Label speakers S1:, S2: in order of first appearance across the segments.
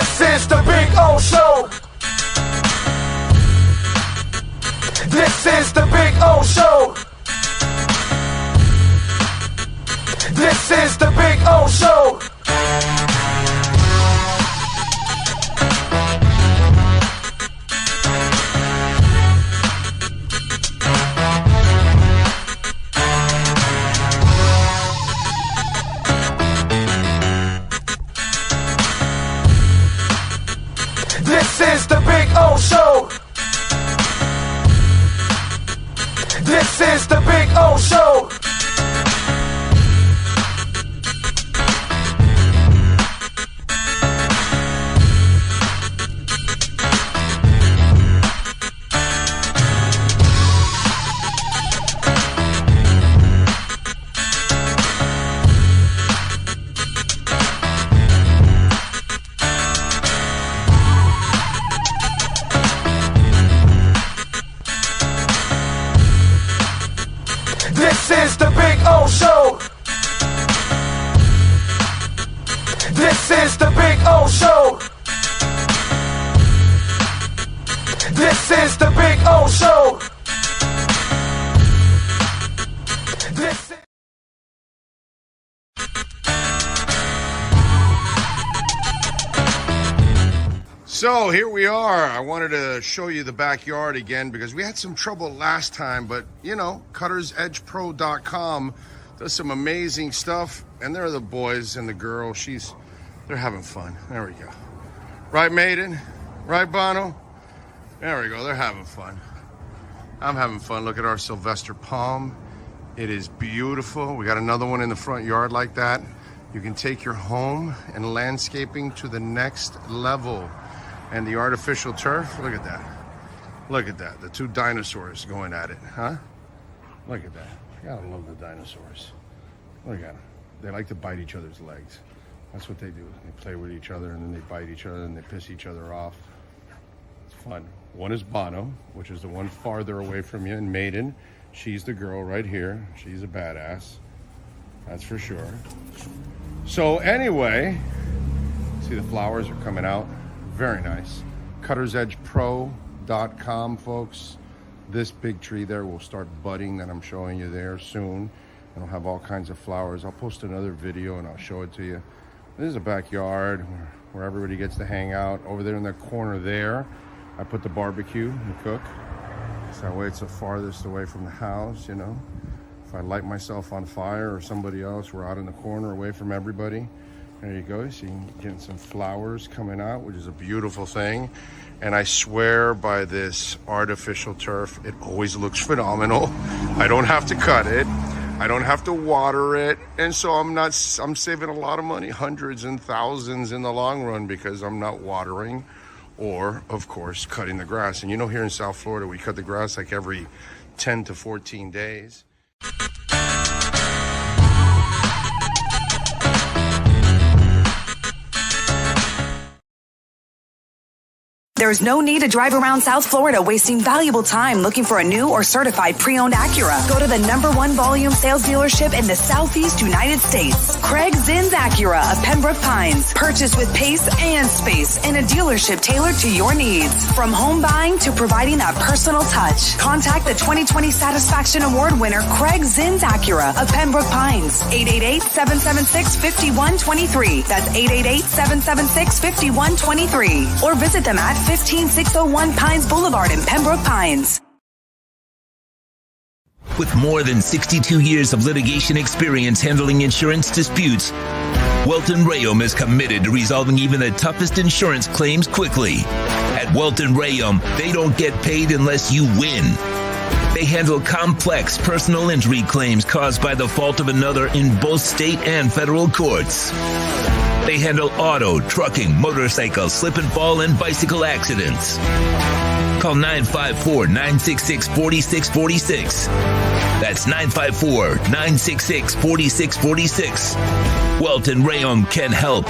S1: This is the Big O Show. This is the Big O Show. This is the Big O Show. This is the Big O Show. This is the Big O Show. This is the Big O Show. This is the Big O Show. This is the Big O Show. This is...
S2: So here we are. I wanted to show you the backyard again because we had some trouble last time, but you know, cuttersedgepro.com does some amazing stuff, and there are the boys and the girl. They're having fun. There we go. Right, Maiden? Right, Bono? There we go. They're having fun. I'm having fun. Look at our Sylvester palm. It is beautiful. We got another one in the front yard like that. You can take your home and landscaping to the next level. And the artificial turf, look at that. Look at that, the two dinosaurs going at it, huh? Look at that, I gotta love the dinosaurs. Look at them, they like to bite each other's legs. That's what they do, they play with each other and then they bite each other and they piss each other off. It's fun. One is Bono, which is the one farther away from you, and Maiden, she's the girl right here. She's a badass, that's for sure. So anyway, see the flowers are coming out. Very nice. Cuttersedgepro.com, folks. This big tree there will start budding that I'm showing you there soon. It'll have all kinds of flowers. I'll post another video and I'll show it to you. This is a backyard where everybody gets to hang out. Over there in the corner there, I put the barbecue and cook. So that way it's the farthest away from the house, you know. If I light myself on fire or somebody else, we're out in the corner away from everybody. There you go, so you can get some flowers coming out, which is a beautiful thing. And I swear by this artificial turf, it always looks phenomenal. I don't have to cut it. I don't have to water it. And so I'm saving a lot of money, hundreds and thousands in the long run, because I'm not watering or, of course, cutting the grass. And you know, here in South Florida, we cut the grass like every 10 to 14 days.
S3: There's no need to drive around South Florida wasting valuable time looking for a new or certified pre-owned Acura. Go to the #1 volume sales dealership in the Southeast United States. Craig Zinn's Acura of Pembroke Pines. Purchase with pace and space in a dealership tailored to your needs. From home buying to providing that personal touch. Contact the 2020 Satisfaction Award winner Craig Zinn's Acura of Pembroke Pines. 888-776-5123. That's 888-776-5123. Or visit them at 15601 Pines Boulevard in Pembroke Pines.
S4: With more than 62 years of litigation experience handling insurance disputes, Welton Rayom is committed to resolving even the toughest insurance claims quickly. At Welton Rayom, they don't get paid unless you win. They handle complex personal injury claims caused by the fault of another in both state and federal courts. They handle auto, trucking, motorcycle, slip and fall, and bicycle accidents. Call 954-966-4646. That's 954-966-4646. Welton Rayom can help.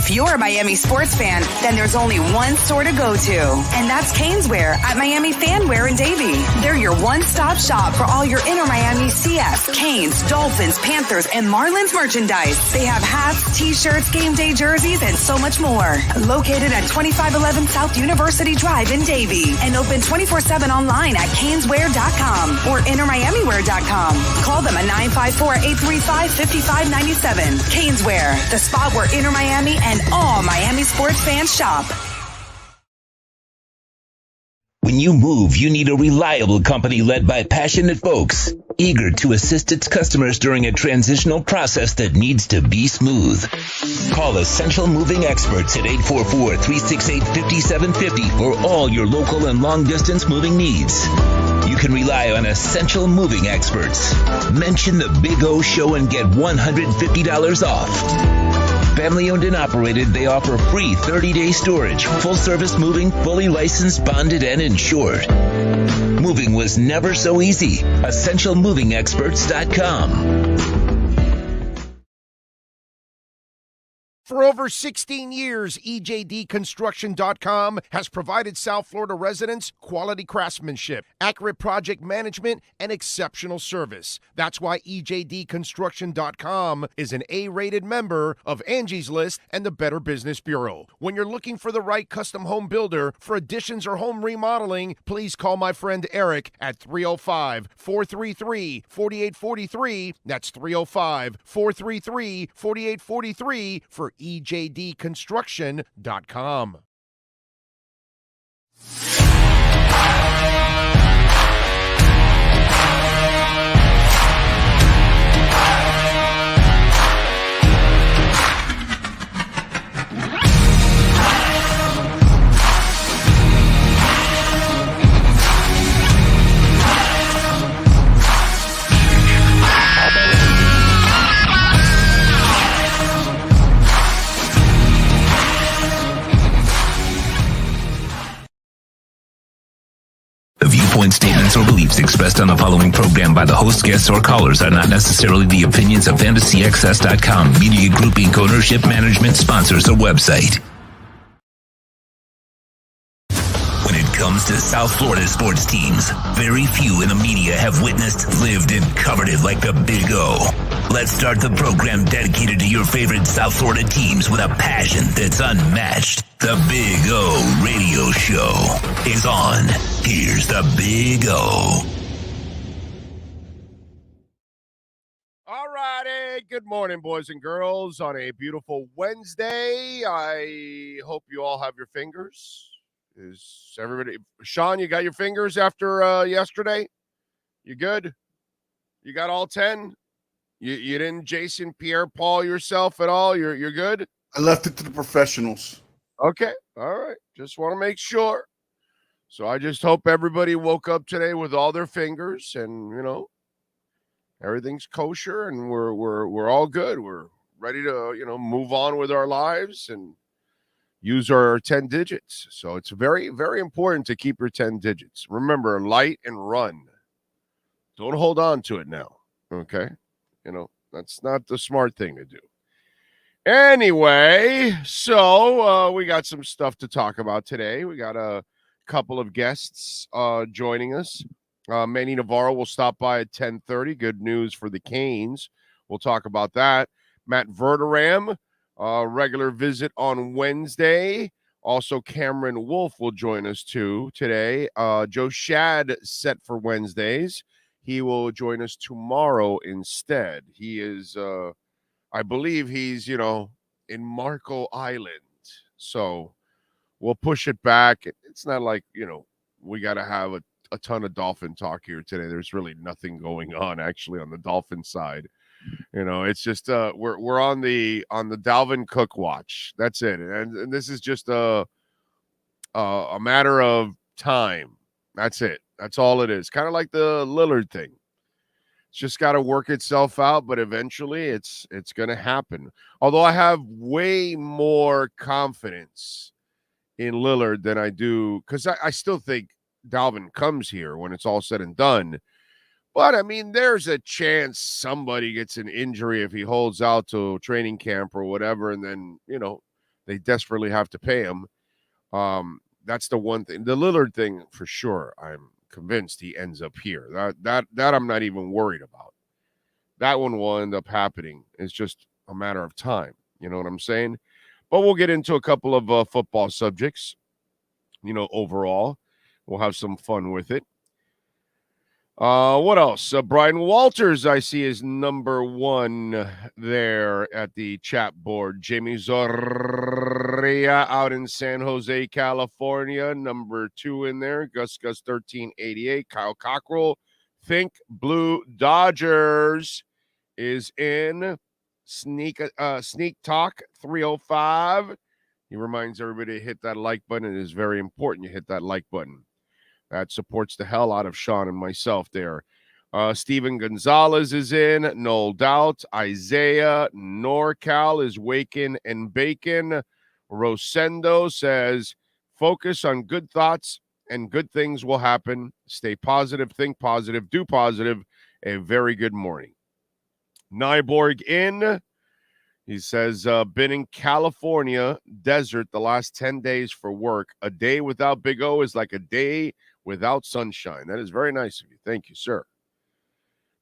S3: If you're a Miami sports fan, then there's only one store to go to, and that's Caneswear at Miami Fanwear in Davie. They're your one-stop shop for all your inner Miami CF, Canes, Dolphins, Panthers, and Marlins merchandise. They have hats, t-shirts, game day jerseys, and so much more. Located at 2511 South University Drive in Davie, and open 24/7 online at caneswear.com or innermiamiwear.com. Call them at 954-835-5597. Caneswear, the spot where Inner Miami and all Miami sports fans shop.
S4: When you move, you need a reliable company led by passionate folks, eager to assist its customers during a transitional process that needs to be smooth. Call Essential Moving Experts at 844-368-5750 for all your local and long-distance moving needs. You can rely on Essential Moving Experts. Mention the Big O Show and get $150 off. Family owned and operated, they offer free 30-day storage, full service moving, fully licensed, bonded, and insured. Moving was never so easy. EssentialMovingExperts.com.
S5: For over 16 years, EJDConstruction.com has provided South Florida residents quality craftsmanship, accurate project management, and exceptional service. That's why EJDConstruction.com is an A-rated member of Angie's List and the Better Business Bureau. When you're looking for the right custom home builder for additions or home remodeling, please call my friend Eric at 305-433-4843. That's 305-433-4843 for EJDConstruction.com.
S4: The viewpoint, statements, or beliefs expressed on the following program by the host, guests, or callers are not necessarily the opinions of FantasyXS.com, Media Group Inc., ownership, management, sponsors, or website. When it comes to South Florida sports teams, very few in the media have witnessed, lived, and covered it like the Big O. Let's start the program dedicated to your favorite South Florida teams with a passion that's unmatched. The Big O Radio Show is on. Here's the Big O.
S5: All righty. Good morning, boys and girls, on a beautiful Wednesday. I hope you all have your fingers. Is everybody, Sean, you got your fingers after yesterday? You good? You got all 10? You didn't Jason Pierre-Paul yourself at all? You're good?
S6: I left it to the professionals.
S5: Okay. All right. Just want to make sure. So I just hope everybody woke up today with all their fingers and, you know, everything's kosher and we're all good. We're ready to, you know, move on with our lives and use our 10 digits. So it's very, very important to keep your 10 digits. Remember, light and run. Don't hold on to it now. Okay? You know, that's not the smart thing to do. Anyway, so we got some stuff to talk about today. We got a couple of guests joining us. Manny Navarro will stop by at 10:30. Good news for the Canes. We'll talk about that. Matt Verderam, regular visit on Wednesday. Also, Cameron Wolf will join us too today. Joe Shad set for Wednesdays. He will join us tomorrow instead. He is... I believe he's, you know, in Marco Island. So we'll push it back. It's not like, you know, we got to have a ton of Dolphin talk here today. There's really nothing going on actually on the Dolphin side. You know, it's just we're on the Dalvin Cook watch. That's it. And this is just a matter of time. That's it. That's all it is. Kind of like the Lillard thing. It's just got to work itself out, but eventually it's going to happen. Although I have way more confidence in Lillard than I do, because I still think Dalvin comes here when it's all said and done. But, I mean, there's a chance somebody gets an injury if he holds out to training camp or whatever, and then, you know, they desperately have to pay him. That's the one thing. The Lillard thing, for sure, I'm convinced he ends up here. That I'm not even worried about. That one will end up happening. It's just a matter of time. You know what I'm saying? But we'll get into a couple of football subjects. Overall, we'll have some fun with it. What else? Brian Walters, I see, is number 1 there at the chat board. Jamie Zorria out in San Jose, California, number 2 in there. Gus 1388. Kyle Cockrell, Think Blue Dodgers is in. Sneak Talk 305. He reminds everybody to hit that like button. It is very important you hit that like button. That supports the hell out of Sean and myself there. Steven Gonzalez is in. No doubt. Isaiah NorCal is waking and bacon. Rosendo says, focus on good thoughts and good things will happen. Stay positive, think positive, do positive. A very good morning. Nyborg in. He says, been in California desert the last 10 days for work. A day without Big O is like a day without sunshine. That is very nice of you. Thank you, sir.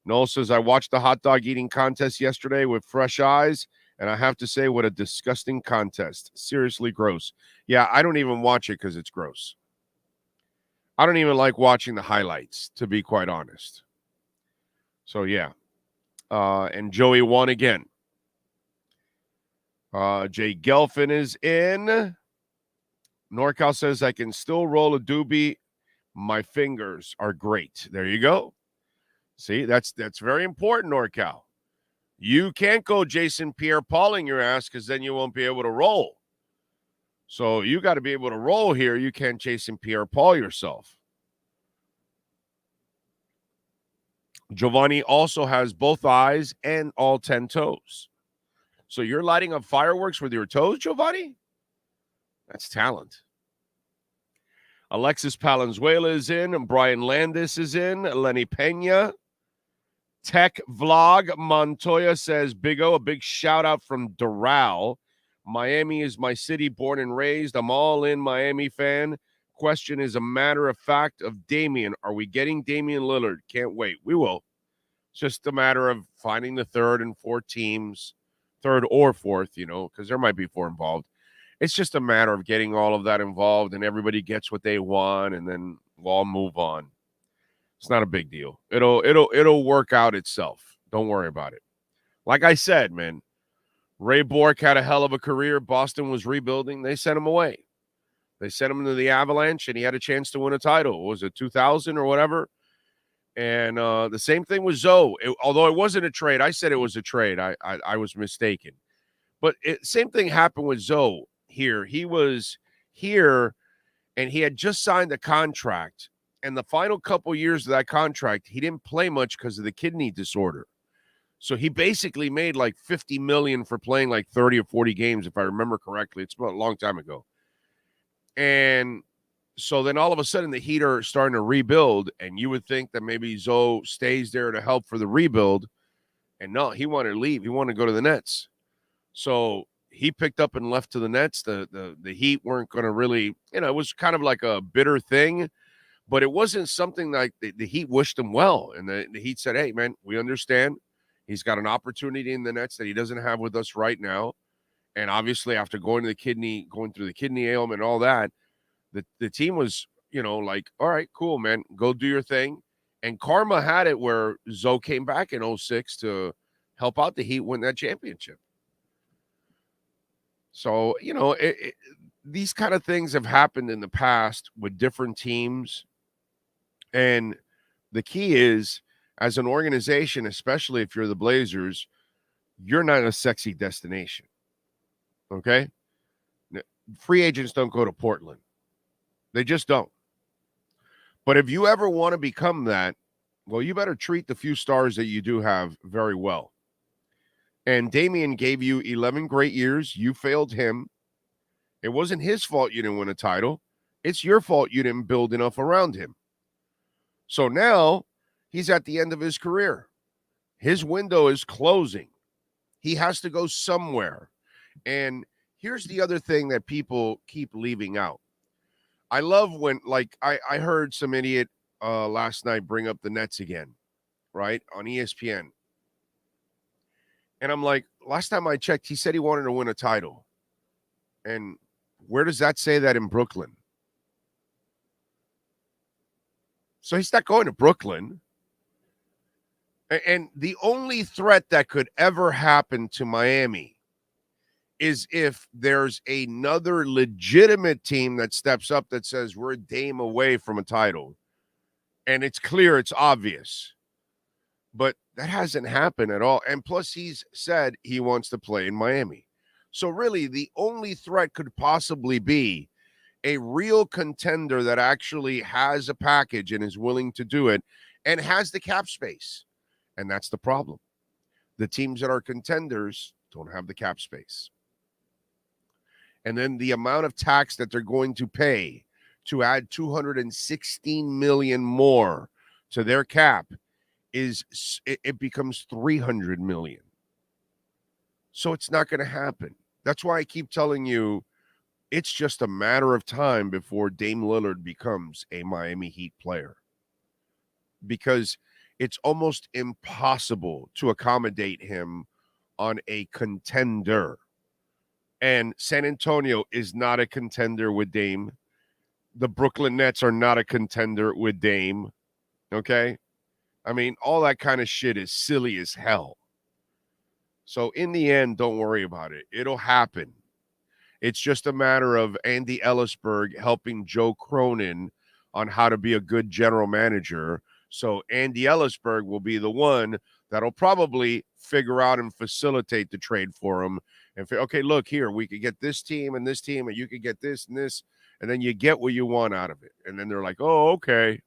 S5: Noel says, I watched the hot dog eating contest yesterday with fresh eyes, and I have to say, what a disgusting contest. Seriously gross. Yeah, I don't even watch it because it's gross. I don't even like watching the highlights, to be quite honest. So, yeah. And Joey won again. Jay Gelfin is in. NorCal says, I can still roll a doobie. My fingers are great. There you go. See, that's very important, NorCal. You can't go Jason Pierre-Pauling your ass because then you won't be able to roll. So you got to be able to roll here. You can't Jason Pierre-Paul yourself. Giovanni also has both eyes and all 10 toes. So you're lighting up fireworks with your toes, Giovanni? That's talent. Alexis Palenzuela is in. And Brian Landis is in. Lenny Pena. Tech Vlog Montoya says, Big O, a big shout out from Doral. Miami is my city, born and raised. I'm all in Miami fan. Question is a matter of fact of Damian. Are we getting Damian Lillard? Can't wait. We will. It's just a matter of finding the third and fourth teams. Third or fourth, because there might be 4 involved. It's just a matter of getting all of that involved and everybody gets what they want and then we'll all move on. It's not a big deal. It'll work out itself. Don't worry about it. Like I said, man, Ray Bork had a hell of a career. Boston was rebuilding. They sent him away. They sent him to the Avalanche and he had a chance to win a title. Was it 2000 or whatever? And the same thing with Zoe. Although it wasn't a trade. I said it was a trade. I was mistaken. But same thing happened with Zoe here. He was here, and he had just signed a contract. And the final couple years of that contract, he didn't play much because of the kidney disorder. So he basically made like $50 million for playing like 30 or 40 games, if I remember correctly. It's about a long time ago. And so then all of a sudden the Heat are starting to rebuild, and you would think that maybe Zoe stays there to help for the rebuild. And no, he wanted to leave. He wanted to go to the Nets. So he picked up and left to the Nets. The Heat weren't going to really, it was kind of like a bitter thing, but it wasn't something like the Heat wished him well. And the Heat said, hey, man, we understand. He's got an opportunity in the Nets that he doesn't have with us right now. And obviously after going through the kidney ailment and all that, the team was, like, all right, cool, man, go do your thing. And karma had it where Zoe came back in 2006 to help out the Heat win that championship. So, these kind of things have happened in the past with different teams. And the key is, as an organization, especially if you're the Blazers, you're not a sexy destination. Okay? Free agents don't go to Portland. They just don't. But if you ever want to become that, well, you better treat the few stars that you do have very well. And Damian gave you 11 great years. You failed him. It wasn't his fault you didn't win a title. It's your fault you didn't build enough around him. So now he's at the end of his career. His window is closing. He has to go somewhere. And here's the other thing that people keep leaving out. I love when, like, I heard some idiot last night bring up the Nets again, right, on ESPN. And I'm like, last time I checked, he said he wanted to win a title. And where does that say that in Brooklyn? So he's not going to Brooklyn. And the only threat that could ever happen to Miami is if there's another legitimate team that steps up that says we're a Dame away from a title. And it's clear, it's obvious. But that hasn't happened at all. And plus, he's said he wants to play in Miami. So really, the only threat could possibly be a real contender that actually has a package and is willing to do it and has the cap space. And that's the problem. The teams that are contenders don't have the cap space. And then the amount of tax that they're going to pay to add $216 million more to their cap it becomes $300 million. So it's not going to happen. That's why I keep telling you it's just a matter of time before Dame Lillard becomes a Miami Heat player. Because it's almost impossible to accommodate him on a contender. And San Antonio is not a contender with Dame. The Brooklyn Nets are not a contender with Dame. Okay? I mean, all that kind of shit is silly as hell. So in the end, don't worry about it. It'll happen. It's just a matter of Andy Ellisberg helping Joe Cronin on how to be a good general manager. So Andy Ellisberg will be the one that'll probably figure out and facilitate the trade for him. And okay, look here, we could get this team, and you could get this and this, and then you get what you want out of it. And then they're like, oh, okay.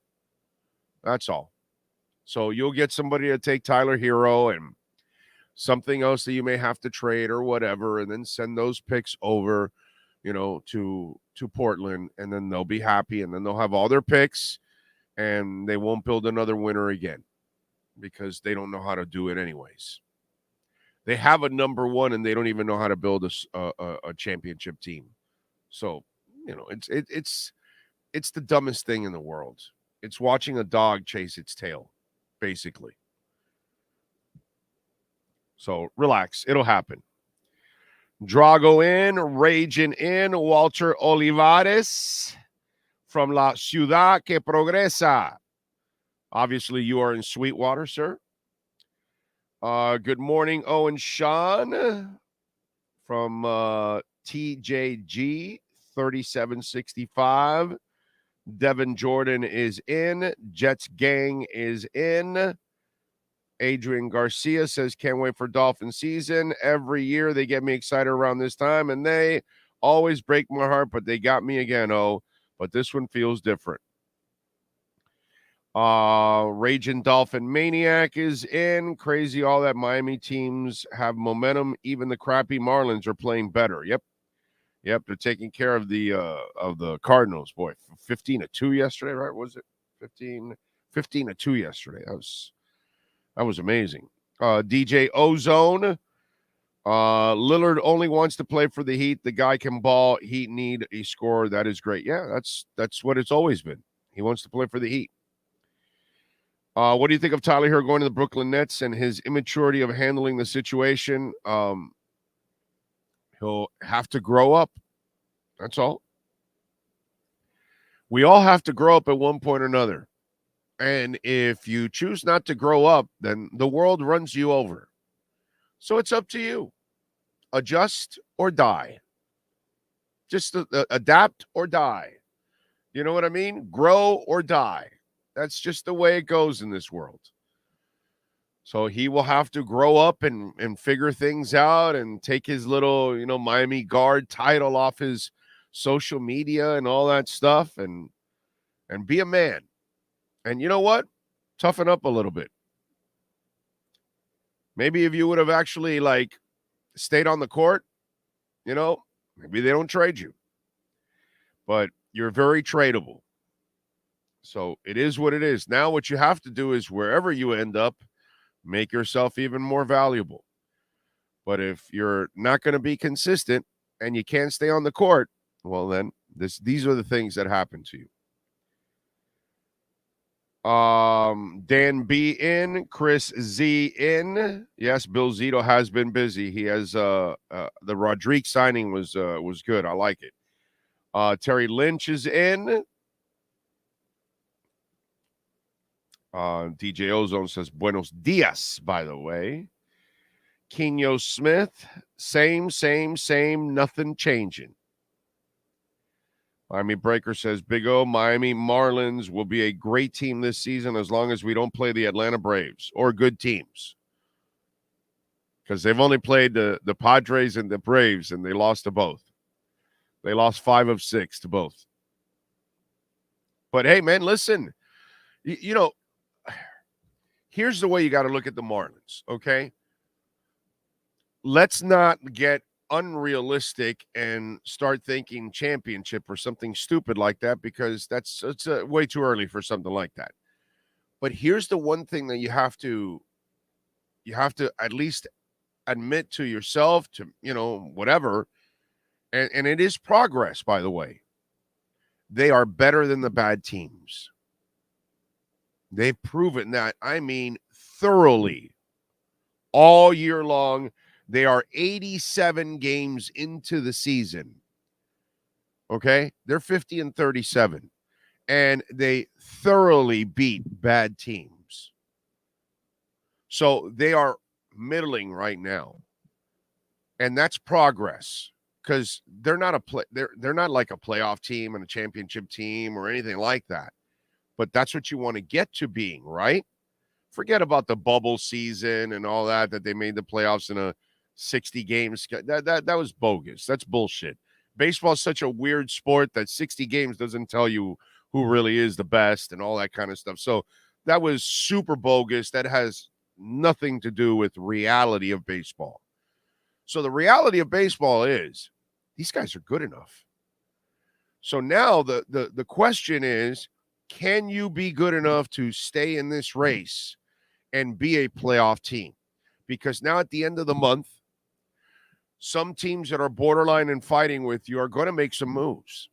S5: That's all. So you'll get somebody to take Tyler Herro and something else that you may have to trade or whatever, and then send those picks over, to Portland, and then they'll be happy, and then they'll have all their picks, and they won't build another winner again because they don't know how to do it anyways. They have a number one, and they don't even know how to build a championship team. So, it's the dumbest thing in the world. It's watching a dog chase its tail, basically. So relax. It'll happen. Drago in, raging in, Walter Olivares from La Ciudad que Progresa. Obviously, you are in Sweetwater, sir. Good morning, Owen Sean from TJG 3765. Devin Jordan is in. Jets gang is in. Adrian Garcia says, can't wait for Dolphin season. Every year they get me excited around this time, and they always break my heart, but they got me again, but this one feels different. Raging Dolphin Maniac is in. Crazy all that Miami teams have momentum. Even the crappy Marlins are playing better. Yep, they're taking care of the Cardinals. Boy, 15-2 yesterday, right? Was it 15-2 yesterday? That was amazing. DJ Ozone. Lillard only wants to play for the Heat. The guy can ball. Heat need a scorer. That is great. Yeah, that's what it's always been. He wants to play for the Heat. What do you think of Tyler Herro going to the Brooklyn Nets and his immaturity of handling the situation? He'll have to grow up. That's all. We all have to grow up at one point or another. And if you choose not to grow up, then the world runs you over. So it's up to you. Adjust or die. Just adapt or die. You know what I mean? Grow or die. That's just the way it goes in this world. So he will have to grow up and figure things out and take his little, Miami guard title off his social media and all that stuff and be a man. And you know what? Toughen up a little bit. Maybe if you would have actually stayed on the court, maybe they don't trade you. But you're very tradable. So it is what it is. Now what you have to do is wherever you end up, make yourself even more valuable. But if you're not going to be consistent and you can't stay on the court, well, then these are the things that happen to you. Dan B in, Chris Z in. Yes, Bill Zito has been busy. He has the Rodrigue signing was good. I like it. Terry Lynch is in. DJ Ozone says buenos dias, by the way. Kenyo Smith, same, nothing changing. Miami Breaker says, Big O, Miami Marlins will be a great team this season as long as we don't play the Atlanta Braves or good teams. Because they've only played the Padres and the Braves, and they lost to both. They lost 5 of 6 to both. But, hey, man, listen. You know, here's the way you got to look at the Marlins, okay? Let's not get unrealistic and start thinking championship or something stupid like that, because it's way too early for something like that. But here's the one thing that you have to at least admit to yourself, to, you know, whatever, and it is progress, by the way. They are better than the bad teams. They've proven that, I mean, thoroughly all year long. They are 87 games into the season. Okay? They're 50-37. And they thoroughly beat bad teams. So they are middling right now. And that's progress, because they're not they're not like a playoff team and a championship team or anything like that. But that's what you want to get to being, right? Forget about the bubble season and all that they made the playoffs in a 60 games. That was bogus. That's bullshit. Baseball is such a weird sport that 60 games doesn't tell you who really is the best and all that kind of stuff. So that was super bogus. That has nothing to do with reality of baseball. So the reality of baseball is these guys are good enough. So now the question is, can you be good enough to stay in this race and be a playoff team? Because now at the end of the month, some teams that are borderline and fighting with you are going to make some moves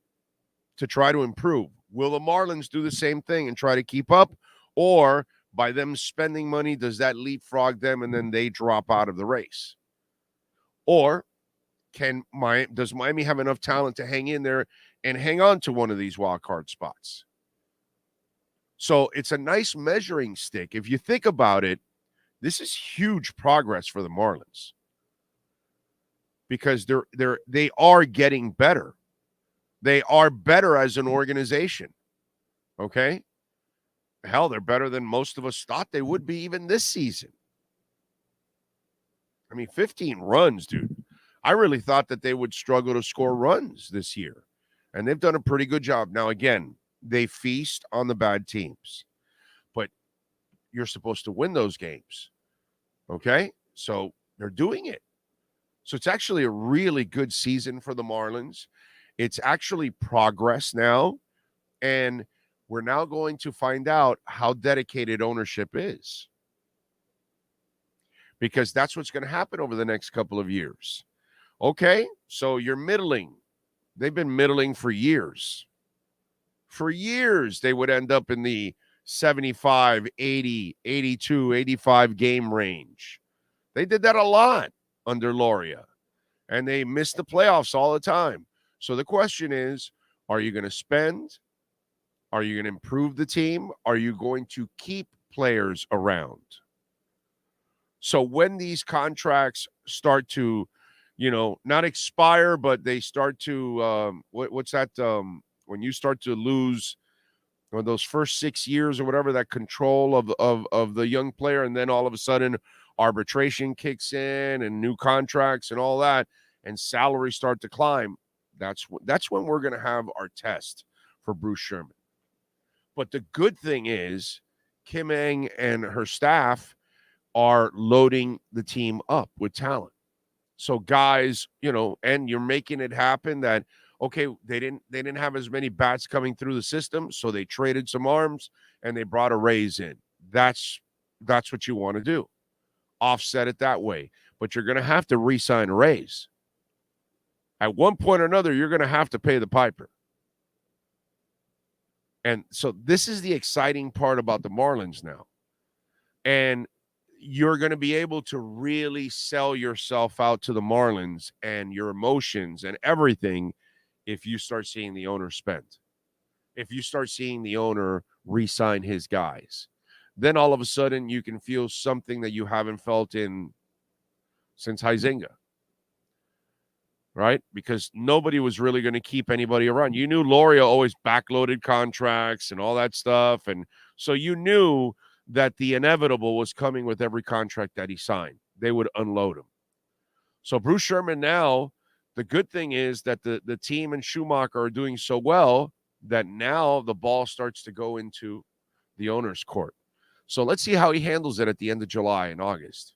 S5: to try to improve. Will the Marlins do the same thing and try to keep up? Or by them spending money, does that leapfrog them and then they drop out of the race? Or does Miami have enough talent to hang in there and hang on to one of these wild card spots? So it's a nice measuring stick. If you think about it, this is huge progress for the Marlins, because they are getting better. They are better as an organization. Okay? Hell, they're better than most of us thought they would be even this season. I mean, 15 runs, dude. I really thought that they would struggle to score runs this year, and they've done a pretty good job. Now, again, they feast on the bad teams, but you're supposed to win those games. Okay? So they're doing it. So it's actually a really good season for the Marlins. It's actually progress now, and we're now going to find out how dedicated ownership is, because that's what's going to happen over the next couple of years. Okay? So you're middling. They've been middling for years. For years, they would end up in the 75, 80, 82, 85 game range. They did that a lot under Loria, and they missed the playoffs all the time. So the question is, are you going to spend? Are you going to improve the team? Are you going to keep players around? So when these contracts start to, not expire, but they start to, what's that? When you start to lose those first 6 years or whatever, that control of the young player, and then all of a sudden arbitration kicks in and new contracts and all that, and salaries start to climb, that's when we're going to have our test for Bruce Sherman. But the good thing is Kim Eng and her staff are loading the team up with talent. So guys, and you're making it happen that, okay, they didn't have as many bats coming through the system, so they traded some arms and they brought a raise in. That's what you want to do. Offset it that way. But you're going to have to re-sign a raise. At one point or another, you're going to have to pay the piper. And so this is the exciting part about the Marlins now. And you're going to be able to really sell yourself out to the Marlins and your emotions and everything if you start seeing the owner spend. If you start seeing the owner re-sign his guys. Then all of a sudden you can feel something that you haven't felt in since Huizinga. Right? Because nobody was really going to keep anybody around. You knew Loria always backloaded contracts and all that stuff. And so you knew that the inevitable was coming with every contract that he signed. They would unload him. So Bruce Sherman now, the good thing is that the team and Schumacher are doing so well that now the ball starts to go into the owner's court. So let's see how he handles it at the end of July and August.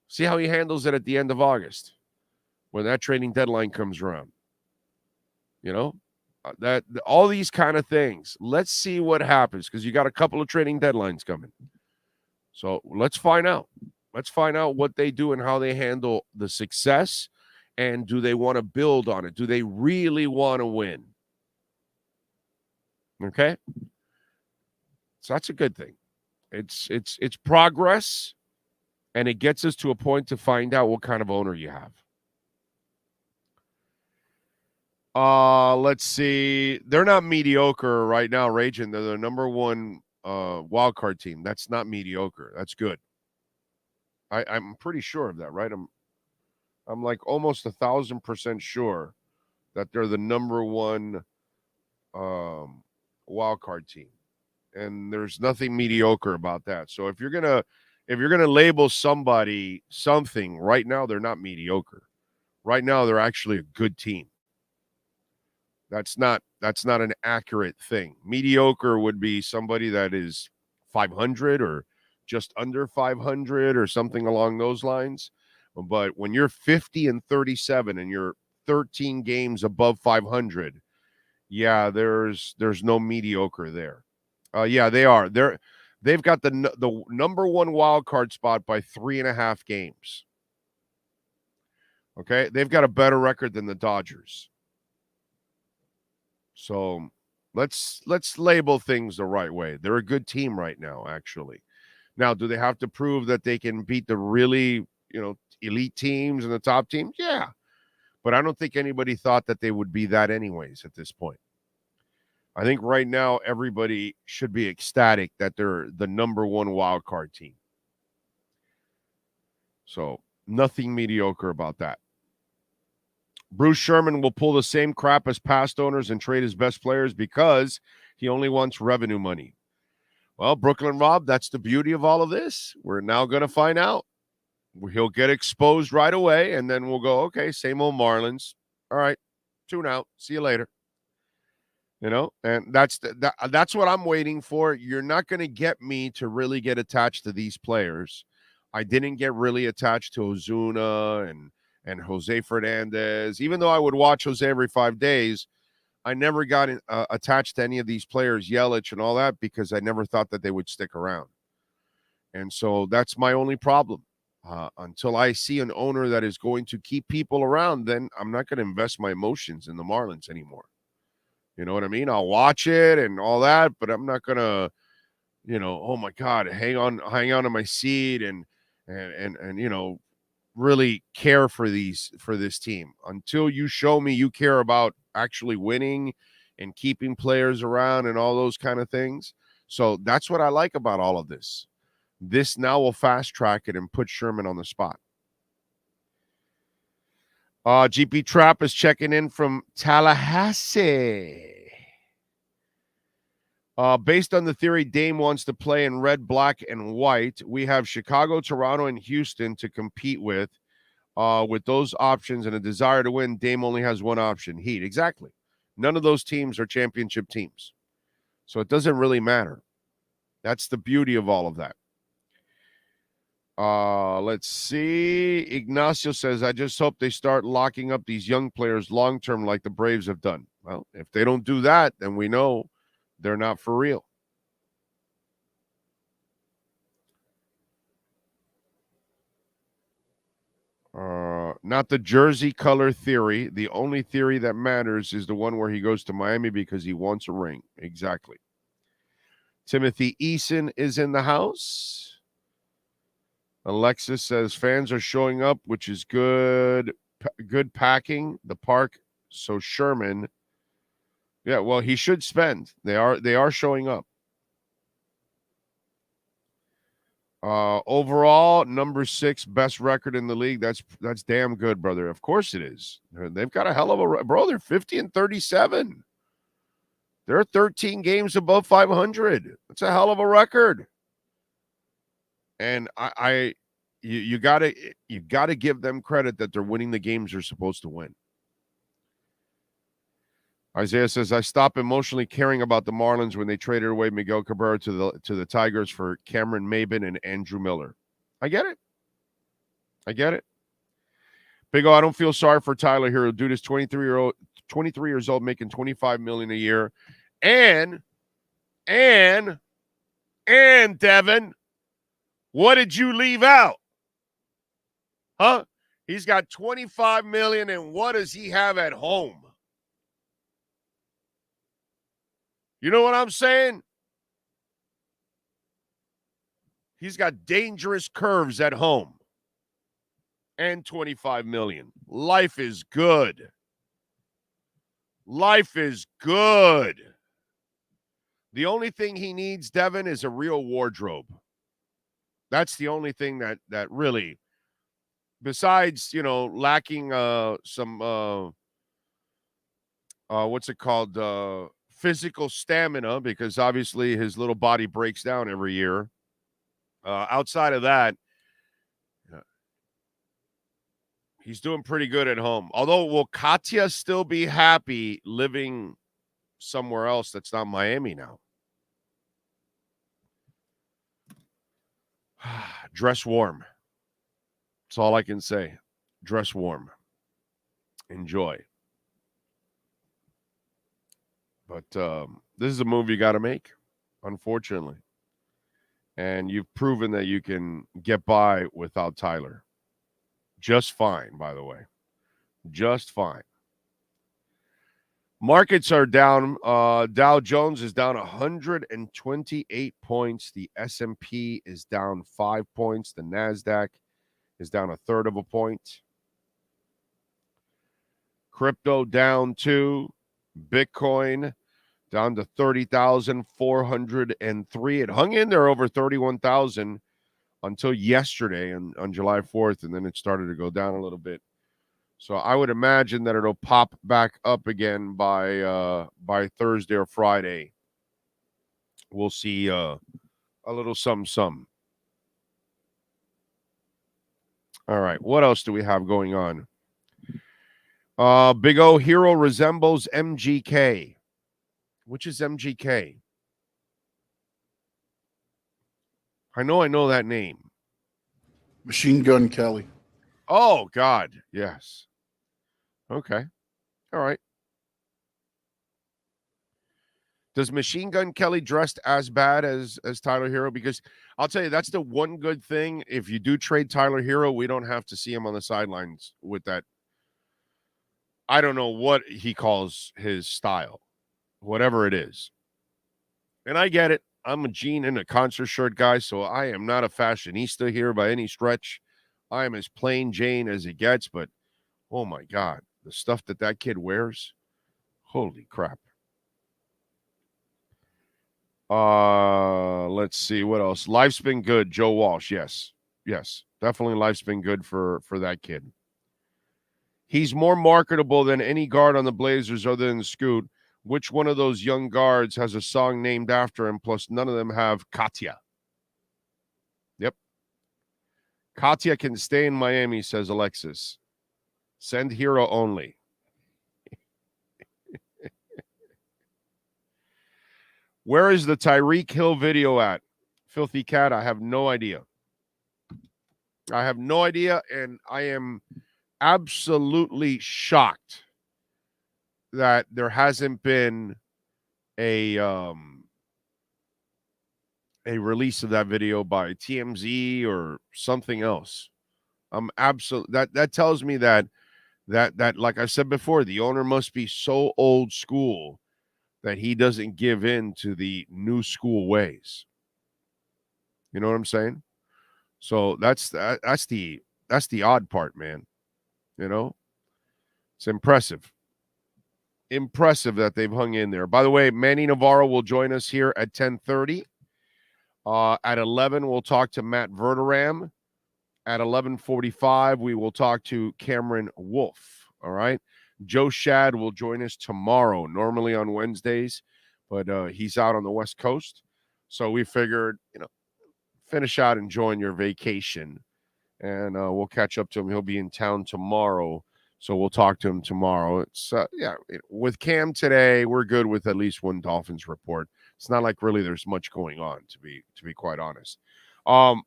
S5: See how he handles it at the end of August when that trading deadline comes around. You know, that all these kind of things. Let's see what happens because you got a couple of trading deadlines coming. So let's find out. Let's find out what they do and how they handle the success. And do they want to build on it? Do they really want to win? Okay. So that's a good thing. It's progress, and it gets us to a point to find out what kind of owner you have. Let's see. They're not mediocre right now, Raging. They're the number one wild card team. That's not mediocre. That's good. I'm pretty sure of that, right? I'm like almost 1,000% sure that they're the number one wild card team, and there's nothing mediocre about that. So if you're gonna label somebody something right now, they're not mediocre. Right now, they're actually a good team. That's not an accurate thing. Mediocre would be somebody that is 500 or just under 500 or something along those lines. But when you're 50-37 and you're 13 games above 500, yeah, there's no mediocre there. Yeah, they are. They've got the number one wild card spot by 3.5 games. Okay, they've got a better record than the Dodgers. So let's label things the right way. They're a good team right now, actually. Now, do they have to prove that they can beat the really, elite teams and the top teams? Yeah. But I don't think anybody thought that they would be that anyways at this point. I think right now everybody should be ecstatic that they're the number one wild card team. So nothing mediocre about that. Bruce Sherman will pull the same crap as past owners and trade his best players because he only wants revenue money. Well, Brooklyn Rob, that's the beauty of all of this. We're now going to find out. He'll get exposed right away, and then we'll go, okay, same old Marlins. All right, tune out. See you later. And that's what I'm waiting for. You're not going to get me to really get attached to these players. I didn't get really attached to Ozuna and Jose Fernandez. Even though I would watch Jose every 5 days, I never got attached to any of these players, Yelich and all that, because I never thought that they would stick around. And so that's my only problem. Until I see an owner that is going to keep people around, then I'm not going to invest my emotions in the Marlins anymore. You know what I mean? I'll watch it and all that, but I'm not going to, oh my God, hang on to my seat and really care for this team until you show me you care about actually winning and keeping players around and all those kind of things. So that's what I like about all of this. This now will fast track it and put Sherman on the spot. GP Trap is checking in from Tallahassee. Based on the theory Dame wants to play in red, black, and white, we have Chicago, Toronto, and Houston to compete with. With those options and a desire to win, Dame only has one option, Heat. Exactly. None of those teams are championship teams. So it doesn't really matter. That's the beauty of all of that. Let's see. Ignacio says, I just hope they start locking up these young players long-term like the Braves have done. Well, if they don't do that, then we know they're not for real. Not the jersey color theory. The only theory that matters is the one where he goes to Miami because he wants a ring. Exactly. Timothy Eason is in the house. Alexis says fans are showing up, which is good. Good packing the park. So Sherman, yeah, well, he should spend. They are showing up. Overall, number 6 best record in the league. That's damn good, brother. Of course it is. They've got a hell of a bro. They're 50-37. They're 13 games above 500. That's a hell of a record. And you gotta give them credit that they're winning the games they're supposed to win. Isaiah says, I stopped emotionally caring about the Marlins when they traded away Miguel Cabrera to the Tigers for Cameron Maybin and Andrew Miller. I get it. Big O, I don't feel sorry for Tyler Herro. Dude is 23 years old, making $25 million a year. And Devin, what did you leave out? Huh? He's got $25 million, and what does he have at home? You know what I'm saying? He's got dangerous curves at home and $25 million. Life is good. Life is good. The only thing he needs, Devin, is a real wardrobe. That's the only thing that really, besides, lacking some what's it called? Physical stamina, because obviously his little body breaks down every year. Outside of that, he's doing pretty good at home. Although, will Katya still be happy living somewhere else that's not Miami now? Dress warm. That's all I can say. Dress warm. Enjoy. But this is a move you got to make, unfortunately. And you've proven that you can get by without Tyler. Just fine, by the way. Just fine. Markets are down. Dow Jones is down 128 points. The S&P is down 5 points. The NASDAQ is down 1/3 of a point. Crypto down 2. Bitcoin down to 30,403. It hung in there over 31,000 until yesterday on July 4th, and then it started to go down a little bit. So I would imagine that it'll pop back up again by Thursday or Friday. We'll see a little some. All right, what else do we have going on? Big O, Herro resembles MGK. Which is MGK? I know that name.
S6: Machine Gun Kelly.
S5: Oh, God. Yes. Okay. All right. Does Machine Gun Kelly dressed as bad as Tyler Herro? Because I'll tell you, that's the one good thing. If you do trade Tyler Herro, we don't have to see him on the sidelines with that. I don't know what he calls his style, whatever it is. And I get it. I'm a jean and a concert shirt guy, so I am not a fashionista here by any stretch. I am as plain Jane as it gets, but oh my God, the stuff that kid wears, holy crap. Let's see what else. Life's been good, Joe Walsh. Yes, definitely life's been good for that kid. He's more marketable than any guard on the Blazers other than Scoot. Which one of those young guards has a song named after him? Plus, none of them have Katya. Yep. Katya can stay in Miami, says Alexis. Send Herro only. Where is the Tyreek Hill video at? Filthy Cat, I have no idea. And I am absolutely shocked that there hasn't been a release of that video by TMZ or something else. I'm absolutely that tells me that like I said before, the owner must be so old school that he doesn't give in to the new school ways. You know what I'm saying? So that's the odd part, man. You know, it's impressive. Impressive that they've hung in there. By the way, Manny Navarro will join us here at 10:30. At 11, we'll talk to Matt Verderam. At 11:45, we will talk to Cameron Wolf. All right. Joe Shad will join us tomorrow, normally on Wednesdays, but he's out on the West Coast. So we figured, finish out enjoying your vacation, and we'll catch up to him. He'll be in town tomorrow, so we'll talk to him tomorrow. It's with Cam today, we're good with at least one Dolphins report. It's not like really there's much going on, to be quite honest. Do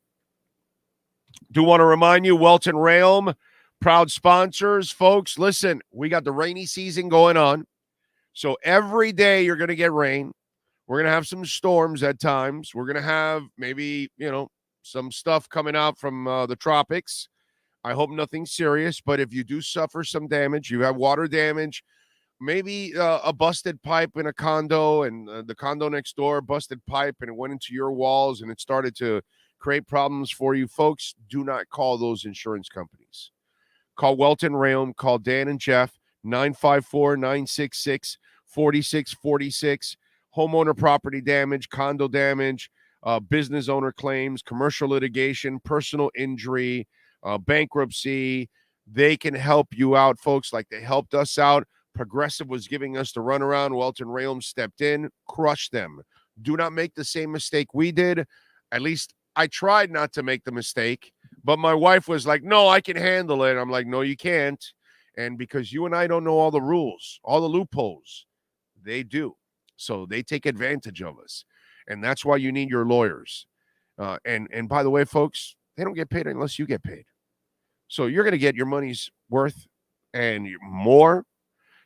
S5: want to remind you, Welton Realm, proud sponsors, folks. Listen, we got the rainy season going on, so every day you're going to get rain. We're going to have some storms at times. We're going to have maybe, some stuff coming out from the tropics. I hope nothing serious, but if you do suffer some damage, you have water damage, maybe a busted pipe in a condo, and the condo next door busted pipe and it went into your walls and it started to create problems for you, folks, do not call those insurance companies. Call Welton Realm, call Dan and Jeff, 954-966-4646. Homeowner property damage, condo damage, business owner claims, commercial litigation, personal injury, bankruptcy. They can help you out, folks, like they helped us out. Progressive was giving us the runaround. Welton Realm stepped in, crushed them. Do not make the same mistake we did. At least I tried not to make the mistake, but my wife was like, no, I can handle it. I'm like, no, you can't. And because you and I don't know all the rules, all the loopholes, they do. So they take advantage of us. And that's why you need your lawyers. And by the way, folks, they don't get paid unless you get paid. So you're going to get your money's worth and more.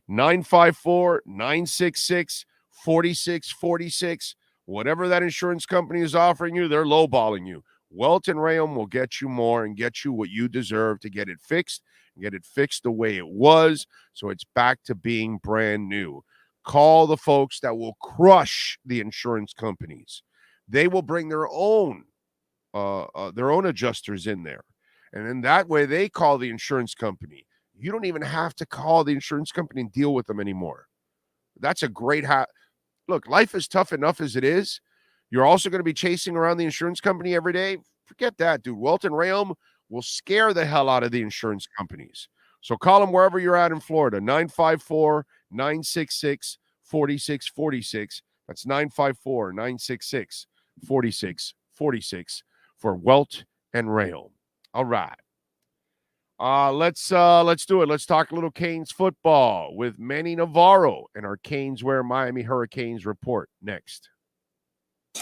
S5: 954-966-4646. Whatever that insurance company is offering you, they're lowballing you. Welton Realm will get you more and get you what you deserve to get it fixed and get it fixed the way it was, so it's back to being brand new. Call the folks that will crush the insurance companies. They will bring their own adjusters in there, and then that way they call the insurance company. You don't even have to call the insurance company and deal with them anymore. That's a great Look, life is tough enough as it is. You're also going to be chasing around the insurance company every day. Forget that, dude. Welton Realm will scare the hell out of the insurance companies. So call them wherever you're at in Florida, 954-966-4646. That's 954-966-4646 for Welt and Realm. All right. Let's do it. Let's talk a little Canes football with Manny Navarro and our Canes Wear Miami Hurricanes report next.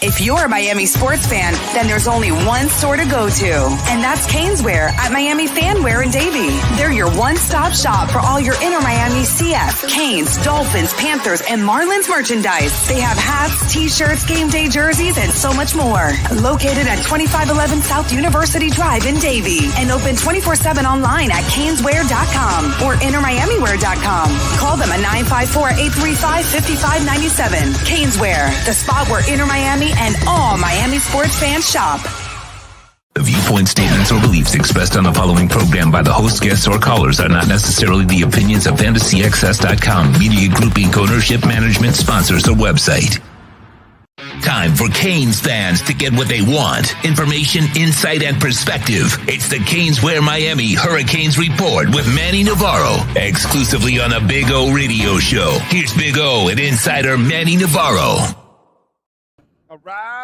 S3: If you're a Miami sports fan, then there's only one store to go to, and that's Caneswear at Miami Fanwear in Davie. They're your one-stop shop for all your inner Miami CF, Canes, Dolphins, Panthers, and Marlins merchandise. They have hats, t-shirts, game day jerseys, and so much more. Located at 2511 South University Drive in Davie, and open 24/7 online at caneswear.com or innermiamiwear.com. Call them at 954-835-5597. Caneswear, the spot where inner Miami and all Miami sports fans shop.
S4: The viewpoint statements or beliefs expressed on the following program by the host, guests, or callers are not necessarily the opinions of FantasyXS.com, Media Group Inc. ownership, management, sponsors, or website. Time for Canes fans to get what they want. Information, insight, and perspective. It's the Canes Wear Miami Hurricanes Report with Manny Navarro, exclusively on the Big O Radio Show. Here's Big O and insider Manny Navarro.
S5: All right.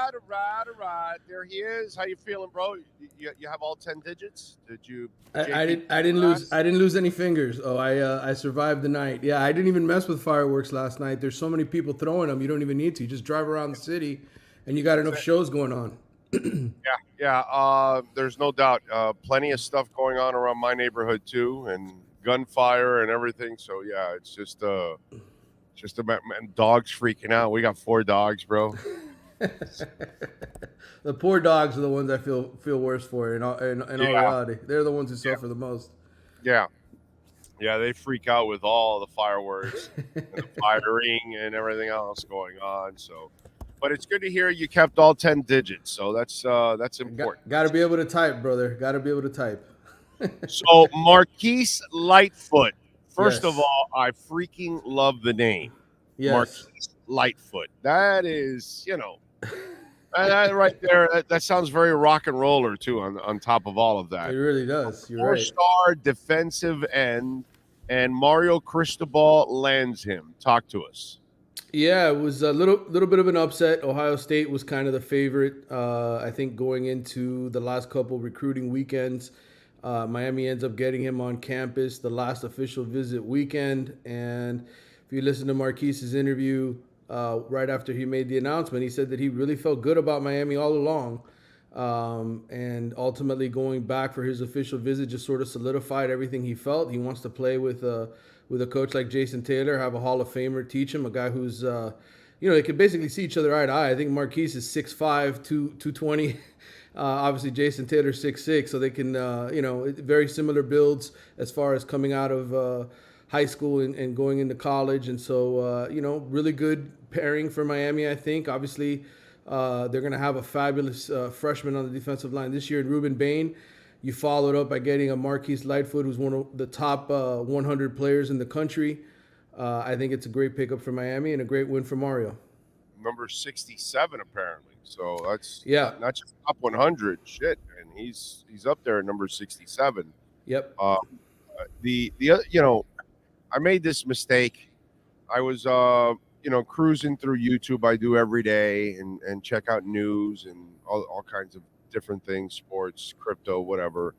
S5: There he is. How you feeling, bro? You have all 10 digits? Did you?
S7: I didn't lose any fingers. Oh, I survived the night. Yeah, I didn't even mess with fireworks last night. There's so many people throwing them. You don't even need to. You just drive around the city, and you got enough shows going on.
S5: Yeah. There's no doubt. Plenty of stuff going on around my neighborhood too, and gunfire and everything. So yeah, it's just about dogs freaking out. We got 4 dogs, bro.
S7: The poor dogs are the ones I feel worse for in all reality. They're the ones who suffer the most.
S5: Yeah. Yeah, they freak out with all the fireworks and the firing and everything else going on. So, but it's good to hear you kept all 10 digits. So that's important.
S7: Got to be able to type, brother. Got to be able to type.
S5: So Marquise Lightfoot. First
S7: Yes.
S5: of all, I freaking love the name.
S7: Yes.
S5: Marquise Lightfoot. That is, that right there. That sounds very rock and roller too. On top of all of that,
S7: It really does. You're right.
S5: 4-star defensive end, and Mario Cristobal lands him. Talk to us.
S7: Yeah, it was a little bit of an upset. Ohio State was kind of the favorite. I think going into the last couple recruiting weekends, Miami ends up getting him on campus the last official visit weekend. And if you listen to Marquise's interview right after he made the announcement, he said that he really felt good about Miami all along. And ultimately going back for his official visit just sort of solidified everything he felt. He wants to play with a coach like Jason Taylor, have a Hall of Famer teach him, a guy who's, they could basically see each other eye to eye. I think Marquise is 6'5", 220. Obviously, Jason Taylor 6'6", so they can, very similar builds as far as coming out of high school and going into college. And so, really good pairing for Miami, I think. Obviously, they're going to have a fabulous freshman on the defensive line this year in Ruben Bain. You followed up by getting a Marquise Lightfoot, who's one of the top 100 players in the country. I think it's a great pickup for Miami and a great win for Mario.
S5: Number 67, apparently. So that's not just top 100 shit, and he's up there at number 67.
S7: Yep.
S5: I made this mistake. I was cruising through YouTube. I do every day and check out news and all kinds of different things, sports, crypto, whatever.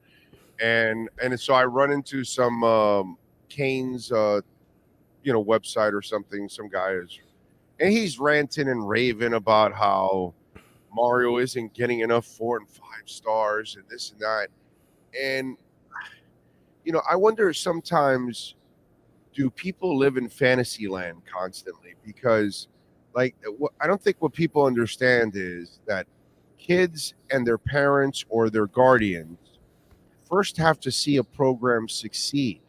S5: And so I run into some Kane's website or something. Some guy and he's ranting and raving about how Mario isn't getting enough 4 and 5 stars and this and that. And I wonder sometimes, do people live in fantasy land constantly? Because I don't think what people understand is that kids and their parents or their guardians first have to see a program succeed,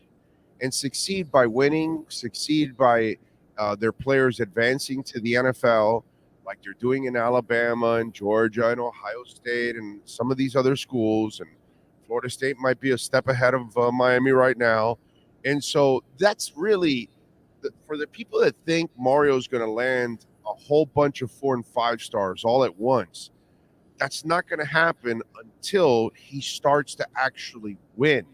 S5: and succeed by winning, succeed by their players advancing to the NFL, like they're doing in Alabama and Georgia and Ohio State and some of these other schools. And Florida State might be a step ahead of Miami right now. And so that's really for the people that think Mario's going to land a whole bunch of 4 and 5 stars all at once. That's not going to happen until he starts to actually win.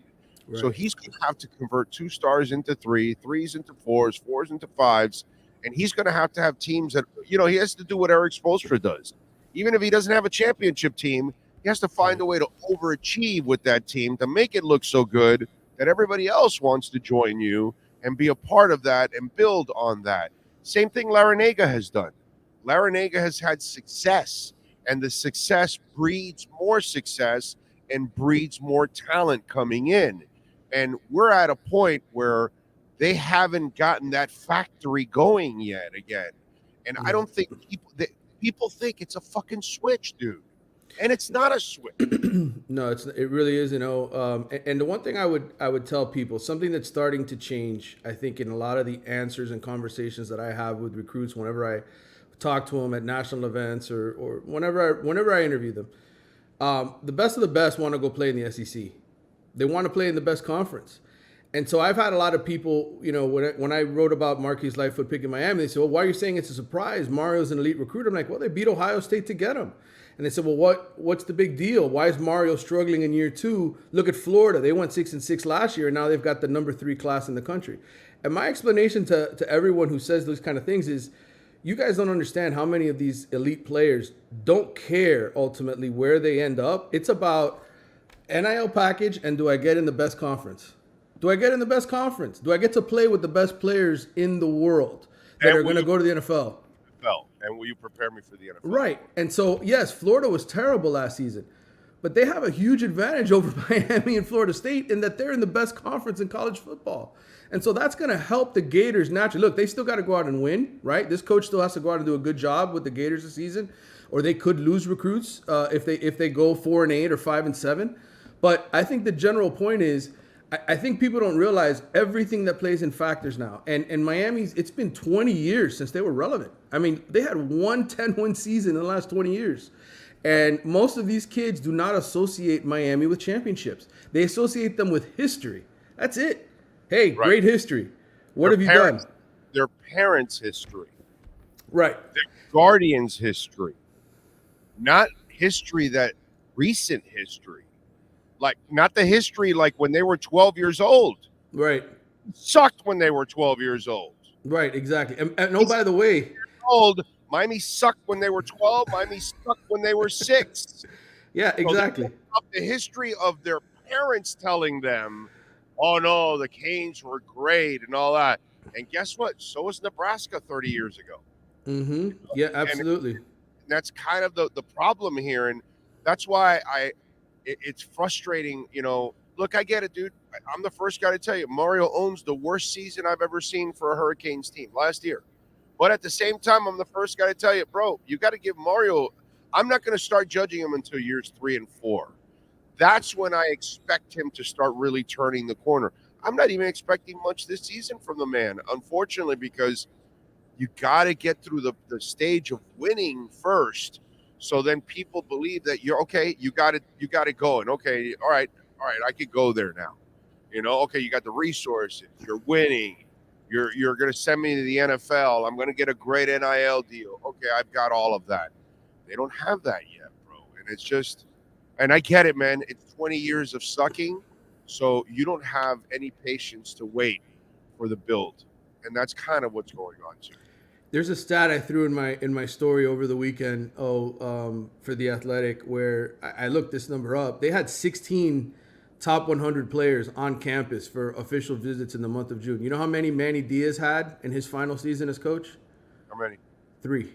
S5: Right. So he's going to have to convert 2 stars into 3, 3s into 4s, 4s into 5s. And he's going to have teams that, he has to do what Eric Spoelstra does. Even if he doesn't have a championship team, he has to find a way to overachieve with that team to make it look so good that everybody else wants to join you and be a part of that and build on that. Same thing Larinaga has done. Larinaga has had success, and the success breeds more success and breeds more talent coming in. And we're at a point where they haven't gotten that factory going yet again. And I don't think people think it's a fucking switch, dude. And it's not a switch.
S7: No, it really is, and the one thing I would tell people, something that's starting to change, I think, in a lot of the answers and conversations that I have with recruits whenever I talk to them at national events or whenever I interview them, the best of the best want to go play in the SEC. They want to play in the best conference. And so I've had a lot of people, when I wrote about Marquise Lightfoot picking Miami, they said, well, why are you saying it's a surprise? Mario's an elite recruiter. I'm like, well, they beat Ohio State to get him. And they said, well, what's the big deal? Why is Mario struggling in year 2? Look at Florida. They went 6-6 last year, and now they've got the number 3 class in the country. And my explanation to everyone who says those kind of things is, you guys don't understand how many of these elite players don't care ultimately where they end up. It's about NIL package and do I get in the best conference? Do I get in the best conference? Do I get to play with the best players in the world that are going to go to the NFL?
S5: And will you prepare me for the NFL?
S7: Right. And so, yes, Florida was terrible last season. but they have a huge advantage over Miami and Florida State in that they're in the best conference in college football. And so that's going to help the Gators naturally. Look, they still got to go out and win, right? This coach still has to go out and do a good job with the Gators this season, or they could lose recruits if they go 4-8 or 5-7. But I think the general point is, I think people don't realize everything that plays in factors now. And Miami's, it's been 20 years since they were relevant. I mean, they had one 10-win season in the last 20 years. And most of these kids do not associate Miami with championships. They associate them with history. That's it. Hey,
S5: Right.
S7: great history. What
S5: Their
S7: have you
S5: parents-
S7: done?
S5: Their parents' history,
S7: Right.
S5: their guardians' history, not history that recent history, like not the history like when they were 12 years old.
S7: Right.
S5: Sucked when they were 12 years old.
S7: Right. Exactly. And oh, by the way,
S5: Miami sucked when they were 12. Miami sucked when they were 6.
S7: yeah, exactly.
S5: So the history of their parents telling them, oh no, the Canes were great and all that. And guess what? So was Nebraska 30 years ago.
S7: Mm-hmm. Yeah, absolutely.
S5: And that's kind of the problem here. And that's why it's frustrating. You know, look, I get it, dude. I'm the first guy to tell you, Mario owns the worst season I've ever seen for a Hurricanes team last year. But at the same time, I'm the first guy to tell you, bro, you got to give Mario. I'm not going to start judging him until years 3 and 4. That's when I expect him to start really turning the corner. I'm not even expecting much this season from the man, unfortunately, because you got to get through the stage of winning first. So then people believe that you're okay. You got it going. Okay. All right. I could go there now. You know, okay. You got the resources. You're winning. You're going to send me to the NFL. I'm going to get a great NIL deal. Okay. I've got all of that. They don't have that yet, bro. And it's just, and I get it, man. It's 20 years of sucking. So you don't have any patience to wait for the build. And that's kind of what's going on too.
S7: There's a stat I threw in my story over the weekend. For the Athletic, where I looked this number up. They had 16 top 100 players on campus for official visits in the month of June. You know how many Manny Diaz had in his final season as coach?
S5: How many?
S7: 3.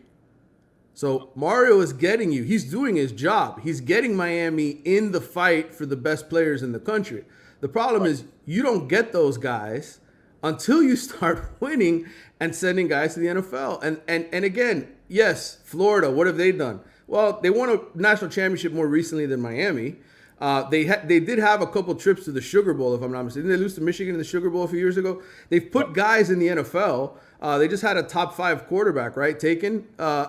S7: So Mario is getting you. He's doing his job. He's getting Miami in the fight for the best players in the country. The problem is you don't get those guys until you start winning and sending guys to the NFL. And again, yes, Florida, what have they done? Well, they won a national championship more recently than Miami. They did have a couple trips to the Sugar Bowl, if I'm not mistaken. Didn't they lose to Michigan in the Sugar Bowl a few years ago? They've put guys in the NFL. They just had a top 5 quarterback, right, taken.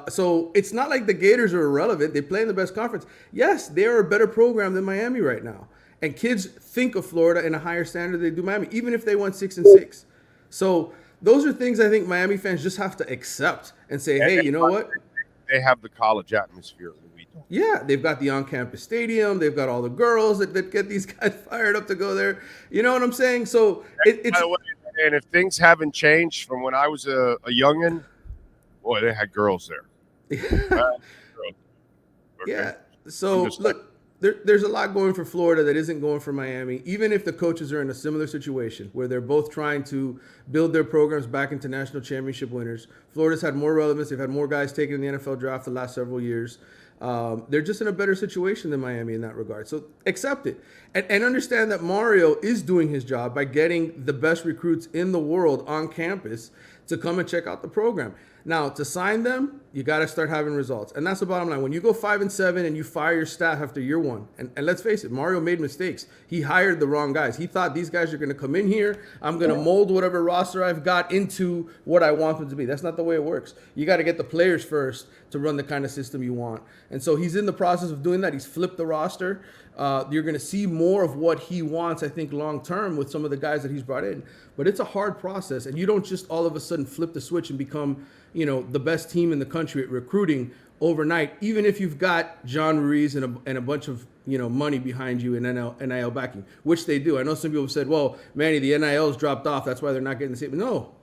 S7: So it's not like the Gators are irrelevant. They play in the best conference. Yes, they are a better program than Miami right now. And kids think of Florida in a higher standard than they do Miami, even if they won 6-6. So those are things I think Miami fans just have to accept and say, hey, you know what?
S5: They have the college atmosphere that we don't.
S7: Yeah, they've got the on-campus stadium. They've got all the girls that get these guys fired up to go there. You know what I'm saying? So it's.
S5: By the way, and if things haven't changed from when I was a youngin', boy, they had girls there.
S7: Yeah. So look, there's a lot going for Florida that isn't going for Miami, even if the coaches are in a similar situation where they're both trying to build their programs back into national championship winners. Florida's had more relevance. They've had more guys taken in the NFL draft the last several years. They're just in a better situation than Miami in that regard. So accept it and understand that Mario is doing his job by getting the best recruits in the world on campus to come and check out the program. Now, to sign them, you got to start having results. And that's the bottom line. When you go 5-7 and you fire your staff after year 1, and let's face it, Mario made mistakes. He hired the wrong guys. He thought these guys are going to come in here. I'm going to mold whatever roster I've got into what I want them to be. That's not the way it works. You got to get the players first to run the kind of system you want. And so he's in the process of doing that. He's flipped the roster. You're going to see more of what he wants, I think, long term with some of the guys that he's brought in. But it's a hard process, and you don't just all of a sudden flip the switch and become, the best team in the country at recruiting overnight, even if you've got John Ruiz and a bunch of money behind you in NIL backing, which they do. I know some people have said, well, Manny, the NIL's dropped off. That's why they're not getting the same. No,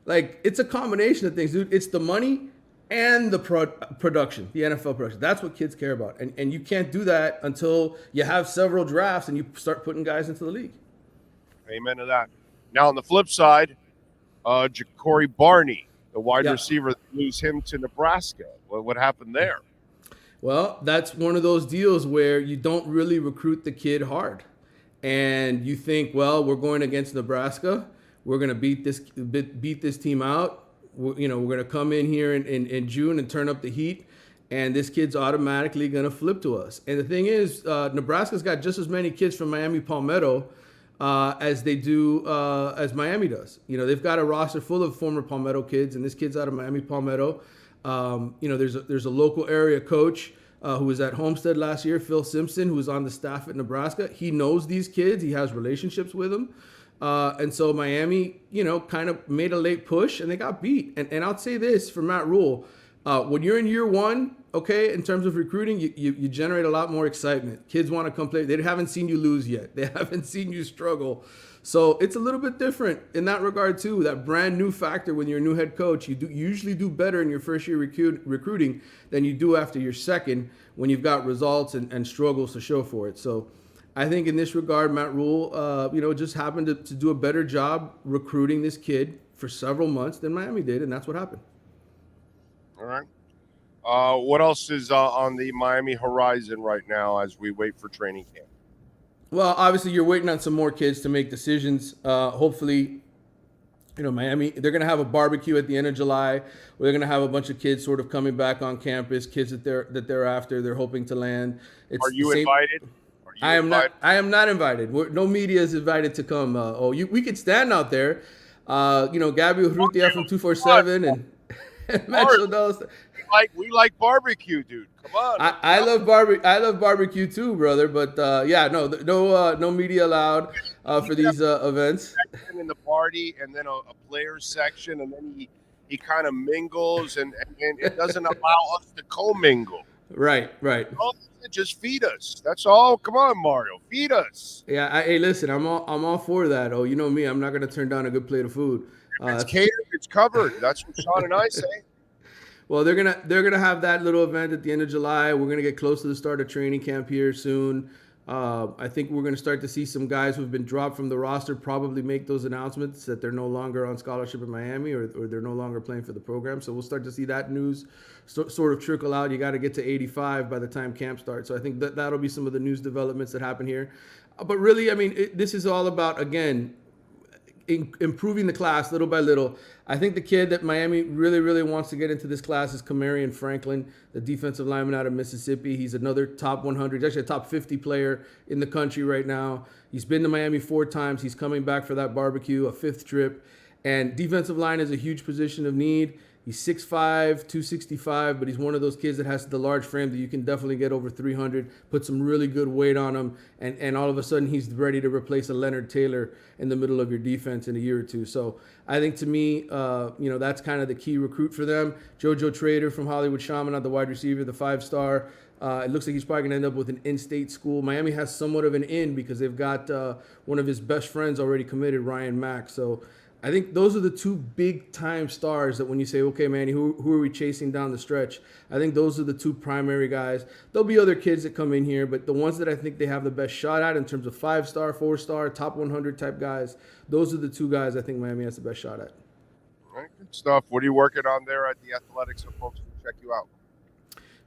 S7: it's a combination of things, dude. It's the money and the production, the NFL production. That's what kids care about. And you can't do that until you have several drafts and you start putting guys into the league.
S5: Amen to that. Now, on the flip side, Ja'Cory Barney, the wide receiver, lose him to Nebraska. What happened there?
S7: Well, that's one of those deals where you don't really recruit the kid hard. And you think, well, we're going against Nebraska. We're going to beat this team out. We're going to come in here in June and turn up the heat. And this kid's automatically going to flip to us. And the thing is, Nebraska's got just as many kids from Miami Palmetto as they do as Miami does. They've got a roster full of former Palmetto kids, and this kid's out of Miami Palmetto. There's a local area coach who was at Homestead last year, Phil Simpson, who was on the staff at Nebraska. He knows these kids. He has relationships with them. And so Miami, kind of made a late push, and they got beat. And I'll say this for Matt Rule. When you're in year one, okay, in terms of recruiting, you generate a lot more excitement. Kids want to come play. They haven't seen you lose yet. They haven't seen you struggle. So it's a little bit different in that regard too. That brand new factor when you're a new head coach, you usually do better in your first year recruiting than you do after your second when you've got results and struggles to show for it. So I think in this regard, Matt Rule, just happened to do a better job recruiting this kid for several months than Miami did, and that's what happened.
S5: All right. What else is on the Miami horizon right now as we wait for training camp?
S7: Well, obviously, you're waiting on some more kids to make decisions. Hopefully, Miami, they're going to have a barbecue at the end of July where they're going to have a bunch of kids sort of coming back on campus, kids that they're after, they're hoping to land.
S5: Are you invited?
S7: I am not invited. No media is invited to come. We could stand out there. Gabby Urrutia from 247 and
S5: we like barbecue, dude. Come on.
S7: I love barbecue too, brother. But no media allowed for these events.
S5: In the party, and then a players section, and then he kind of mingles, and it doesn't allow us to commingle.
S7: Right.
S5: Just feed us. That's all. Come on, Mario, feed us.
S7: Yeah. Hey, listen, I'm all for that. Oh, you know me, I'm not gonna turn down a good plate of food.
S5: It's catered. It's covered. That's what Sean and I say.
S7: Well, they're gonna have that little event at the end of July. We're gonna get close to the start of training camp here soon. I think we're gonna start to see some guys who've been dropped from the roster probably make those announcements that they're no longer on scholarship in Miami or they're no longer playing for the program. So we'll start to see that news sort of trickle out. You got to get to 85 by the time camp starts. So I think that'll be some of the news developments that happen here. But really, I mean, this is all about, again, improving the class little by little. I think the kid that Miami really, really wants to get into this class is Kamarion Franklin, the defensive lineman out of Mississippi. He's another top 100, actually a top 50 player in the country right now. He's been to Miami 4 times. He's coming back for that barbecue, a 5th trip. And defensive line is a huge position of need. He's 6'5", 265, but he's one of those kids that has the large frame that you can definitely get over 300, put some really good weight on him, and all of a sudden he's ready to replace a Leonard Taylor in the middle of your defense in a year or two. So I think to me, that's kind of the key recruit for them. JoJo Trader from Hollywood Chaminade, the wide receiver, the 5-star. It looks like he's probably going to end up with an in-state school. Miami has somewhat of an in because they've got one of his best friends already committed, Ryan Mack. So I think those are the 2 big-time stars that when you say, okay, Manny, who are we chasing down the stretch? I think those are the 2 primary guys. There'll be other kids that come in here, but the ones that I think they have the best shot at in terms of 5-star, 4-star, top 100 type guys, those are the 2 guys I think Miami has the best shot at.
S5: All right, good stuff. What are you working on there at the Athletics so folks can check you out?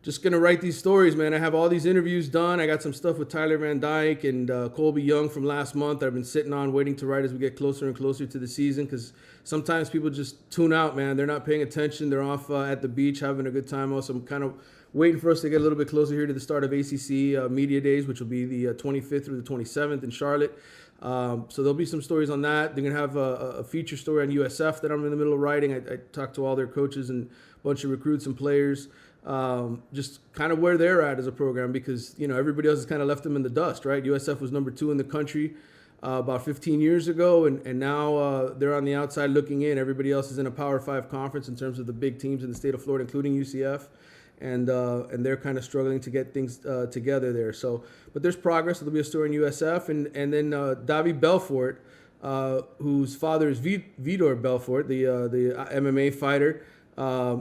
S7: Just going to write these stories, man. I have all these interviews done. I got some stuff with Tyler Van Dyke and Colby Young from last month that I've been sitting on waiting to write as we get closer and closer to the season because sometimes people just tune out, man. They're not paying attention. They're off at the beach having a good time. Also, I'm kind of waiting for us to get a little bit closer here to the start of ACC Media Days, which will be the 25th through the 27th in Charlotte. So there'll be some stories on that. They're going to have a feature story on USF that I'm in the middle of writing. I talked to all their coaches and a bunch of recruits and players. Just kind of where they're at as a program because, everybody else has kind of left them in the dust, right? USF was number 2 in the country about 15 years ago, and now they're on the outside looking in. Everybody else is in a Power 5 conference in terms of the big teams in the state of Florida, including UCF, and they're kind of struggling to get things together there. So, but there's progress. There'll be a story in USF, and then Davi Belfort, whose father is Vitor Belfort, the MMA fighter.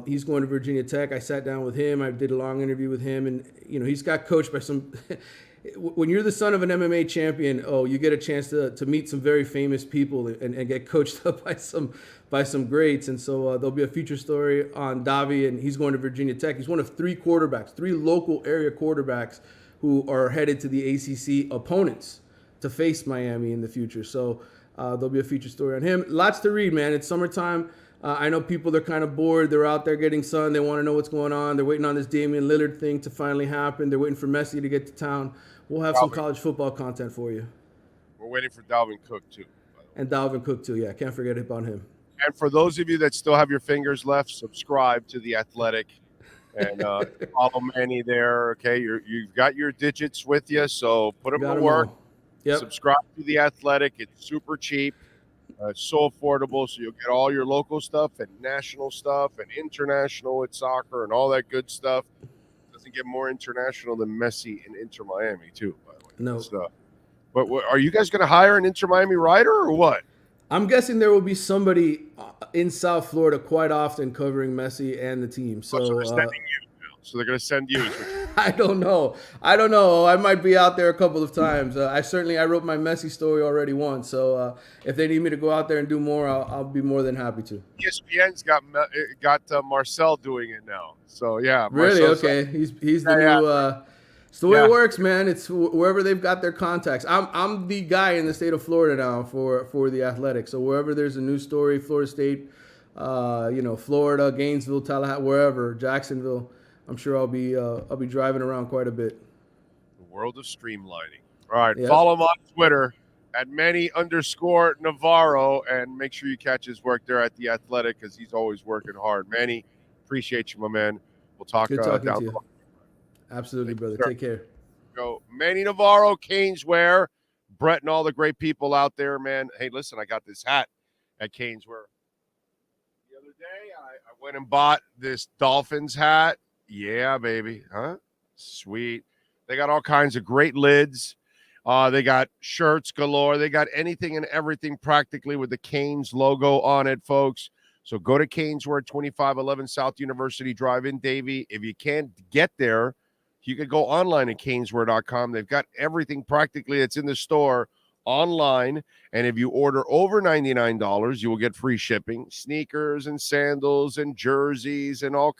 S7: He's going to Virginia Tech. I sat down with him. I did a long interview with him, and he's got coached by some. when you're the son of an MMA champion, you get a chance to meet some very famous people and get coached up by some greats. And so there'll be a feature story on Davi, and he's going to Virginia Tech. He's one of three local area quarterbacks who are headed to the ACC opponents to face Miami in the future. So there'll be a feature story on him. Lots to read, man. It's summertime. I know people are kind of bored. They're out there getting sun. They want to know what's going on. They're waiting on this Damian Lillard thing to finally happen. They're waiting for Messi to get to town. We'll have some college football content for you.
S5: We're waiting for Dalvin Cook, too.
S7: And Dalvin Cook, too. Yeah, can't forget about him.
S5: And for those of you that still have your fingers left, subscribe to The Athletic and follow Manny there, okay? You've got your digits with you, so put them to work.
S7: Yep.
S5: Subscribe to The Athletic. It's super cheap. It's so affordable, so you'll get all your local stuff and national stuff and international with soccer and all that good stuff. Doesn't get more international than Messi and Inter Miami, too, by the way.
S7: No.
S5: But are you guys going to hire an Inter Miami writer or what?
S7: I'm guessing there will be somebody in South Florida quite often covering Messi and the team. So
S5: they're sending you. So they're going to send you.
S7: I don't know. I might be out there a couple of times. I wrote my Messi story already once. So if they need me to go out there and do more, I'll be more than happy to.
S5: ESPN's got Marcel doing it now. So yeah.
S7: Really? Okay. He's the new. It's the way it works, man. It's wherever they've got their contacts. I'm the guy in the state of Florida now for the Athletic. So wherever there's a news story, Florida State, Florida, Gainesville, Tallahassee, wherever, Jacksonville. I'm sure I'll be driving around quite a bit.
S5: The world of streamlining. All right, Follow him on Twitter at Manny_Navarro, and make sure you catch his work there at The Athletic because he's always working hard. Manny, appreciate you, my man. We'll talk
S7: Good talking
S5: down
S7: to you. Absolutely, brother. Take care.
S5: Go, Manny Navarro, Caneswear, Brett, and all the great people out there, man. Hey, listen, I got this hat at Caneswear. The other day, I went and bought this Dolphins hat. Yeah, baby. Huh? Sweet. They got all kinds of great lids. They got shirts galore. They got anything and everything practically with the Canes logo on it, folks. So go to Caneswear, 2511 South University Drive in Davie. If you can't get there, you can go online at caneswear.com. They've got everything practically that's in the store online. And if you order over $99, you will get free shipping. Sneakers and sandals and jerseys and all.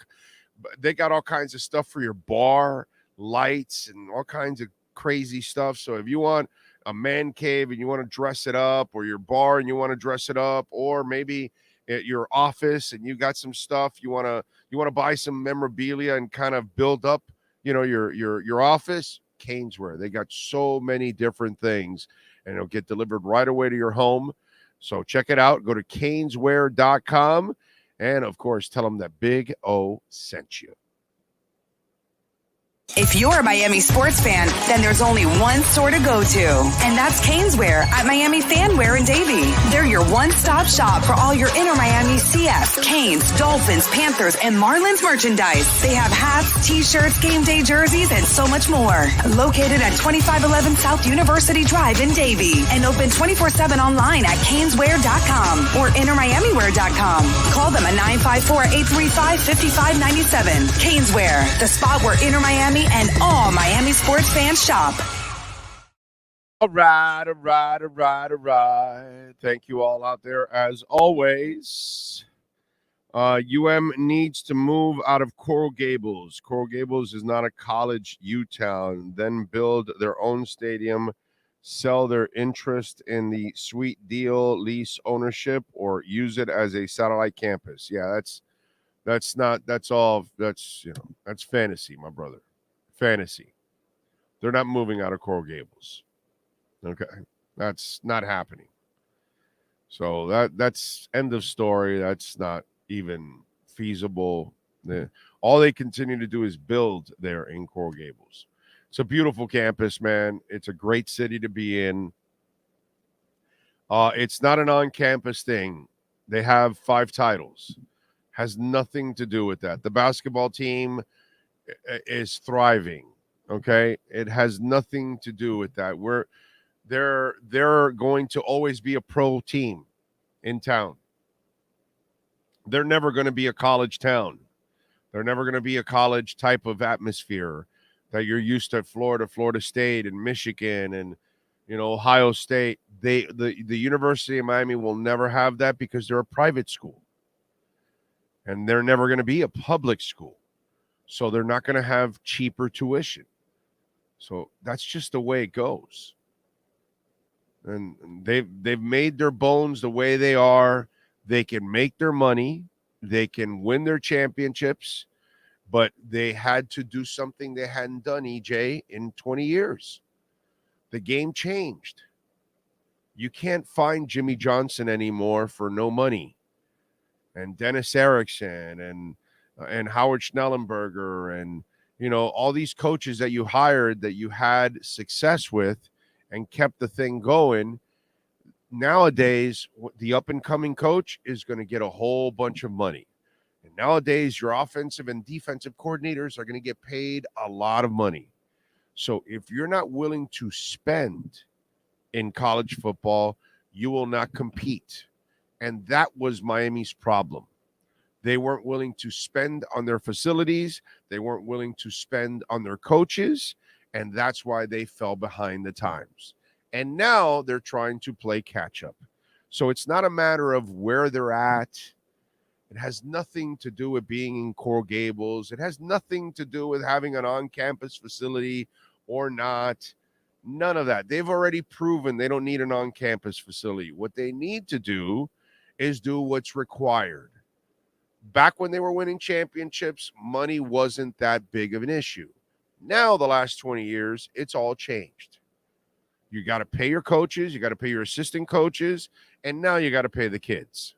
S5: They got all kinds of stuff for your bar, lights, and all kinds of crazy stuff. So if you want a man cave and you want to dress it up, or your bar and you want to dress it up, or maybe at your office and you got some stuff you want to buy some memorabilia and kind of build up, your office, Caneswear. They got so many different things, and it'll get delivered right away to your home. So check it out. Go to caneswear.com. And, of course, tell them that Big O sent you.
S3: If you're a Miami sports fan, then there's only one store to go to, and that's Caneswear at Miami Fanwear in Davie. They're your one-stop shop for all your inner Miami CF, Canes, Dolphins, Panthers, and Marlins merchandise. They have hats, t-shirts, game day jerseys, and so much more. Located at 2511 South University Drive in Davie, and open 24/7 online at caneswear.com or innermiamiwear.com. Call them at 954-835-5597. Caneswear, the spot where inner Miami and all Miami sports fans shop.
S5: All right. Thank you all out there as always. needs to move out of Coral Gables. Coral Gables is not a college U-town. Then build their own stadium, sell their interest in the sweet deal, lease ownership, or use it as a satellite campus. Yeah, that's fantasy, my brother. Fantasy. They're not moving out of Coral Gables. Okay. That's not happening. So that's end of story. That's not even feasible. All they continue to do is build there in Coral Gables. It's a beautiful campus, man. It's a great city to be in. It's not an on-campus thing. They have 5 titles. Has nothing to do with that. The basketball team is thriving. Okay, it has nothing to do with that. They're going to always be a pro team in town. They're never going to be a college town. They're never going to be a college type of atmosphere. that you're used to Florida State, and Michigan, and Ohio State. The University of Miami will never have that because they're a private school, and they're never going to be a public school, so they're not going to have cheaper tuition. So that's just the way it goes. And they've made their bones the way they are. They can make their money, they can win their championships, but they had to do something they hadn't done, EJ, in 20 years. The game changed. You can't find Jimmy Johnson anymore for no money, and Dennis Erickson and Howard Schnellenberger, and all these coaches that you hired that you had success with and kept the thing going. Nowadays, the up-and-coming coach is going to get a whole bunch of money. And nowadays, your offensive and defensive coordinators are going to get paid a lot of money. So if you're not willing to spend in college football, you will not compete. And that was Miami's problem. They weren't willing to spend on their facilities. They weren't willing to spend on their coaches. And that's why they fell behind the times. And now they're trying to play catch up. So it's not a matter of where they're at. It has nothing to do with being in Coral Gables. It has nothing to do with having an on-campus facility or not. None of that. They've already proven they don't need an on-campus facility. What they need to do is do what's required. Back when they were winning championships, money wasn't that big of an issue. Now, the last 20 years, it's all changed. You got to pay your coaches, you got to pay your assistant coaches, and now you got to pay the kids.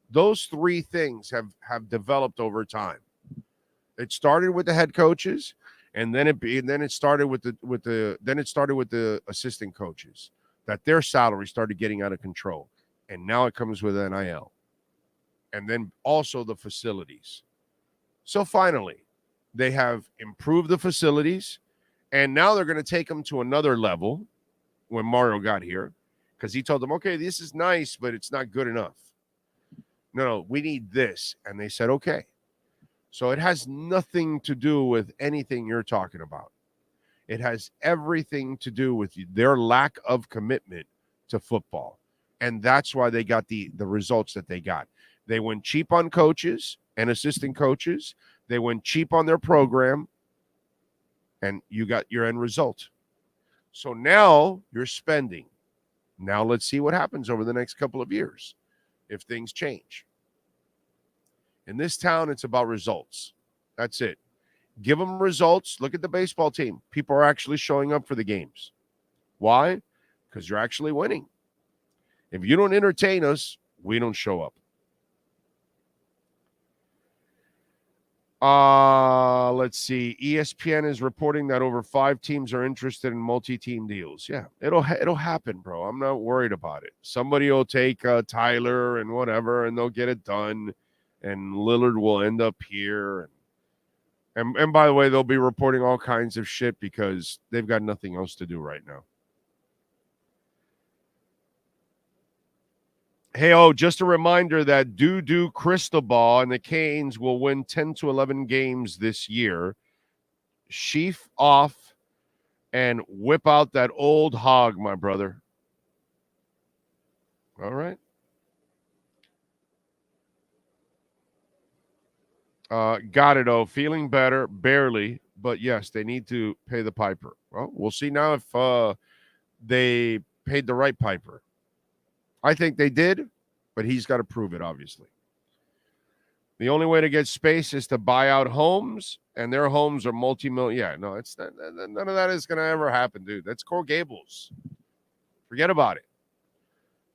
S5: Those three things have developed over time. It started with the head coaches, and then it started with the assistant coaches, that their salary started getting out of control, and now it comes with NIL, and then also the facilities. So finally, they have improved the facilities, and now they're going to take them to another level. When Mario got here, because he told them, okay, this is nice, but it's not good enough. No, we need this. And they said, okay. So it has nothing to do with anything you're talking about. It has everything to do with their lack of commitment to football. And that's why they got the results that they got. They went cheap on coaches and assistant coaches. They went cheap on their program, and you got your end result. So now you're spending. Now let's see what happens over the next couple of years if things change. In this town, it's about results. That's it. Give them results. Look at the baseball team. People are actually showing up for the games. Why? Because you're actually winning. If you don't entertain us, we don't show up. Let's see. ESPN is reporting that over 5 teams are interested in multi-team deals. Yeah, it'll happen, bro. I'm not worried about it. Somebody will take Tyler and whatever, and they'll get it done. And Lillard will end up here. And by the way, they'll be reporting all kinds of shit because they've got nothing else to do right now. Hey, just a reminder that Dudu Cristobal and the Canes will win 10 to 11 games this year. Sheaf off and whip out that old hog, my brother. All right. Got it, feeling better, barely. But, yes, they need to pay the piper. Well, we'll see now if they paid the right piper. I think they did, but he's got to prove it, obviously. The only way to get space is to buy out homes, and their homes are multi-million. Yeah, no, it's not, none of that is going to ever happen, dude. That's Coral Gables. Forget about it.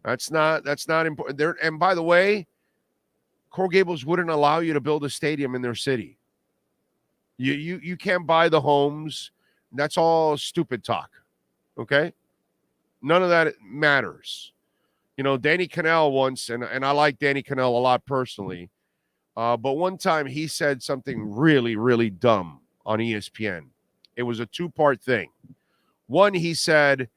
S5: That's not important. There, and by the way, Coral Gables wouldn't allow you to build a stadium in their city. You can't buy the homes. That's all stupid talk. Okay? None of that matters. You know, Danny Cannell once, and I like Danny Cannell a lot personally, but one time he said something really, really dumb on ESPN. It was a 2-part thing. One, he said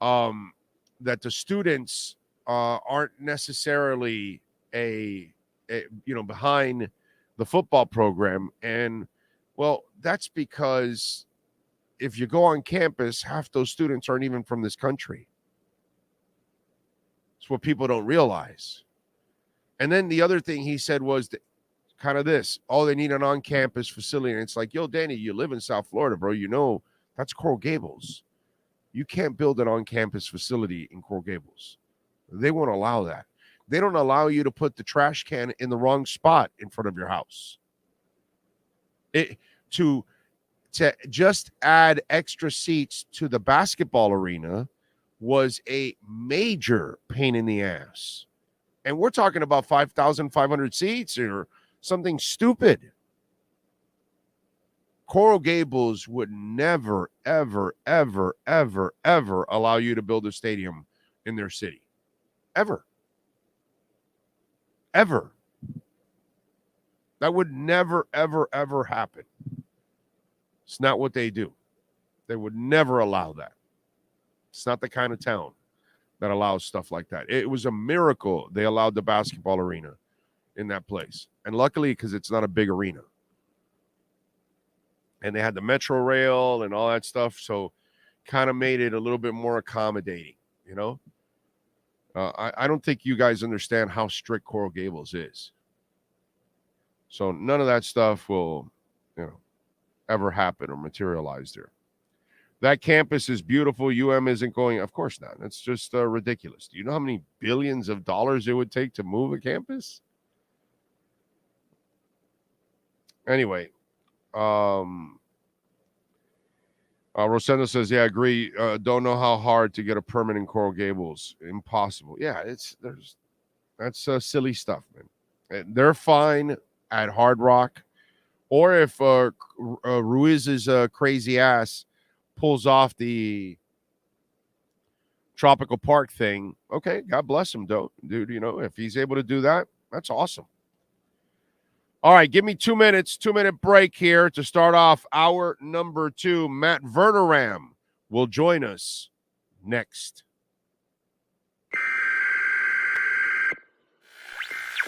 S5: that the students aren't necessarily behind the football program, and well, that's because if you go on campus, half those students aren't even from this country. It's what people don't realize. And then the other thing he said was kind of this: oh, they need an on-campus facility. And it's like, yo, Danny, you live in South Florida, bro. You know that's Coral Gables. You can't build an on-campus facility in Coral Gables. They won't allow that. They don't allow you to put the trash can in the wrong spot in front of your house. To just add extra seats to the basketball arena was a major pain in the ass. And we're talking about 5,500 seats or something stupid. Coral Gables would never, ever, ever, ever, ever allow you to build a stadium in their city. Ever. Ever. That would never, ever, ever happen. It's not what they do. They would never allow that. It's not the kind of town that allows stuff like that. It was a miracle they allowed the basketball arena in that place. And luckily, because it's not a big arena. And they had the Metro Rail and all that stuff, so kind of made it a little bit more accommodating, you know? I don't think you guys understand how strict Coral Gables is. So none of that stuff will, ever happen or materialize there. That campus is beautiful. UM isn't going. Of course not. That's just ridiculous. Do you know how many billions of dollars it would take to move a campus? Anyway, Rosendo says, yeah, I agree. Don't know how hard to get a permit in Coral Gables. Impossible. Yeah, that's silly stuff, man. They're fine at Hard Rock. Or if Ruiz's crazy ass pulls off the Tropical Park thing, okay, God bless him, dude. If he's able to do that, that's awesome. All right, give me 2 minutes, 2-minute break here to start off hour number 2. Matt Verderam will join us next.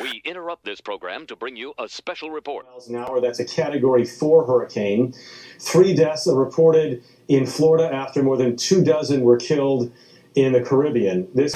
S8: We interrupt this program to bring you a special report.
S9: Miles an hour, that's a Category 4 hurricane. 3 deaths are reported in Florida after more than 24 were killed in the Caribbean. This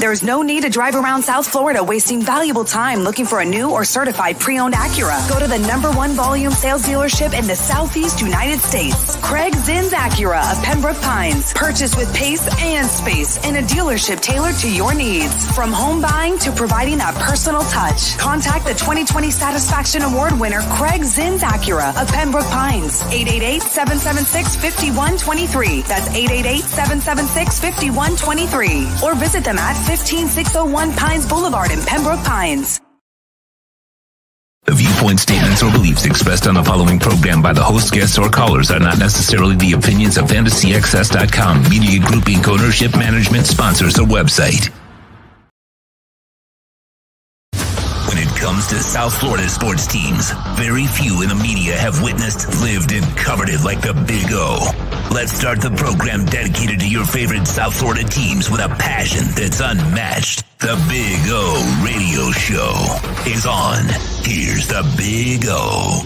S3: There's no need to drive around South Florida wasting valuable time looking for a new or certified pre-owned Acura. Go to the #1 volume sales dealership in the Southeast United States. Craig Zinn's Acura of Pembroke Pines. Purchase with pace and space in a dealership tailored to your needs. From home buying to providing that personal touch. Contact the 2020 Satisfaction Award winner Craig Zinn's Acura of Pembroke Pines. 888-776-5123. That's 888-776-5123. Or visit them at 15601 Pines Boulevard in Pembroke Pines.
S4: The viewpoint, statements, or beliefs expressed on the following program by the host, guests, or callers are not necessarily the opinions of FantasyXS.com, Media Group Inc. ownership, management, sponsors, or website. When it comes to South Florida sports teams, very few in the media have witnessed, lived, and covered it like the Big O. Let's start the program dedicated to your favorite South Florida teams with a passion that's unmatched. The Big O Radio Show is on. Here's the Big O.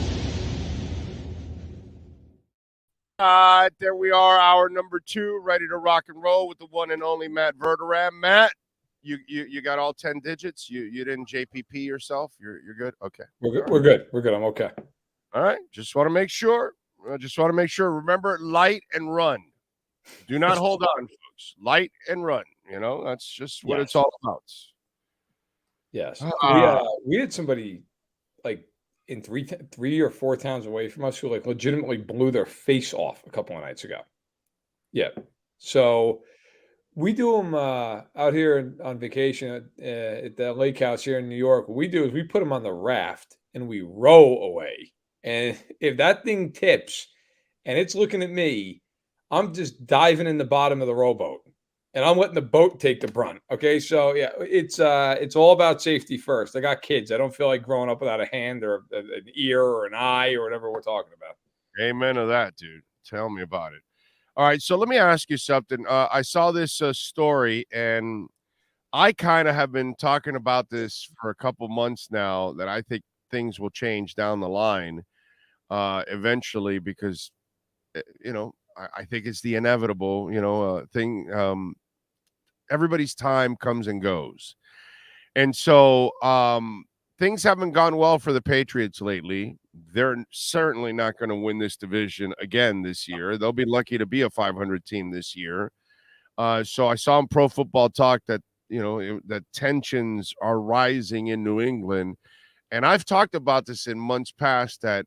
S5: There we are, hour number 2, ready to rock and roll with the one and only Matt Verderam. Matt, you got all 10 digits? You didn't JPP yourself? You're good? Okay.
S10: We're good. We're good. We're good. I'm okay.
S5: All right. Just want to make sure. Remember, light and run. Do not hold on, folks. Light and run. That's just what it's all about.
S10: Yes. We had somebody like in 3 or 4 towns away from us who like legitimately blew their face off a couple of nights ago. Yeah. So we do them out here on vacation at the lake house here in New York. What we do is we put them on the raft and we row away. And if that thing tips and it's looking at me, I'm just diving in the bottom of the rowboat. And I'm letting the boat take the brunt. Okay, so yeah, it's all about safety first. I got kids. I don't feel like growing up without a hand or an ear or an eye or whatever we're talking about.
S5: Amen to that, dude. Tell me about it. All right, so let me ask you something. I saw this story, and I kind of have been talking about this for a couple months now, that I think things will change down the line eventually, because I think it's the inevitable thing. Everybody's time comes and goes. And so things haven't gone well for the Patriots lately. They're certainly not going to win this division again this year. They'll be lucky to be a 500 team this year. So I saw in Pro Football Talk that, that tensions are rising in New England. And I've talked about this in months past, that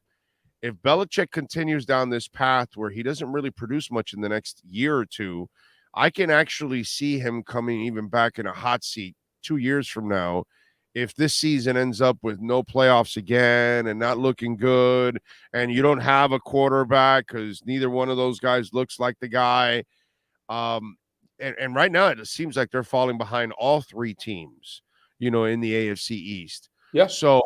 S5: if Belichick continues down this path where he doesn't really produce much in the next year or two, I can actually see him coming even back in a hot seat 2 years from now. If this season ends up with no playoffs again and not looking good, and you don't have a quarterback because neither one of those guys looks like the guy. And right now it seems like they're falling behind all 3 teams, in the AFC East.
S10: Yeah.
S5: So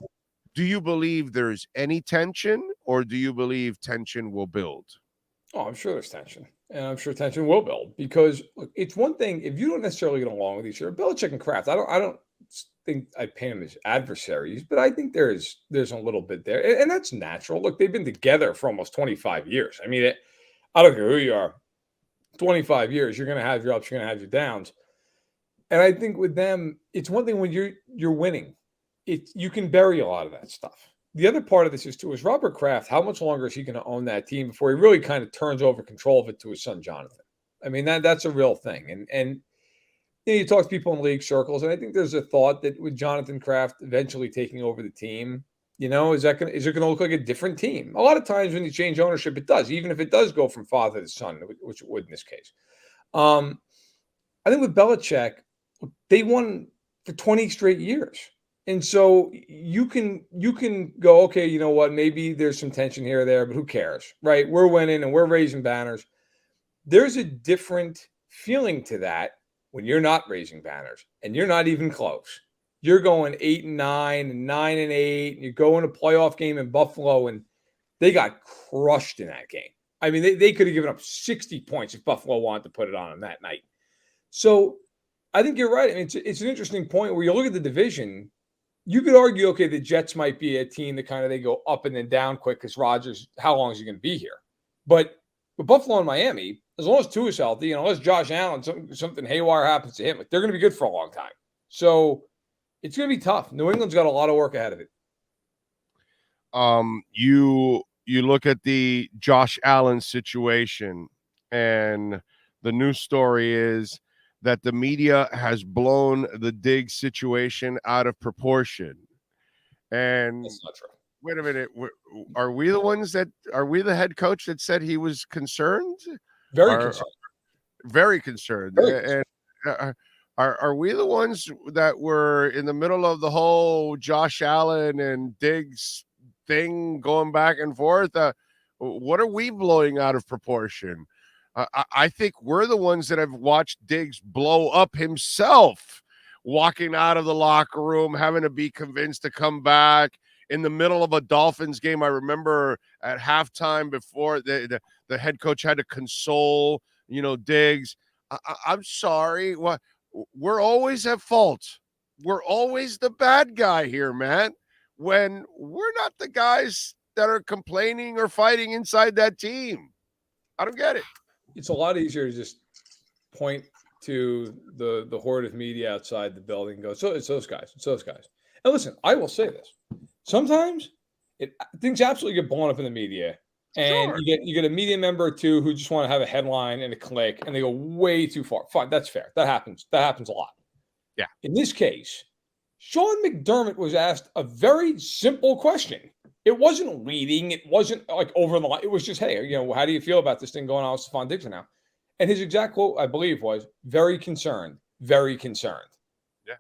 S5: do you believe there's any tension, or do you believe tension will build?
S10: Oh, I'm sure there's tension. And I'm sure tension will build, because look, it's one thing if you don't necessarily get along with each other. Belichick and Kraft, I don't think I paint them as adversaries, but I think there's a little bit there, and that's natural. Look, they've been together for almost 25 years. I mean, I don't care who you are. 25 years, you're going to have your ups, you're going to have your downs. And I think with them, it's one thing when you're winning, you can bury a lot of that stuff. The other part of this is Robert Kraft, how much longer is he going to own that team before he really kind of turns over control of it to his son, Jonathan? I mean, that's a real thing. And you talk to people in league circles, and I think there's a thought that with Jonathan Kraft eventually taking over the team, is it going to look like a different team? A lot of times when you change ownership, it does, even if it does go from father to son, which it would in this case. I think with Belichick, they won for 20 straight years. And so you can go, okay, you know what? Maybe there's some tension here or there, but who cares, right? We're winning and we're raising banners. There's a different feeling to that when you're not raising banners and you're not even close. You're going 8-9 and 9-8, and you go in a playoff game in Buffalo, and they got crushed in that game. I mean, they could have given up 60 points if Buffalo wanted to put it on them that night. So I think you're right. I mean, it's an interesting point where you look at the division. You could argue, okay, the Jets might be a team that kind of they go up and then down quick because Rodgers, how long is he going to be here? But with Buffalo and Miami, as long as Tua is healthy, and unless Josh Allen, something haywire happens to him, they're going to be good for a long time. So it's going to be tough. New England's got a lot of work ahead of it.
S5: You look at the Josh Allen situation, and the news story is that the media has blown the Diggs situation out of proportion. And
S10: that's not true.
S5: Wait a minute. Are we the head coach that said he was concerned?
S10: Very concerned.
S5: Very concerned. And are we the ones that were in the middle of the whole Josh Allen and Diggs thing going back and forth? What are we blowing out of proportion? I think we're the ones that have watched Diggs blow up himself, walking out of the locker room, having to be convinced to come back in the middle of a Dolphins game. I remember at halftime before the head coach had to console, Diggs. I'm sorry. We're always at fault. We're always the bad guy here, man, when we're not the guys that are complaining or fighting inside that team. I don't get it.
S10: It's a lot easier to just point to the horde of media outside the building and go, so it's those guys. It's those guys. And listen, I will say this. Sometimes things absolutely get blown up in the media. And
S5: Sure.
S10: you get a media member or two who just want to have a headline and a click, and they go way too far. Fine, that's fair. That happens. That happens a lot.
S5: Yeah.
S10: In this case, Sean McDermott was asked a very simple question. It wasn't leading. It wasn't like over the line. It was just, hey, how do you feel about this thing going on with Stephon Diggs now? And his exact quote, I believe, was very concerned. Very concerned.
S5: Yeah.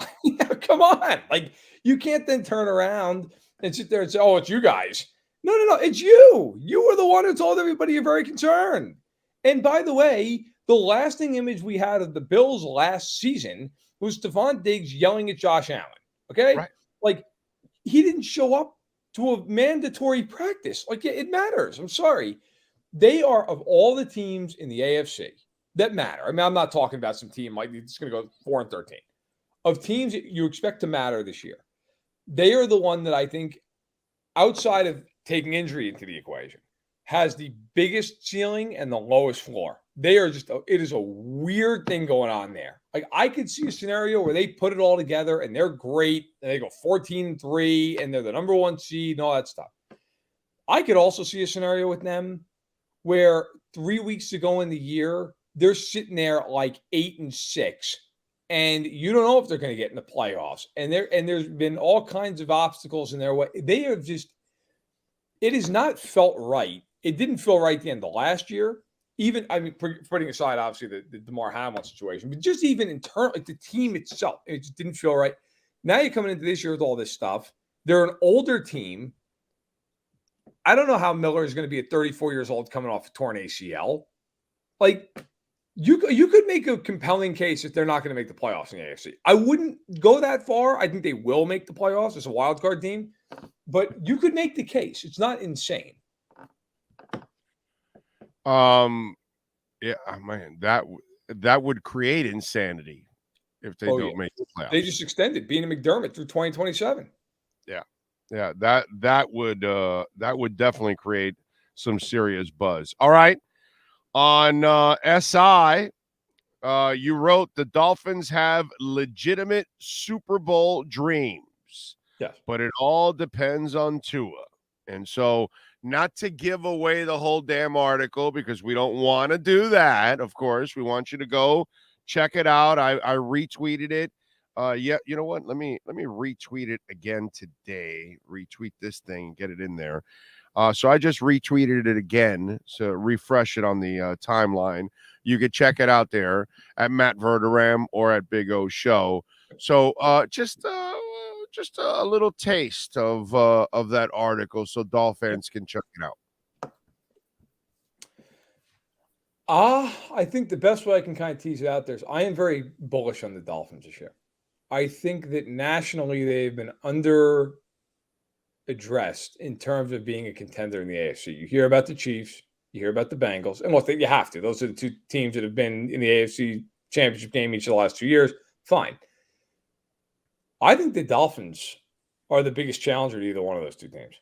S10: Come on. Like, you can't then turn around and sit there and say, oh, it's you guys. No, it's you. You were the one who told everybody you're very concerned. And by the way, the lasting image we had of the Bills last season was Stephon Diggs yelling at Josh Allen. Okay?
S5: Right.
S10: Like, he didn't show up to a mandatory practice. Like, it matters. I'm sorry. They are, of all the teams in the AFC that matter. I mean, I'm not talking about some team like it's going to go 4-13. Of teams that you expect to matter this year, they are the one that I think, outside of taking injury into the equation, has the biggest ceiling and the lowest floor. They are just, it is a weird thing going on there. Like, I could see a scenario where they put it all together and they're great and they go 14-3 and they're the number one seed and all that stuff. I could also see a scenario with them where 3 weeks to go in the year, they're sitting there like 8-6 and you don't know if they're going to get in the playoffs. And there's been all kinds of obstacles in their way. They have just, it has not felt right. It didn't feel right at the end of last year. Even, I mean, putting aside, obviously, the DeMar Hamlin situation, but just even internal, like the team itself, it just didn't feel right. Now you're coming into this year with all this stuff. They're an older team. I don't know how Miller is going to be at 34 years old coming off a torn ACL. Like, you could make a compelling case that they're not going to make the playoffs in the AFC. I wouldn't go that far. I think they will make the playoffs as a wild card team. But you could make the case. It's not insane.
S5: Yeah, man, that would create insanity if they don't make the playoffs.
S10: They just extended Bean and McDermott through 2027.
S5: Yeah, that would definitely create some serious buzz. All right, on SI, you wrote the Dolphins have legitimate Super Bowl dreams.
S10: Yes.
S5: But it all depends on Tua. And so, not to give away the whole damn article because we don't want to do that, of course. We want you to go check it out. I retweeted it. Yeah, you know what? Let me retweet it again today. Retweet this thing, get it in there. So I just retweeted it again. So refresh it on the timeline. You could check it out there at Matt Verderam or at Big O Show. So just a little taste of that article so Dolphins can check it out.
S10: I think the best way I can kind of tease it out there is I am very bullish on the Dolphins this year. I think that nationally they've been under addressed in terms of being a contender in the AFC. You hear about the Chiefs, you hear about the Bengals, and look, you have to. Those are the two teams that have been in the AFC championship game each of the last 2 years. Fine. I think the Dolphins are the biggest challenger to either one of those two teams.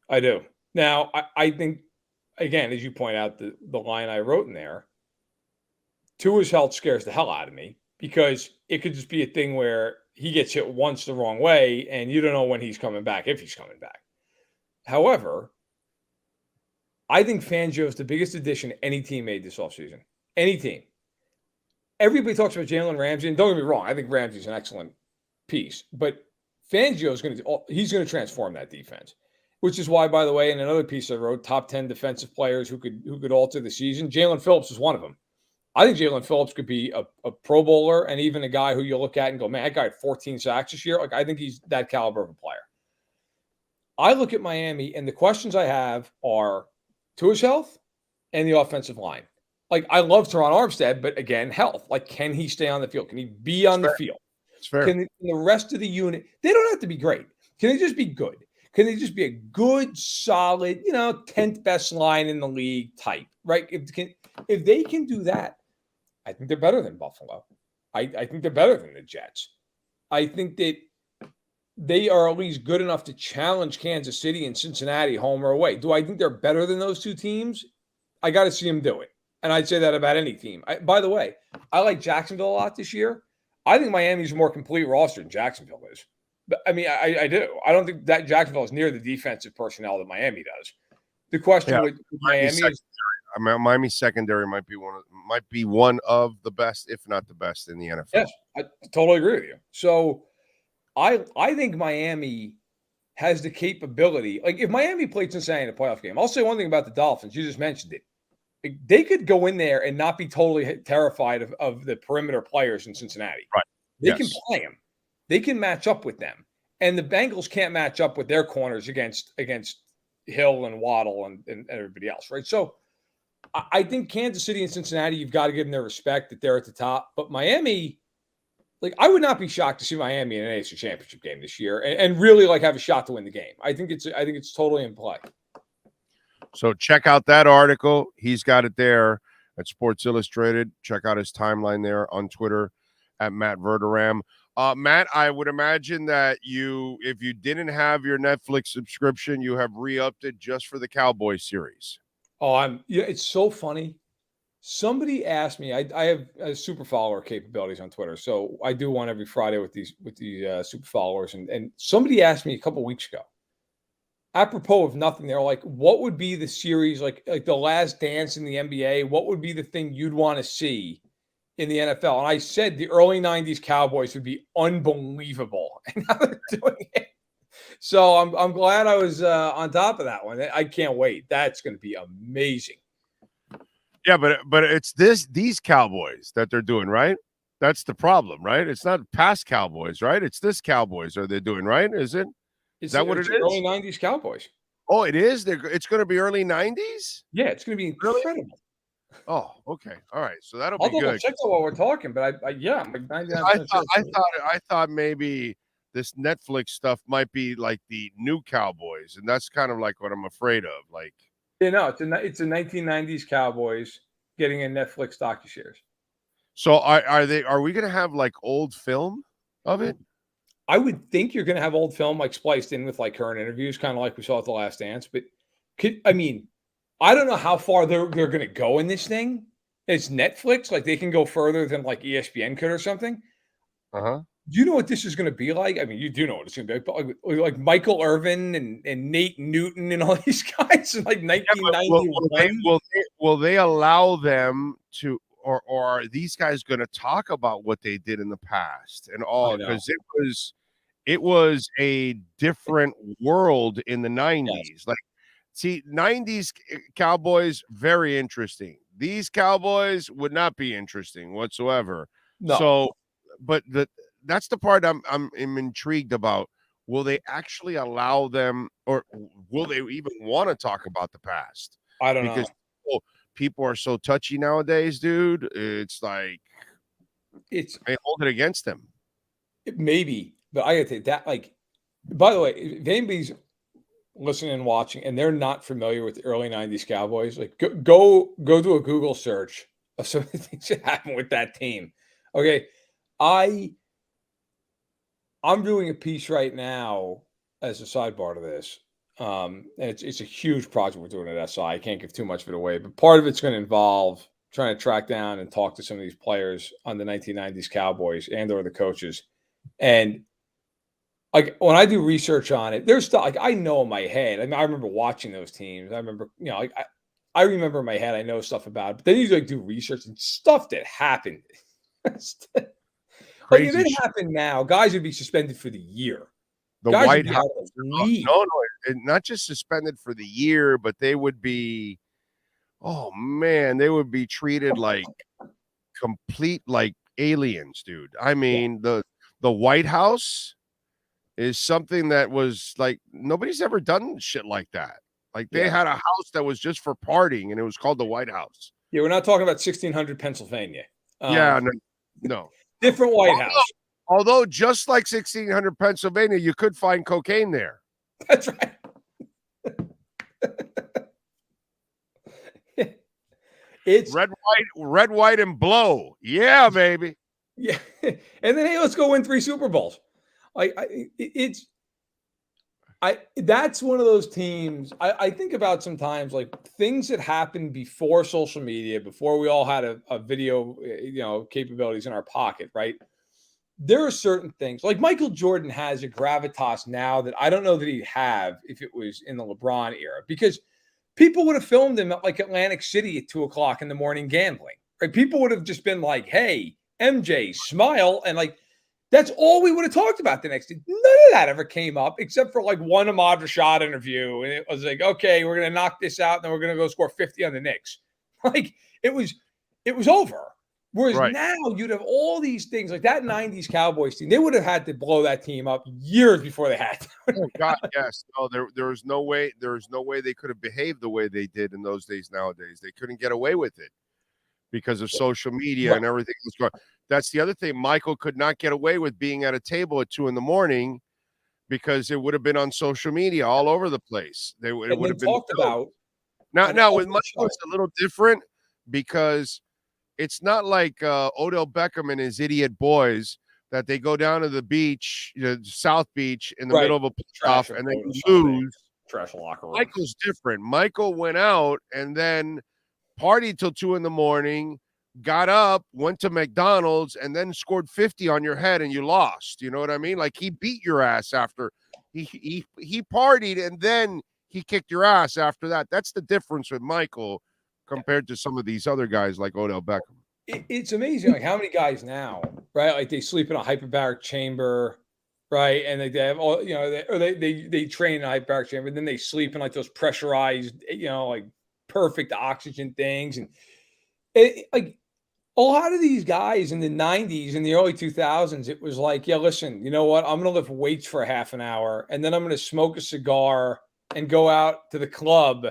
S10: I do. Now, I think, again, as you point out, the line I wrote in there, Tua's health scares the hell out of me because it could just be a thing where he gets hit once the wrong way and you don't know when he's coming back, if he's coming back. However, I think Fangio is the biggest addition any team made this offseason. Any team. Everybody talks about Jalen Ramsey, and don't get me wrong, I think Ramsey's an excellent piece, but Fangio is going to transform that defense, which is why, by the way, in another piece I wrote, top 10 defensive players who could alter the season. Jalen Phillips is one of them. I think Jalen Phillips could be a Pro Bowler and even a guy who you look at and go, man, that guy had 14 sacks this year. Like, I think he's that caliber of a player. I look at Miami, and the questions I have are Tua's health and the offensive line. Like, I love Teron Armstead, but again, health. Like, can he stay on the field? Can he be on the field?
S5: It's fair.
S10: Can the rest of the unit, they don't have to be great. Can they just be good? Can they just be a good, solid, 10th best line in the league type, right? If they can do that, I think they're better than Buffalo. I think they're better than the Jets. I think that they are at least good enough to challenge Kansas City and Cincinnati home or away. Do I think they're better than those two teams? I got to see them do it. And I'd say that about any team. By the way, I like Jacksonville a lot this year. I think Miami's a more complete roster than Jacksonville is. But I mean, I do. I don't think that Jacksonville is near the defensive personnel that Miami does. The question with Miami is,
S5: Miami secondary might be one of the best, if not the best, in the NFL.
S10: Yes, I totally agree with you. So I think Miami has the capability. Like if Miami played Cincinnati in a playoff game, I'll say one thing about the Dolphins. You just mentioned it. They could go in there and not be totally terrified of the perimeter players in Cincinnati.
S5: Right.
S10: They can play them. They can match up with them. And the Bengals can't match up with their corners against Hill and Waddle and everybody else, right? So I think Kansas City and Cincinnati, you've got to give them their respect that they're at the top. But Miami, like I would not be shocked to see Miami in an AFC Championship game this year and really like have a shot to win the game. I think it's totally in play.
S5: So check out that article. He's got it there at Sports Illustrated. Check out his timeline there on Twitter at Matt Verderam. Matt, I would imagine that if you didn't have your Netflix subscription, you have re-upped it just for the Cowboys series.
S10: Oh, it's so funny. Somebody asked me, I have super follower capabilities on Twitter. So I do one every Friday with these super followers. And somebody asked me a couple weeks ago, apropos of nothing, they're like, what would be the series, like the Last Dance in the NBA? What would be the thing you'd want to see in the NFL? And I said the early 90s Cowboys would be unbelievable. And now they're doing it. So I'm glad I was on top of that one. I can't wait. That's going to be amazing.
S5: Yeah, but it's these Cowboys that they're doing, right? That's the problem, right? It's not past Cowboys, right? It's this Cowboys are they doing, right? Is it? Is that what it is?
S10: Early 90s Cowboys.
S5: Oh, it is? It's going to be early 90s?
S10: Yeah, it's going to be incredible.
S5: Oh, okay. All right. So that'll
S10: I'll
S5: be good.
S10: I'll check out while we're talking, but I'm like 99%.
S5: I thought maybe this Netflix stuff might be like the new Cowboys, and that's kind of like what I'm afraid of. Like,
S10: yeah, no, it's a 1990s Cowboys getting a Netflix docuseries.
S5: So are we going to have like old film of it?
S10: I would think you're going to have old film like spliced in with like current interviews, kind of like we saw at The Last Dance. But I don't know how far they're going to go in this thing. It's Netflix, like they can go further than like ESPN could or something.
S5: Uh-huh.
S10: Do you know what this is going to be like? I mean, you do know what it's going to be like, but like Michael Irvin and Nate Newton and all these guys in like 1991.
S5: Will they allow them to, or are these guys going to talk about what they did in the past and all? Because it was a different world in the 90s. Yes. Like, see, 90s Cowboys, very interesting. These Cowboys would not be interesting whatsoever. No. So, but that's the part I'm intrigued about. Will they actually allow them, or will they even want to talk about the past?
S10: I don't know.
S5: People are so touchy nowadays, dude. It's like they hold it against them.
S10: Maybe, but I gotta say that. Like, by the way, if anybody's listening and watching, and they're not familiar with the early 90s Cowboys, like go do a Google search of some of the things that happened with that team. Okay, I'm doing a piece right now as a sidebar to this. And it's a huge project we're doing at SI. I can't give too much of it away, but part of it's going to involve trying to track down and talk to some of these players on the 1990s Cowboys and or the coaches. And like when I do research on it, there's stuff like I know in my head. I mean, I remember watching those teams. I remember, like I remember in my head, I know stuff about it, but then you like do research and stuff that happened. Like if it happened now, guys would be suspended for the year.
S5: The guys White House, no, not just suspended for the year, but they would be, oh man, they would be treated like complete like aliens, dude. I mean, the White House is something that was like nobody's ever done shit like that. Like they had a house that was just for partying, and it was called the White House.
S10: Yeah, we're not talking about 1600 Pennsylvania.
S5: No.
S10: Different White House.
S5: Although, just like 1600 Pennsylvania, you could find cocaine there.
S10: That's right. It's
S5: red, white, and blow. Yeah, baby.
S10: Yeah, and then hey, let's go win 3 Super Bowls. I That's one of those teams I think about sometimes, like things that happened before social media, before we all had a video, capabilities in our pocket, right? There are certain things like Michael Jordan has a gravitas now that I don't know that he'd have if it was in the LeBron era, because people would have filmed him at like Atlantic City at 2:00 in the morning gambling, right? People would have just been like, "Hey, MJ, smile," and like. That's all we would have talked about the next day. None of that ever came up except for like one Ahmad Rashad interview. And it was like, okay, we're going to knock this out and then we're going to go score 50 on the Knicks. Like it was over. Whereas now you'd have all these things like that 90s Cowboys team. They would have had to blow that team up years before they had to.
S5: Oh God, yes. No, there was no way. There was no way they could have behaved the way they did in those days. Nowadays, they couldn't get away with it because of social media and everything was going. That's the other thing. Michael could not get away with being at a table at 2 a.m. because it would have been on social media all over the place. It would have been
S10: talked about.
S5: Now with Michael, it's a little different because it's not like Odell Beckham and his idiot boys that they go down to the beach, South Beach, in the middle of a playoff and then lose.
S10: Trash locker room.
S5: Michael's different. Michael went out and then partied till 2 a.m. Got up, went to McDonald's, and then scored 50 on your head, and you lost. You know what I mean? Like he beat your ass after he partied, and then he kicked your ass after that. That's the difference with Michael compared to some of these other guys like Odell Beckham.
S10: It's amazing, like how many guys now, right? Like they sleep in a hyperbaric chamber, right? And they have all, they train in a hyperbaric chamber, and then they sleep in like those pressurized, like perfect oxygen things, and like. A lot of these guys in the 90s and the early 2000s, it was like, yeah, listen, you know what? I'm going to lift weights for half an hour, and then I'm going to smoke a cigar and go out to the club,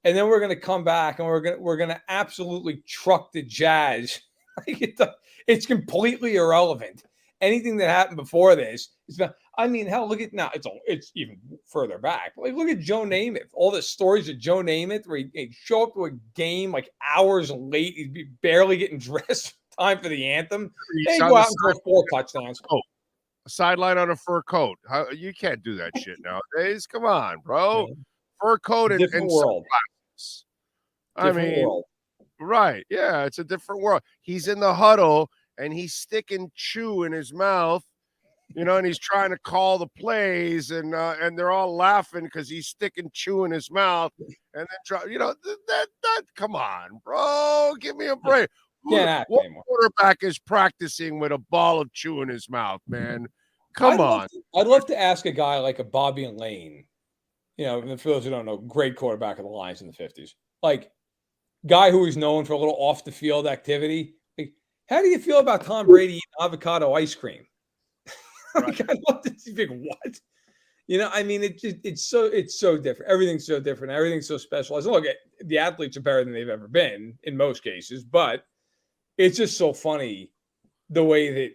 S10: and then we're going to come back and we're going to absolutely truck the Jazz. It's completely irrelevant. Anything that happened before this is not. I mean, hell, look at now. It's even further back. Like, look at Joe Namath. All the stories of Joe Namath, where he'd show up to a game like hours late. He'd be barely getting dressed time for the anthem. Then go out and score 4 touchdowns.
S5: Oh, a sideline on a fur coat. You can't do that shit nowadays. Come on, bro. Fur coat and
S10: world.
S5: Sunglasses. I mean, right? Yeah, it's a different world. He's in the huddle and he's sticking chew in his mouth. And he's trying to call the plays, and they're all laughing because he's sticking chew in his mouth, and then that. Come on, bro, give me a break. What quarterback is practicing with a ball of chew in his mouth, man? Come on.
S10: I'd love to ask a guy like a Bobby Lane, for those who don't know, great quarterback of the Lions in the 50s, like guy who is known for a little off the field activity. Like, how do you feel about Tom Brady eating avocado ice cream? Like, I love to see what, I mean, it's so different. Everything's so different. Everything's so specialized. Look, the athletes are better than they've ever been in most cases, but it's just so funny the way that,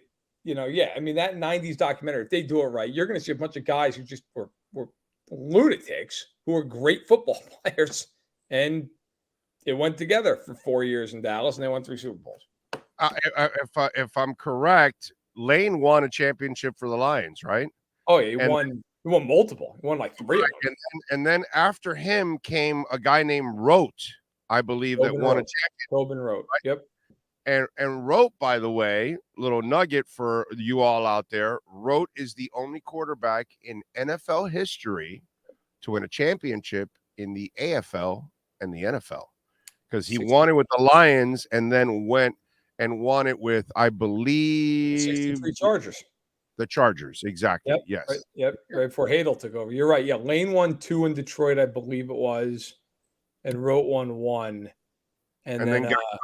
S10: I mean, that 90s documentary, if they do it right, you're going to see a bunch of guys who just were lunatics who are great football players, and it went together for 4 years in Dallas, and they won 3 Super Bowls.
S5: If I'm correct, Lane won a championship for the Lions, right?
S10: Oh yeah, he won multiple. He won like 3 of them.
S5: And then after him came a guy named Rote, I believe, that won a championship.
S10: Tobin Rote. Right?
S5: Yep. And Rote, by the way, little nugget for you all out there, Rote is the only quarterback in NFL history to win a championship in the AFL and the NFL, because he won it with the Lions and then went and won it with, I believe,
S10: 63 Chargers.
S5: The Chargers, exactly.
S10: Yep.
S5: Yes.
S10: Right before Hadel took over. You're right. Yeah, Lane won 2 in Detroit, I believe it was, and Rote won 1, and then got cut.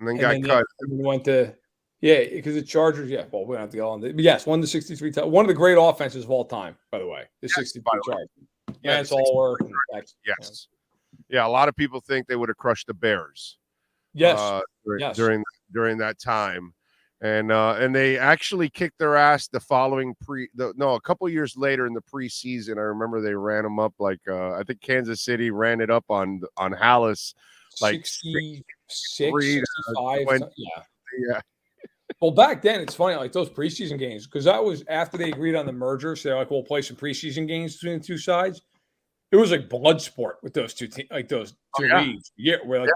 S5: And then got cut.
S10: And went to because the Chargers. Yeah, well, we don't have to go on. But yes, won the 63. One of the great offenses of all time, by the way. The 63 Chargers. Lance Allworth.
S5: Yes. Yeah, a lot of people think they would have crushed the Bears.
S10: Yes.
S5: During that time, and they actually kicked their ass the following a couple years later in the preseason. I remember they ran them up like I think Kansas City ran it up on Hallis like
S10: 66, 65.
S5: Yeah.
S10: Well, back then, it's funny, like those preseason games, because that was after they agreed on the merger. So they're like, we'll play some preseason games between the two sides. It was like blood sport with those two teams, like those two leagues. Yeah, where like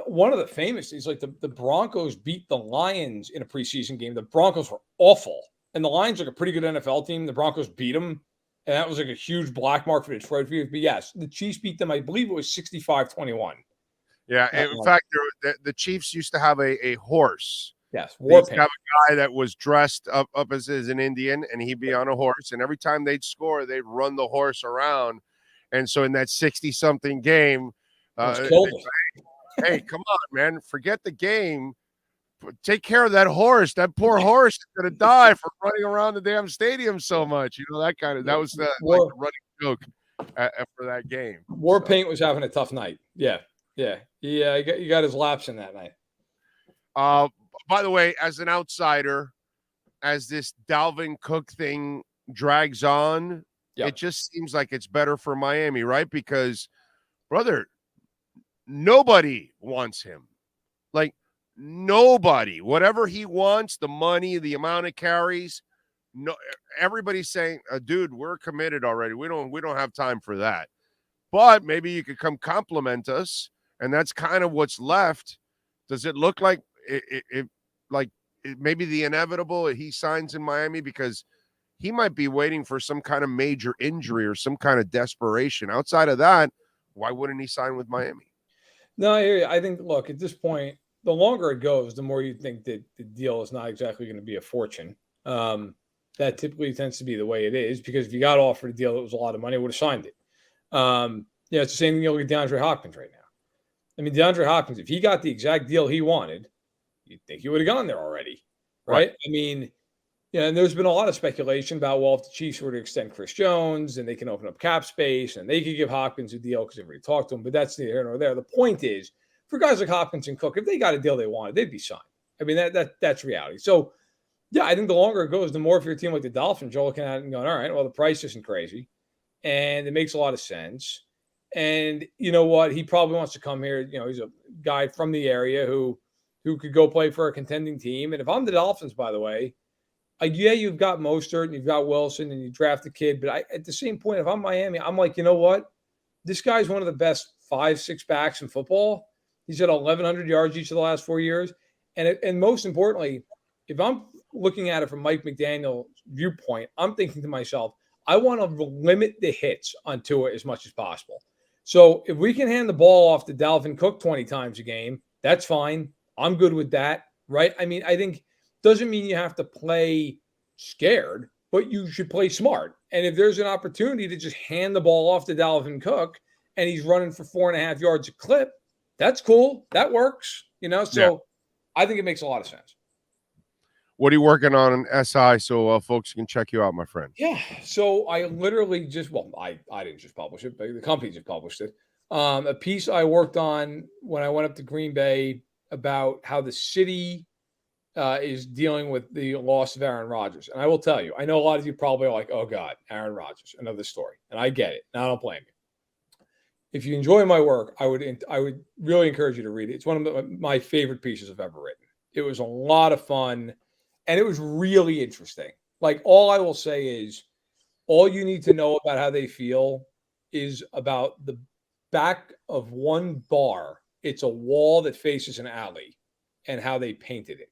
S10: one of the famous is like the Broncos beat the Lions in a preseason game. The Broncos were awful, and the Lions are like a pretty good NFL team. The Broncos beat them, and that was like a huge black mark for Detroit. But yes, the Chiefs beat them. I believe it was 65-21.
S5: Yeah, in fact, the Chiefs used to have a horse.
S10: Yes,
S5: they used to have a guy that was dressed up as an Indian, and he'd be on a horse. And every time they'd score, they'd run the horse around. And so in that 60-something game, hey, come on, man, forget the game. Take care of that horse. That poor horse is going to die from running around the damn stadium so much. You know, that was the running joke for that game.
S10: Paint was having a tough night. Yeah. You got his laps in that night.
S5: By the way, as an outsider, as this Dalvin Cook thing drags on, it just seems like it's better for Miami, right? Because, brother, nobody wants him. Like, nobody. Whatever he wants, the money, the amount of carries, no, everybody's saying, dude, we're committed already. We don't have time for that. But maybe you could come compliment us, and that's kind of what's left. Does it look like maybe the inevitable, he signs in Miami? Because he might be waiting for some kind of major injury or some kind of desperation. Outside of that, why wouldn't he sign with Miami?
S10: No, I think, look, at this point, the longer it goes, the more you think that the deal is not exactly going to be a fortune. That typically tends to be the way it is, because if you got offered a deal that was a lot of money, I would have signed it. It's the same thing with DeAndre Hopkins right now. I mean, DeAndre Hopkins, if he got the exact deal he wanted, you'd think he would have gone there already, right? I mean, and there's been a lot of speculation about, well, if the Chiefs were to extend Chris Jones and they can open up cap space and they could give Hopkins a deal because they've already talked to him, but that's neither here nor there. The point is, for guys like Hopkins and Cook, if they got a deal they wanted, they'd be signed. I mean, that's reality. So, yeah, I think the longer it goes, the more if you're a team like the Dolphins, you're looking at it and going, all right, well, the price isn't crazy, and it makes a lot of sense. And you know what? He probably wants to come here. You know, he's a guy from the area who could go play for a contending team. And if I'm the Dolphins, by the way, you've got Mostert and you've got Wilson and you draft a kid. But at the same point, if I'm Miami, I'm like, you know what? This guy's one of the best 5-6 backs in football. He's had 1,100 yards each of the last 4 years. And most importantly, if I'm looking at it from Mike McDaniel's viewpoint, I'm thinking to myself, I want to limit the hits on Tua as much as possible. So if we can hand the ball off to Dalvin Cook 20 times a game, that's fine. I'm good with that, right? I mean, I think doesn't mean you have to play scared, but you should play smart. And if there's an opportunity to just hand the ball off to Dalvin Cook and he's running for 4.5 yards a clip, that's cool. That works, So I think it makes a lot of sense.
S5: What are you working on in SI so folks can check you out, my friend?
S10: Yeah. So I literally I didn't just publish it, but the company just published it. A piece I worked on when I went up to Green Bay about how the city is dealing with the loss of Aaron Rodgers. And I will tell you, I know a lot of you probably are like, oh God, Aaron Rodgers, another story. And I get it. And I don't blame you. If you enjoy my work, I would really encourage you to read it. It's one of my favorite pieces I've ever written. It was a lot of fun. And it was really interesting. Like, all I will say is all you need to know about how they feel is about the back of one bar. It's a wall that faces an alley and how they painted it.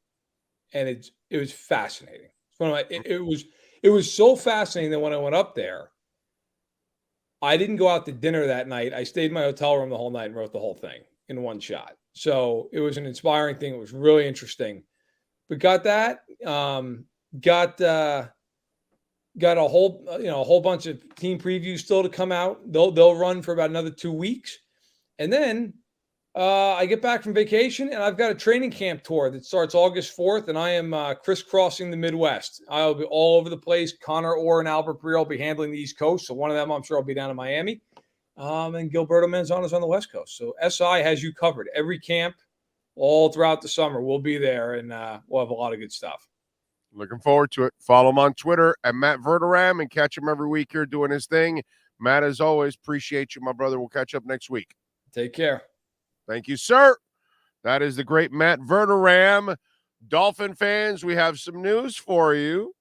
S10: And it was fascinating. It was so fascinating that when I went up there, I didn't go out to dinner that night. I stayed in my hotel room the whole night and wrote the whole thing in one shot. So it was an inspiring thing. It was really interesting. But got that, got a whole bunch of team previews still to come out. They'll run for about another 2 weeks, and then I get back from vacation and I've got a training camp tour that starts August 4th, and I am crisscrossing the Midwest. I'll be all over the place. Connor Orr and Albert Breer will be handling the East Coast, so one of them I'm sure will be down in Miami, and Gilberto Manzano's on the West Coast. So SI has you covered. Every camp. All throughout the summer, we'll be there, and we'll have a lot of good stuff.
S5: Looking forward to it. Follow him on Twitter at Matt Verderam and catch him every week here doing his thing. Matt, as always, appreciate you, my brother. We'll catch up next week.
S10: Take care.
S5: Thank you, sir. That is the great Matt Verderam, Dolphin fans, we have some news for you.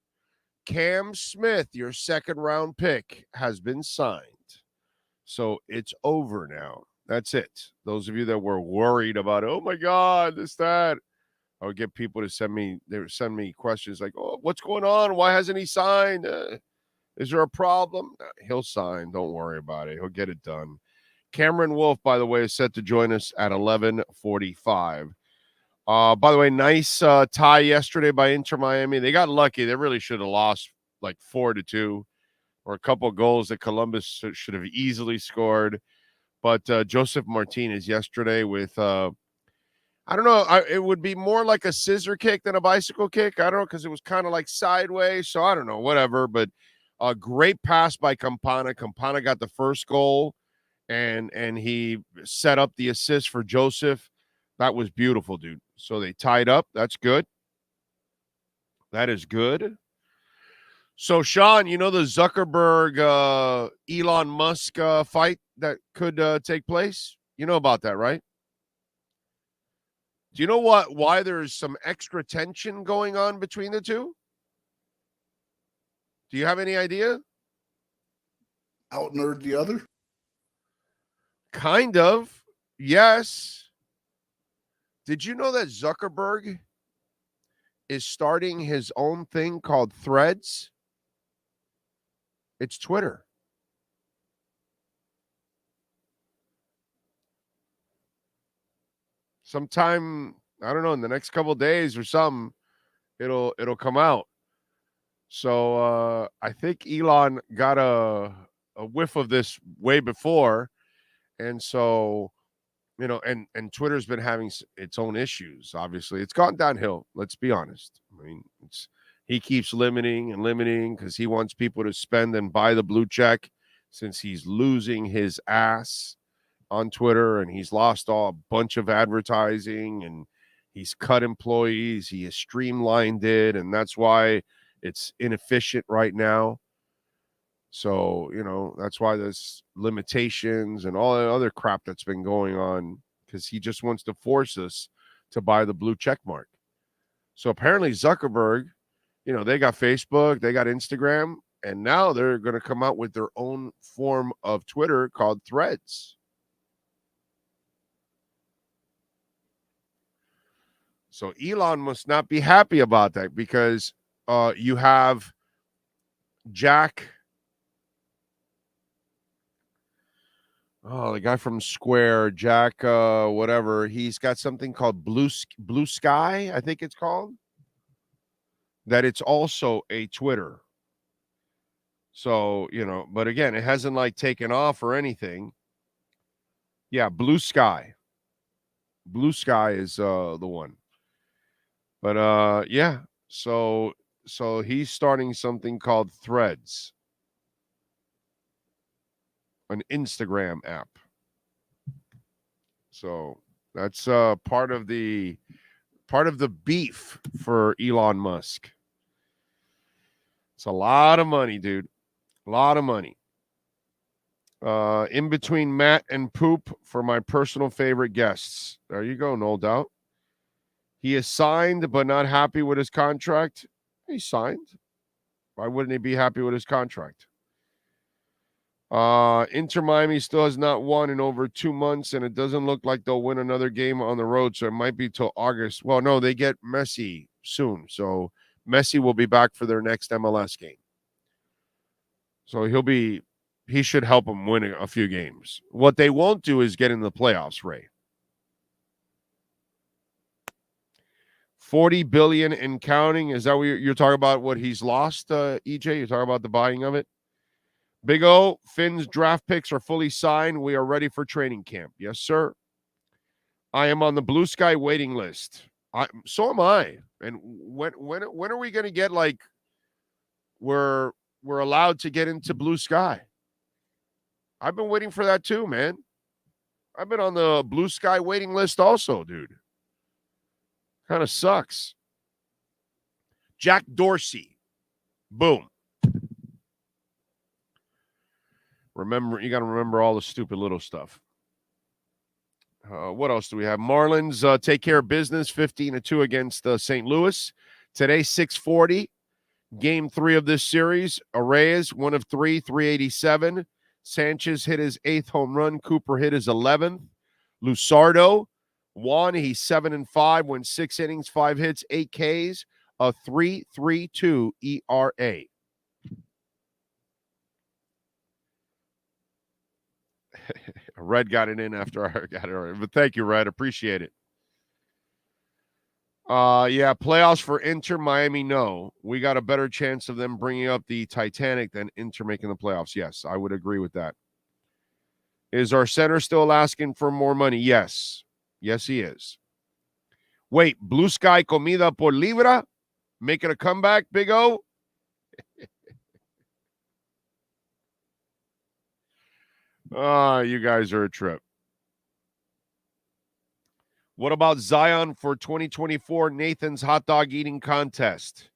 S5: Cam Smith, your second-round pick, has been signed. So it's over now. That's it. Those of you that were worried about, oh, my God, this, that. I would get people to send me questions like, oh, what's going on? Why hasn't he signed? Is there a problem? He'll sign. Don't worry about it. He'll get it done. Cameron Wolf, by the way, is set to join us at 11:45. By the way, nice tie yesterday by Inter Miami. They got lucky. They really should have lost like 4-2, or a couple of goals that Columbus should have easily scored. But Joseph Martinez yesterday with, I don't know, it would be more like a scissor kick than a bicycle kick. I don't know, because it was kind of like sideways. So I don't know, whatever. But a great pass by Campana. Campana got the first goal, and he set up the assist for Joseph. That was beautiful, dude. So they tied up. That's good. That is good. So, Sean, you know the Zuckerberg, Elon Musk fight that could take place? You know about that, right? Do you know why there's some extra tension going on between the two? Do you have any idea?
S6: Out-nerd the other?
S5: Kind of. Yes. Did you know that Zuckerberg is starting his own thing called Threads? It's Twitter. Sometime, I don't know, in the next couple of days or something, it'll come out. So I think Elon got a whiff of this way before, and so, you know, and Twitter's been having its own issues. Obviously, it's gone downhill. Let's be honest. I mean, he keeps limiting because he wants people to spend and buy the blue check, since he's losing his ass on Twitter, and he's lost a bunch of advertising, and he's cut employees. He has streamlined it, and that's why it's inefficient right now. So, you know, that's why there's limitations and all that other crap that's been going on, because he just wants to force us to buy the blue check mark. So apparently Zuckerberg, you know, they got Facebook, they got Instagram, and now they're going to come out with their own form of Twitter called Threads. So Elon must not be happy about that, because you have Jack, the guy from Square, Jack, whatever. He's got something called Blue Sky, I think it's called. That it's also a Twitter. So, you know, but again, it hasn't like taken off or anything. Yeah, Blue Sky. Blue Sky is the one. But yeah, so he's starting something called Threads, an Instagram app. So that's part of the beef for Elon Musk. It's a lot of money, dude. A lot of money. In between Matt and Poop for my personal favorite guests. There you go, no doubt. He is signed but not happy with his contract. He's signed. Why wouldn't he be happy with his contract? Inter Miami still has not won in over 2 months, and it doesn't look like they'll win another game on the road, so it might be till August. Well, no, they get Messi soon, so Messi will be back for their next MLS game. So he should help them win a few games. What they won't do is get in the playoffs, Ray. $40 billion and counting. Is that what you're talking about? What he's lost, EJ? You're talking about the buying of it? Big O, Finn's draft picks are fully signed. We are ready for training camp. Yes, sir. I am on the Blue Sky waiting list. So am I. And when are we going to get like we're allowed to get into Blue Sky? I've been waiting for that too, man. I've been on the Blue Sky waiting list also, dude. Kind of sucks. Jack Dorsey. Boom. Remember, you got to remember all the stupid little stuff. What else do we have? Marlins take care of business 15-2 against St. Louis. Today, 6:40. Game 3 of this series. Arraez, 1 of 3, 387. Sanchez hit his 8th home run. Cooper hit his 11th. Lusardo won. He's 7-5, went 6 innings, 5 hits, 8 Ks, a 3.32 ERA. Red got it in after I got it. But thank you, Red. Appreciate it. Yeah, playoffs for Inter, Miami, no. We got a better chance of them bringing up the Titanic than Inter making the playoffs. Yes, I would agree with that. Is our center still asking for more money? Yes. Yes, he is. Wait, Blue Sky Comida por Libra? Making a comeback, Big O? You guys are a trip. What about Zion for 2024 Nathan's hot dog eating contest?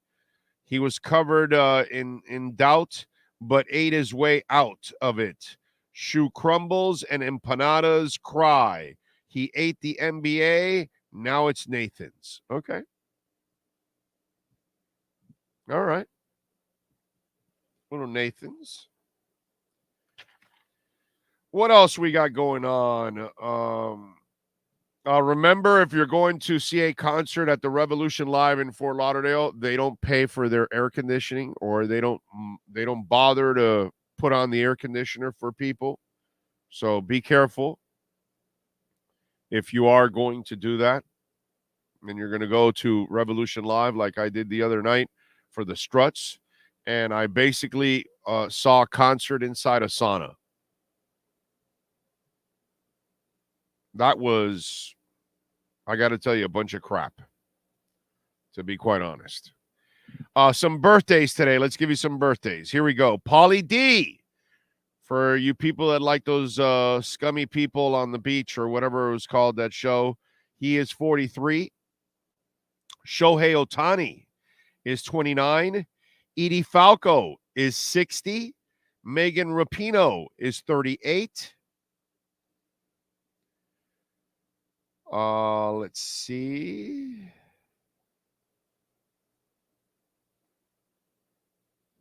S5: He was covered in doubt, but ate his way out of it. Shoe crumbles and empanadas cry. He ate the NBA. Now it's Nathan's. Okay. All right. Little Nathan's. What else we got going on? Remember, if you're going to see a concert at the Revolution Live in Fort Lauderdale, they don't pay for their air conditioning, or they don't bother to put on the air conditioner for people. So be careful if you are going to do that, and you're going to go to Revolution Live like I did the other night for the Struts, and I basically saw a concert inside a sauna. That was, I got to tell you, a bunch of crap, to be quite honest. Some birthdays today. Let's give you some birthdays. Here we go. Pauly D. For you people that like those scummy people on the beach or whatever it was called, that show, he is 43. Shohei Ohtani is 29. Edie Falco is 60. Megan Rapinoe is 38. Let's see.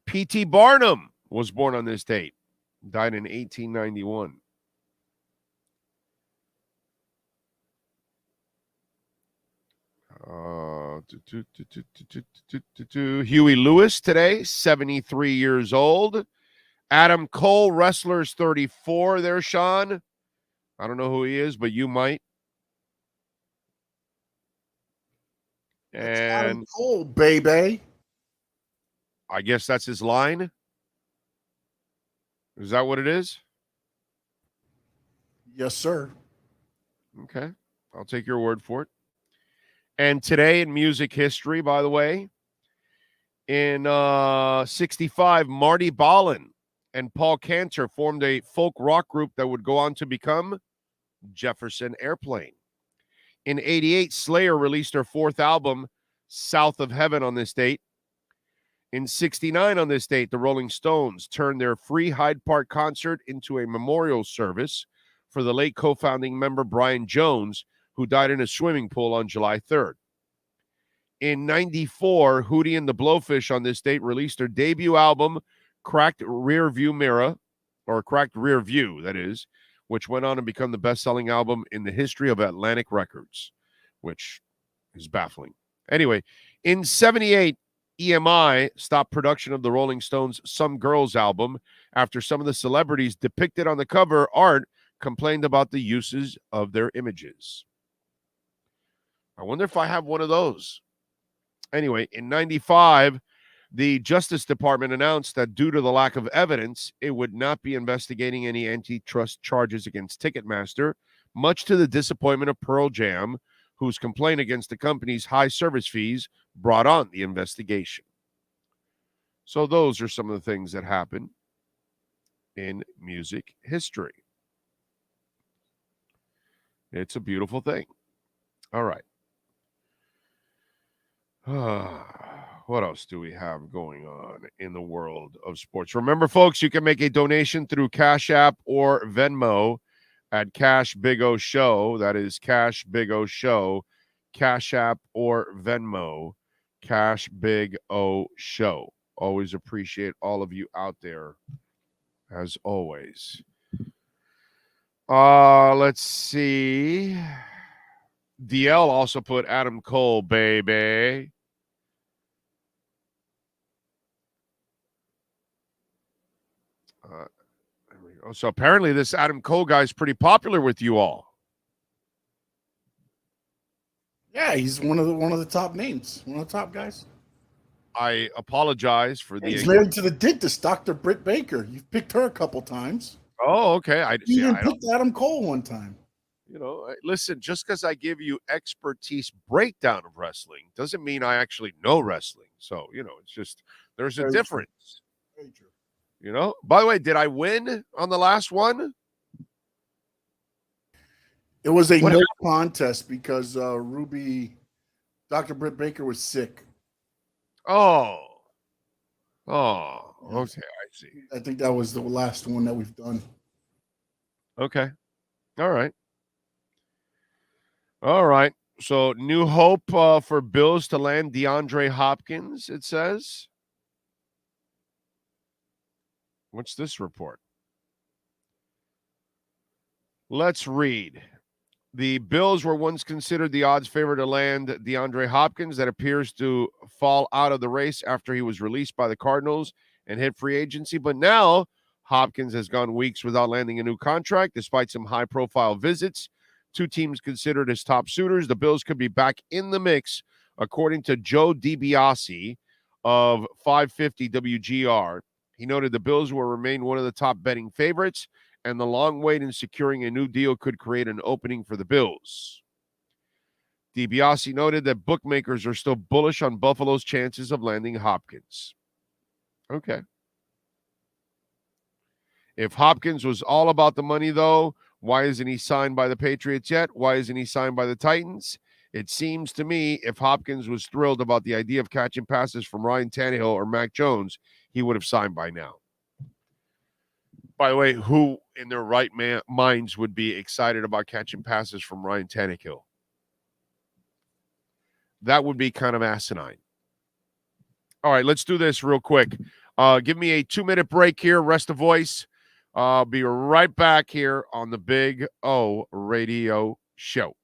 S5: P.T. Barnum was born on this date. Died in 1891. Huey Lewis today, 73 years old. Adam Cole, wrestler's 34 there, Sean. I don't know who he is, but you might. And
S6: Cole, baby.
S5: I guess that's his line. Is that what it is?
S6: Yes, sir.
S5: Okay. I'll take your word for it. And today in music history, by the way, in 65, Marty Ballin and Paul Cantor formed a folk rock group that would go on to become Jefferson Airplane. In 88, Slayer released their 4th album, South of Heaven, on this date. In 69, on this date, the Rolling Stones turned their free Hyde Park concert into a memorial service for the late co-founding member Brian Jones, who died in a swimming pool on July 3rd. In 94, Hootie and the Blowfish on this date released their debut album, Cracked Rear View, that is, which went on to become the best-selling album in the history of Atlantic Records, which is baffling. Anyway, in 78, EMI stopped production of the Rolling Stones' Some Girls album after some of the celebrities depicted on the cover art complained about the uses of their images. I wonder if I have one of those. Anyway, in 95, the Justice Department announced that due to the lack of evidence, it would not be investigating any antitrust charges against Ticketmaster, much to the disappointment of Pearl Jam, whose complaint against the company's high service fees brought on the investigation. So those are some of the things that happen in music history. It's a beautiful thing. All right. What else do we have going on in the world of sports? Remember, folks, you can make a donation through Cash App or Venmo at Cash Big O Show. That is Cash Big O Show, Cash App or Venmo, Cash Big O Show. Always appreciate all of you out there, as always. Let's see. DL also put Adam Cole, baby. There we go. So apparently this Adam Cole guy is pretty popular with you all.
S6: Yeah, he's one of the top names, one of the top guys.
S5: I apologize for the.
S6: He's married to the dentist, Dr. Britt Baker. You've picked her a couple times.
S5: Oh, okay.
S6: You even picked Adam Cole one time.
S5: You know, listen, just because I give you expertise breakdown of wrestling doesn't mean I actually know wrestling. So, you know, it's just there's a difference.
S6: Very true.
S5: You know, by the way, did I win on the last one?
S6: It was a no contest because Dr. Britt Baker was sick.
S5: Oh, okay, I see.
S6: I think that was the last one that we've done.
S5: Okay, all right. So, new hope for Bills to land DeAndre Hopkins. It says. What's this report? Let's read. The Bills were once considered the odds favorite to land DeAndre Hopkins. That appears to fall out of the race after he was released by the Cardinals and hit free agency. But now Hopkins has gone weeks without landing a new contract, despite some high-profile visits. Two teams considered as top suitors. The Bills could be back in the mix, according to Joe DiBiase of 550 WGR. He noted the Bills will remain one of the top betting favorites, and the long wait in securing a new deal could create an opening for the Bills. DiBiase noted that bookmakers are still bullish on Buffalo's chances of landing Hopkins. Okay. If Hopkins was all about the money, though, why isn't he signed by the Patriots yet? Why isn't he signed by the Titans? It seems to me if Hopkins was thrilled about the idea of catching passes from Ryan Tannehill or Mac Jones, he would have signed by now. By the way, who in their right minds would be excited about catching passes from Ryan Tannehill? That would be kind of asinine. All right, let's do this real quick. Give me a 2-minute break here, rest of voice. I'll be right back here on the Big O Radio Show.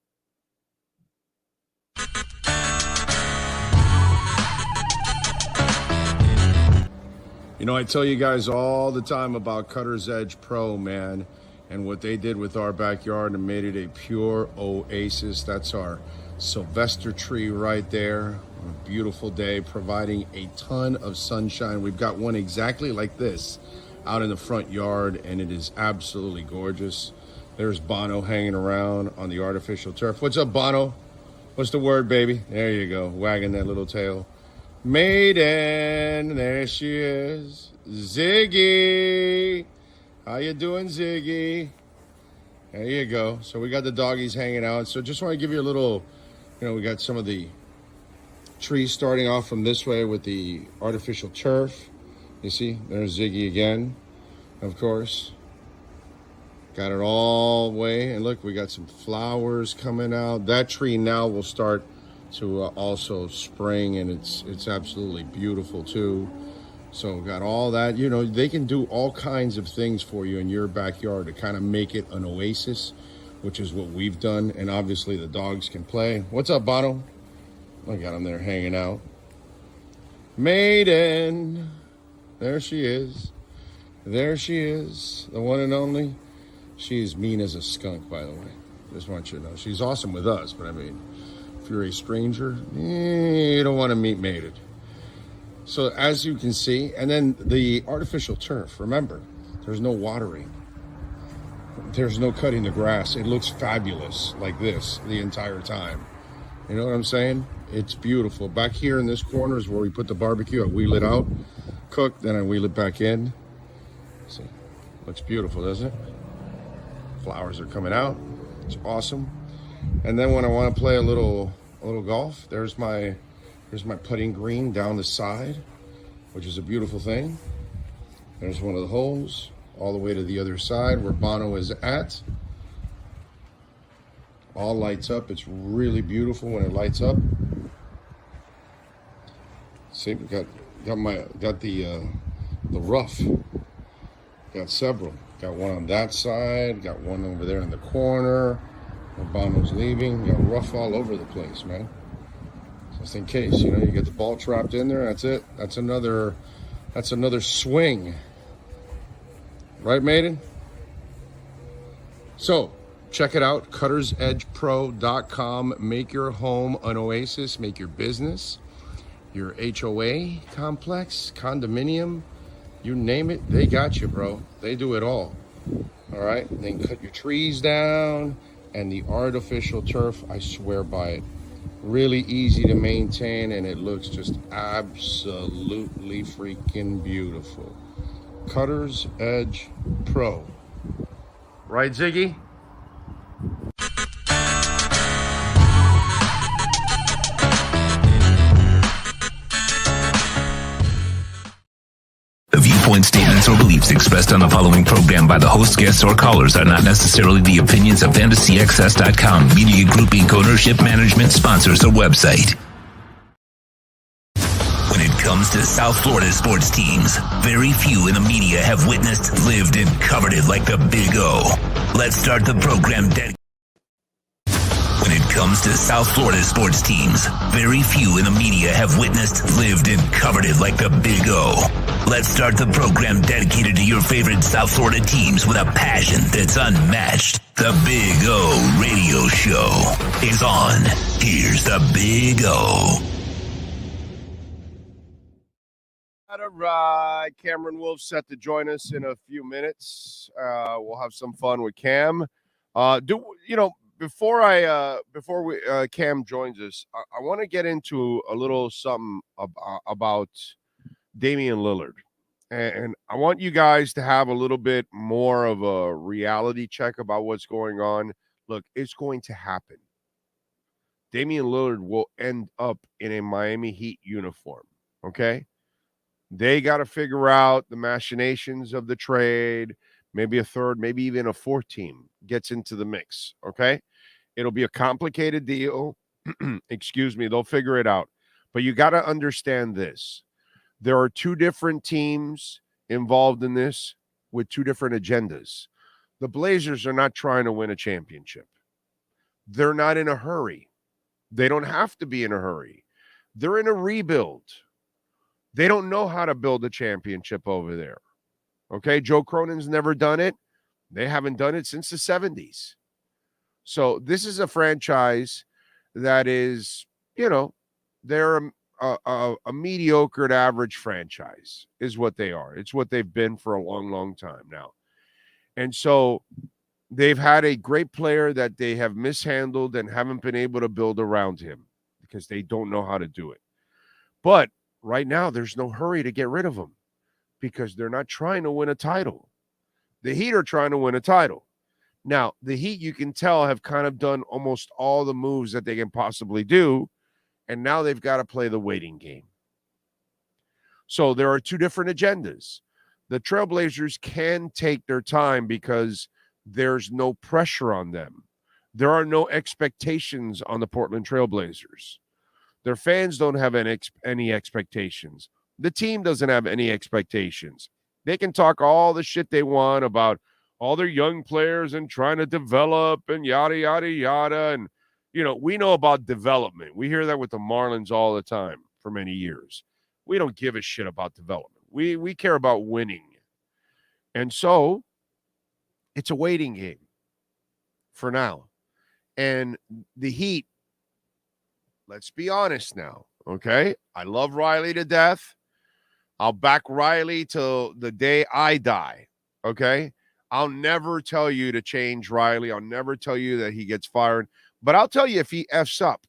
S5: You know, I tell you guys all the time about Cutter's Edge Pro, man, and what they did with our backyard and made it a pure oasis. That's our Sylvester tree right there. A beautiful day, providing a ton of sunshine. We've got one exactly like this out in the front yard, and it is absolutely gorgeous. There's Bono hanging around on the artificial turf. What's up, Bono? What's the word, baby? There you go, wagging that little tail. Maiden, there she is. Ziggy. How you doing, Ziggy? There you go. So we got the doggies hanging out. So just want to give you a little, we got some of the trees starting off from this way with the artificial turf. You see, there's Ziggy again, of course. Got it all the way. And look, we got some flowers coming out. That tree now will start to also spring, and it's absolutely beautiful too. So got all that. They can do all kinds of things for you in your backyard to kind of make it an oasis, which is what we've done. And obviously the dogs can play. What's up, Bono? I got him there hanging out. Maiden. There she is. There she is. The one and only. She's mean as a skunk, by the way. Just want you to know. She's awesome with us, but I mean, if you're a stranger, you don't want to meet mated. So as you can see, and then the artificial turf, remember, there's no watering. There's no cutting the grass. It looks fabulous like this the entire time. You know what I'm saying? It's beautiful. Back here in this corner is where we put the barbecue. I wheel it out, cook, then I wheel it back in. See, looks beautiful, doesn't it? Flowers are coming out. It's awesome. And then when I want to play a little golf, there's my putting green down the side, which is a beautiful thing. There's one of the holes all the way to the other side where Bono is at.
S2: All lights up. It's really beautiful when it lights up. See, we got the rough. Got several. Got one on that side. Got one over there in the corner. Obama's leaving. Got rough all over the place, man. Just in case, you get the ball trapped in there. That's it. That's another swing. Right, Maiden? So, check it out, cuttersedgepro.com. Make your home an oasis. Make your business, your HOA complex, condominium, you name it, they got you, bro. They do it all. All right? Then cut your trees down, and the artificial turf, I swear by it. Really easy to maintain, and it looks just absolutely freaking beautiful. Cutter's Edge Pro. Right, Ziggy?
S4: The viewpoint, statements, or beliefs expressed on the following program by the host, guests, or callers are not necessarily the opinions of FantasyXS.com, Media Group Inc., ownership, management, sponsors, or website. When it comes to South Florida sports teams, very few in the media have witnessed, lived, and covered it like the Big O. Let's start the program dedicated. When it comes to South Florida sports teams, very few in the media have witnessed, lived, and covered it like the Big O. Let's start the program dedicated to your favorite South Florida teams with a passion that's unmatched. The Big O Radio Show is on. Here's the Big O.
S5: All right, Cameron Wolf's set to join us in a few minutes. We'll have some fun with Cam. Before Cam joins us, I want to get into a little something about Damian Lillard. And I want you guys to have a little bit more of a reality check about what's going on. Look, it's going to happen. Damian Lillard will end up in a Miami Heat uniform, okay? They got to figure out the machinations of the trade. Maybe a third, maybe even a fourth team gets into the mix, okay? It'll be a complicated deal. Excuse me, they'll figure it out. But you got to understand this. There are two different teams involved in this with two different agendas. The Blazers are not trying to win a championship. They're not in a hurry. They don't have to be in a hurry. They're in a rebuild. They don't know how to build a championship over there. Okay, Joe Cronin's never done it. They haven't done it since the 70s. So this is a franchise that is, they're a mediocre to average franchise is what they are. It's what they've been for a long, long time now. And so they've had a great player that they have mishandled and haven't been able to build around him because they don't know how to do it. But right now, there's no hurry to get rid of him because they're not trying to win a title. The Heat are trying to win a title. Now, the Heat, you can tell, have kind of done almost all the moves that they can possibly do, and now they've got to play the waiting game. So there are two different agendas. The Trailblazers can take their time because there's no pressure on them. There are no expectations on the Portland Trailblazers. Their fans don't have any expectations. The team doesn't have any expectations. They can talk all the shit they want about all their young players and trying to develop and yada, yada, yada. And, we know about development. We hear that with the Marlins all the time for many years. We don't give a shit about development. We care about winning. And so it's a waiting game for now. And the Heat, let's be honest now, okay? I love Riley to death. I'll back Riley till the day I die, okay? I'll never tell you to change Riley. I'll never tell you that he gets fired. But I'll tell you if he F's up.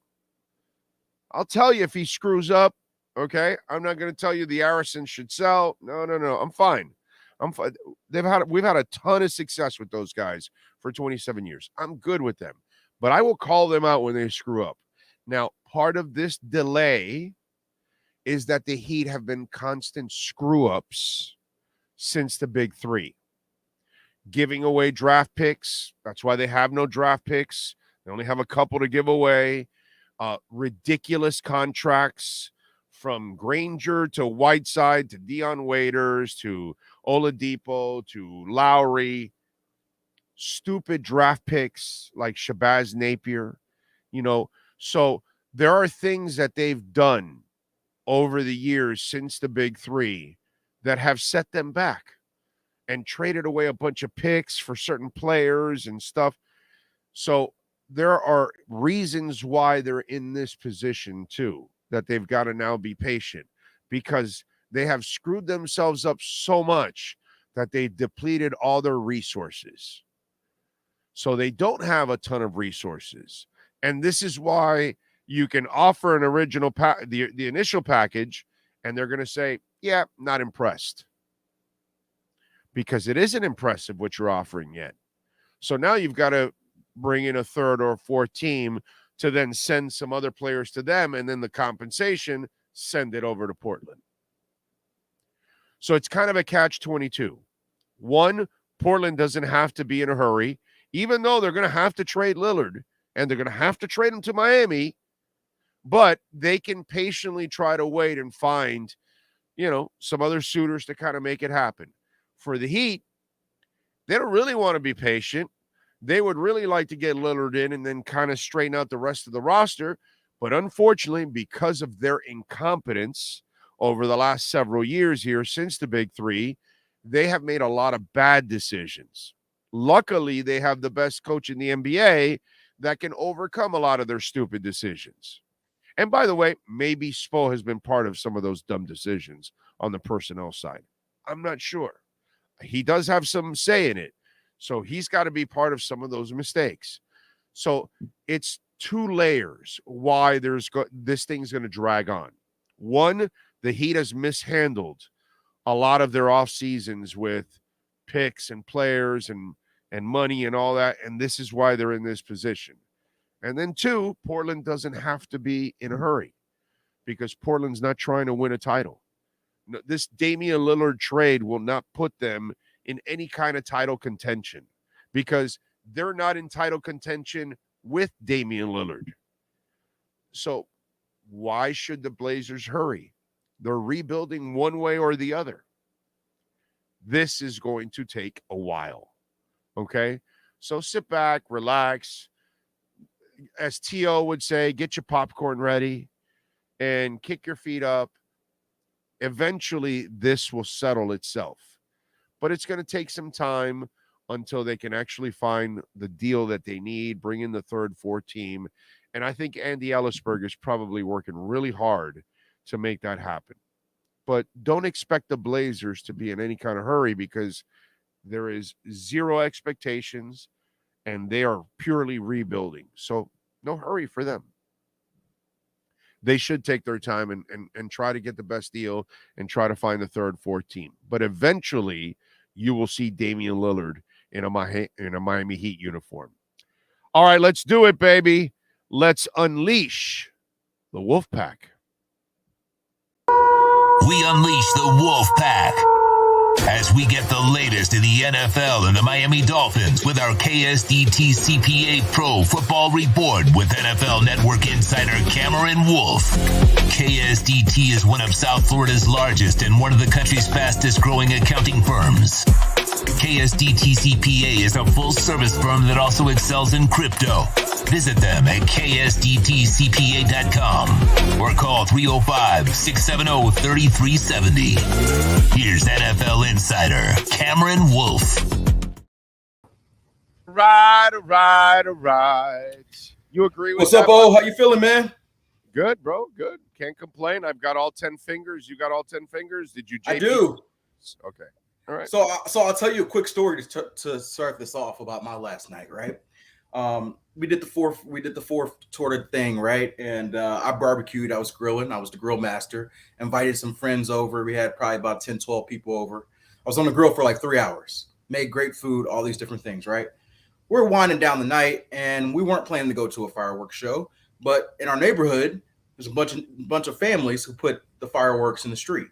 S5: I'll tell you if he screws up, okay? I'm not going to tell you the Harrison should sell. No. I'm fine. We've had a ton of success with those guys for 27 years. I'm good with them. But I will call them out when they screw up. Now, part of this delay is that the Heat have been constant screw-ups since the Big Three. Giving away draft picks. That's why they have no draft picks. They only have a couple to give away. Ridiculous contracts from Granger to Whiteside to Dion Waiters to Oladipo to Lowry. Stupid draft picks like Shabazz Napier. So there are things that they've done over the years since the Big Three that have set them back and traded away a bunch of picks for certain players and stuff. So there are reasons why they're in this position too, that they've got to now be patient because they have screwed themselves up so much that they've depleted all their resources. So they don't have a ton of resources. And this is why you can offer an original the initial package, and they're going to say, yeah, not impressed. Because it isn't impressive what you're offering yet. So now you've got to bring in a third or fourth team to then send some other players to them, and then the compensation, send it over to Portland. So it's kind of a catch-22. One, Portland doesn't have to be in a hurry, even though they're going to have to trade Lillard, and they're going to have to trade him to Miami, but they can patiently try to wait and find, some other suitors to kind of make it happen. For the Heat, they don't really want to be patient. They would really like to get Lillard in and then kind of straighten out the rest of the roster. But unfortunately, because of their incompetence over the last several years here since the Big Three, they have made a lot of bad decisions. Luckily, they have the best coach in the NBA that can overcome a lot of their stupid decisions. And by the way, maybe Spo has been part of some of those dumb decisions on the personnel side. I'm not sure. He does have some say in it. So he's got to be part of some of those mistakes. So it's two layers why this thing's going to drag on. One, the Heat has mishandled a lot of their off seasons with picks and players and money and all that. And this is why they're in this position. And then two, Portland doesn't have to be in a hurry because Portland's not trying to win a title. This Damian Lillard trade will not put them in any kind of title contention because they're not in title contention with Damian Lillard. So why should the Blazers hurry? They're rebuilding one way or the other. This is going to take a while. Okay? So sit back, relax. As T.O. would say, get your popcorn ready and kick your feet up. Eventually, this will settle itself. But it's going to take some time until they can actually find the deal that they need, bring in the third, fourth team. And I think Andy Ellisberg is probably working really hard to make that happen. But don't expect the Blazers to be in any kind of hurry because there is zero expectations and they are purely rebuilding. So no hurry for them. They should take their time and try to get the best deal and try to find the third, fourth team. But eventually, you will see Damian Lillard in a Miami Heat uniform. All right, let's do it, baby. Let's unleash the Wolfpack.
S4: We unleash the Wolfpack as we get the latest in the NFL and the Miami Dolphins with our KSDT CPA Pro Football Report with NFL Network insider Cameron Wolf. KSDT is one of South Florida's largest and one of the country's fastest growing accounting firms. KSDT CPA is a full-service firm that also excels in crypto. Visit them at ksdtcpa.com or call 305-670-3370. Here's NFL insider Cameron Wolf.
S5: Right. You agree with
S11: What's
S5: that?
S11: up, O? How you feeling, man?
S5: Good, bro. Good. Can't complain. I've got all 10 fingers. You got all 10 fingers? Did you?
S11: I do.
S5: Okay. All right.
S11: So I'll tell you a quick story to start this off about my last night, right? We did the fourth torta thing, right? And I barbecued. I was grilling. I was the grill master. Invited some friends over. We had probably about 10, 12 people over. I was on the grill for like 3 hours. Made great food, all these different things, right? We're winding down the night, and we weren't planning to go to a fireworks show. But in our neighborhood, there's a bunch of families who put the fireworks in the street.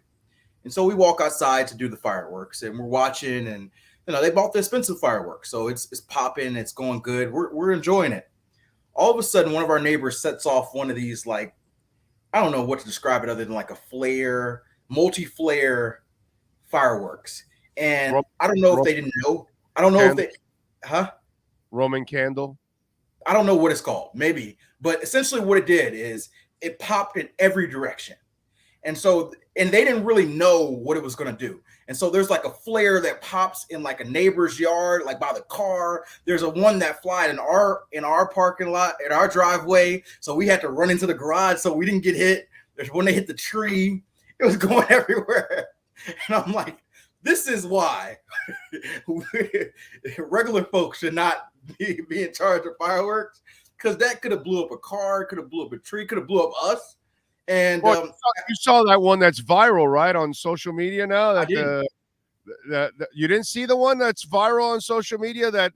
S11: And so we walk outside to do the fireworks, and we're watching, and they bought the expensive fireworks, so it's popping, it's going good. We're enjoying it. All of a sudden, one of our neighbors sets off one of these, like, I don't know what to describe it other than like a flare, multi-flare fireworks. And I don't know if they didn't know. I don't know if they,
S5: Roman candle.
S11: I don't know what it's called, maybe. But essentially what it did is it popped in every direction. And so, and they didn't really know what it was going to do. And so there's like a flare that pops in like a neighbor's yard, like by the car. There's a one that flied in our parking lot, in our driveway. So we had to run into the garage so we didn't get hit. There's one that hit the tree. It was going everywhere. And I'm like, this is why regular folks should not be in charge of fireworks, because that could have blew up a car, could have blew up a tree, could have blew up us. And
S5: you saw that one that's viral, right, on social media now. That you didn't see the one that's viral on social media that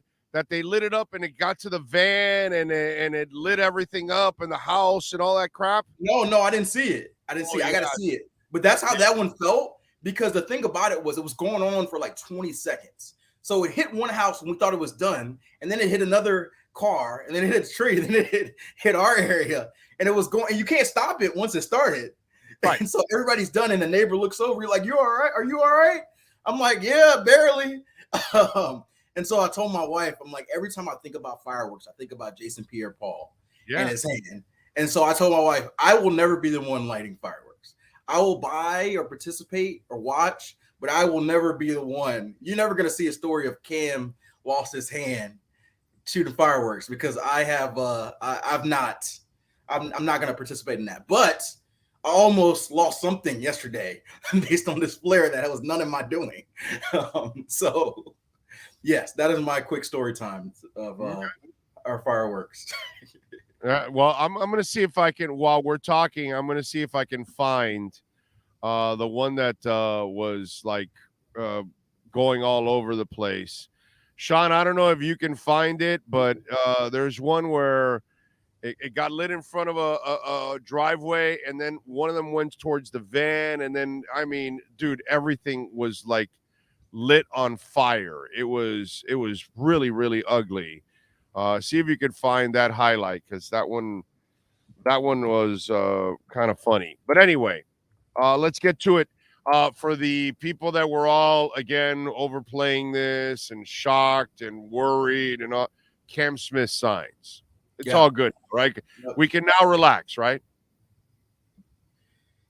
S5: they lit it up and it got to the van and it lit everything up in the house and all that crap.
S11: No, I didn't see it. I gotta see it. But that's how that one felt, because the thing about it was going on for like 20 seconds. So it hit one house and we thought it was done, and then it hit another car, and then it hit a tree, and then it hit our area, and it was going, and you can't stop it once it started. Right. And so everybody's done, and the neighbor looks over, you're like, you all right? Are you all right? I'm like, yeah, barely. And so I told my wife, I'm like, every time I think about fireworks, I think about Jason Pierre-Paul and his hand. And so I told my wife, I will never be the one lighting fireworks. I will buy or participate or watch, but I will never be the one. You're never going to see a story of Cam lost his hand shooting fireworks, because I'm not going to participate in that. But I almost lost something yesterday based on this flare that was none of my doing. So yes, that is my quick story time of our fireworks.
S5: Well, I'm going to see if I can, while we're talking, I'm going to see if I can find the one that was like going all over the place. Sean, I don't know if you can find it, but there's one where it got lit in front of a driveway, and then one of them went towards the van, and then, I mean, dude, everything was like lit on fire. It was really, really ugly. See if you could find that highlight, because that one was kind of funny. But anyway, let's get to it. For the people that were all, again, overplaying this and shocked and worried and all, Cam Smith signs. It's all good, right? Yep. We can now relax, right?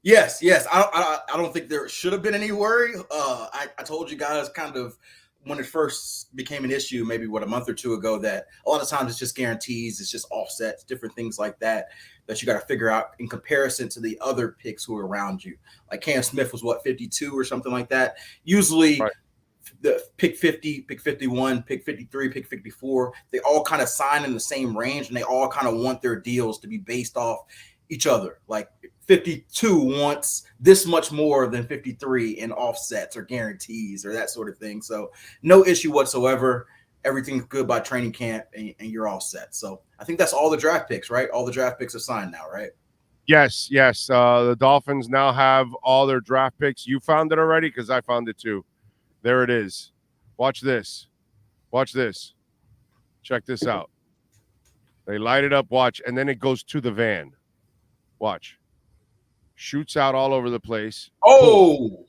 S11: Yes. I don't think there should have been any worry. I told you guys kind of when it first became an issue, maybe a month or two ago, that a lot of times it's just guarantees, it's just offsets, different things like that you got to figure out in comparison to the other picks who are around you. Like Cam Smith was 52 or something like that. Usually the pick 50, pick 51, pick 53, pick 54, they all kind of sign in the same range, and they all kind of want their deals to be based off each other. Like 52 wants this much more than 53 in offsets or guarantees or that sort of thing. So no issue whatsoever. Everything's good by training camp, and you're all set. So I think that's all the draft picks, right? All the draft picks are signed now, right?
S5: Yes. The Dolphins now have all their draft picks. You found it already? Because I found it too. There it is. Watch this. Check this out. They light it up, watch, and then it goes to the van. Watch. Shoots out all over the place.
S11: Oh,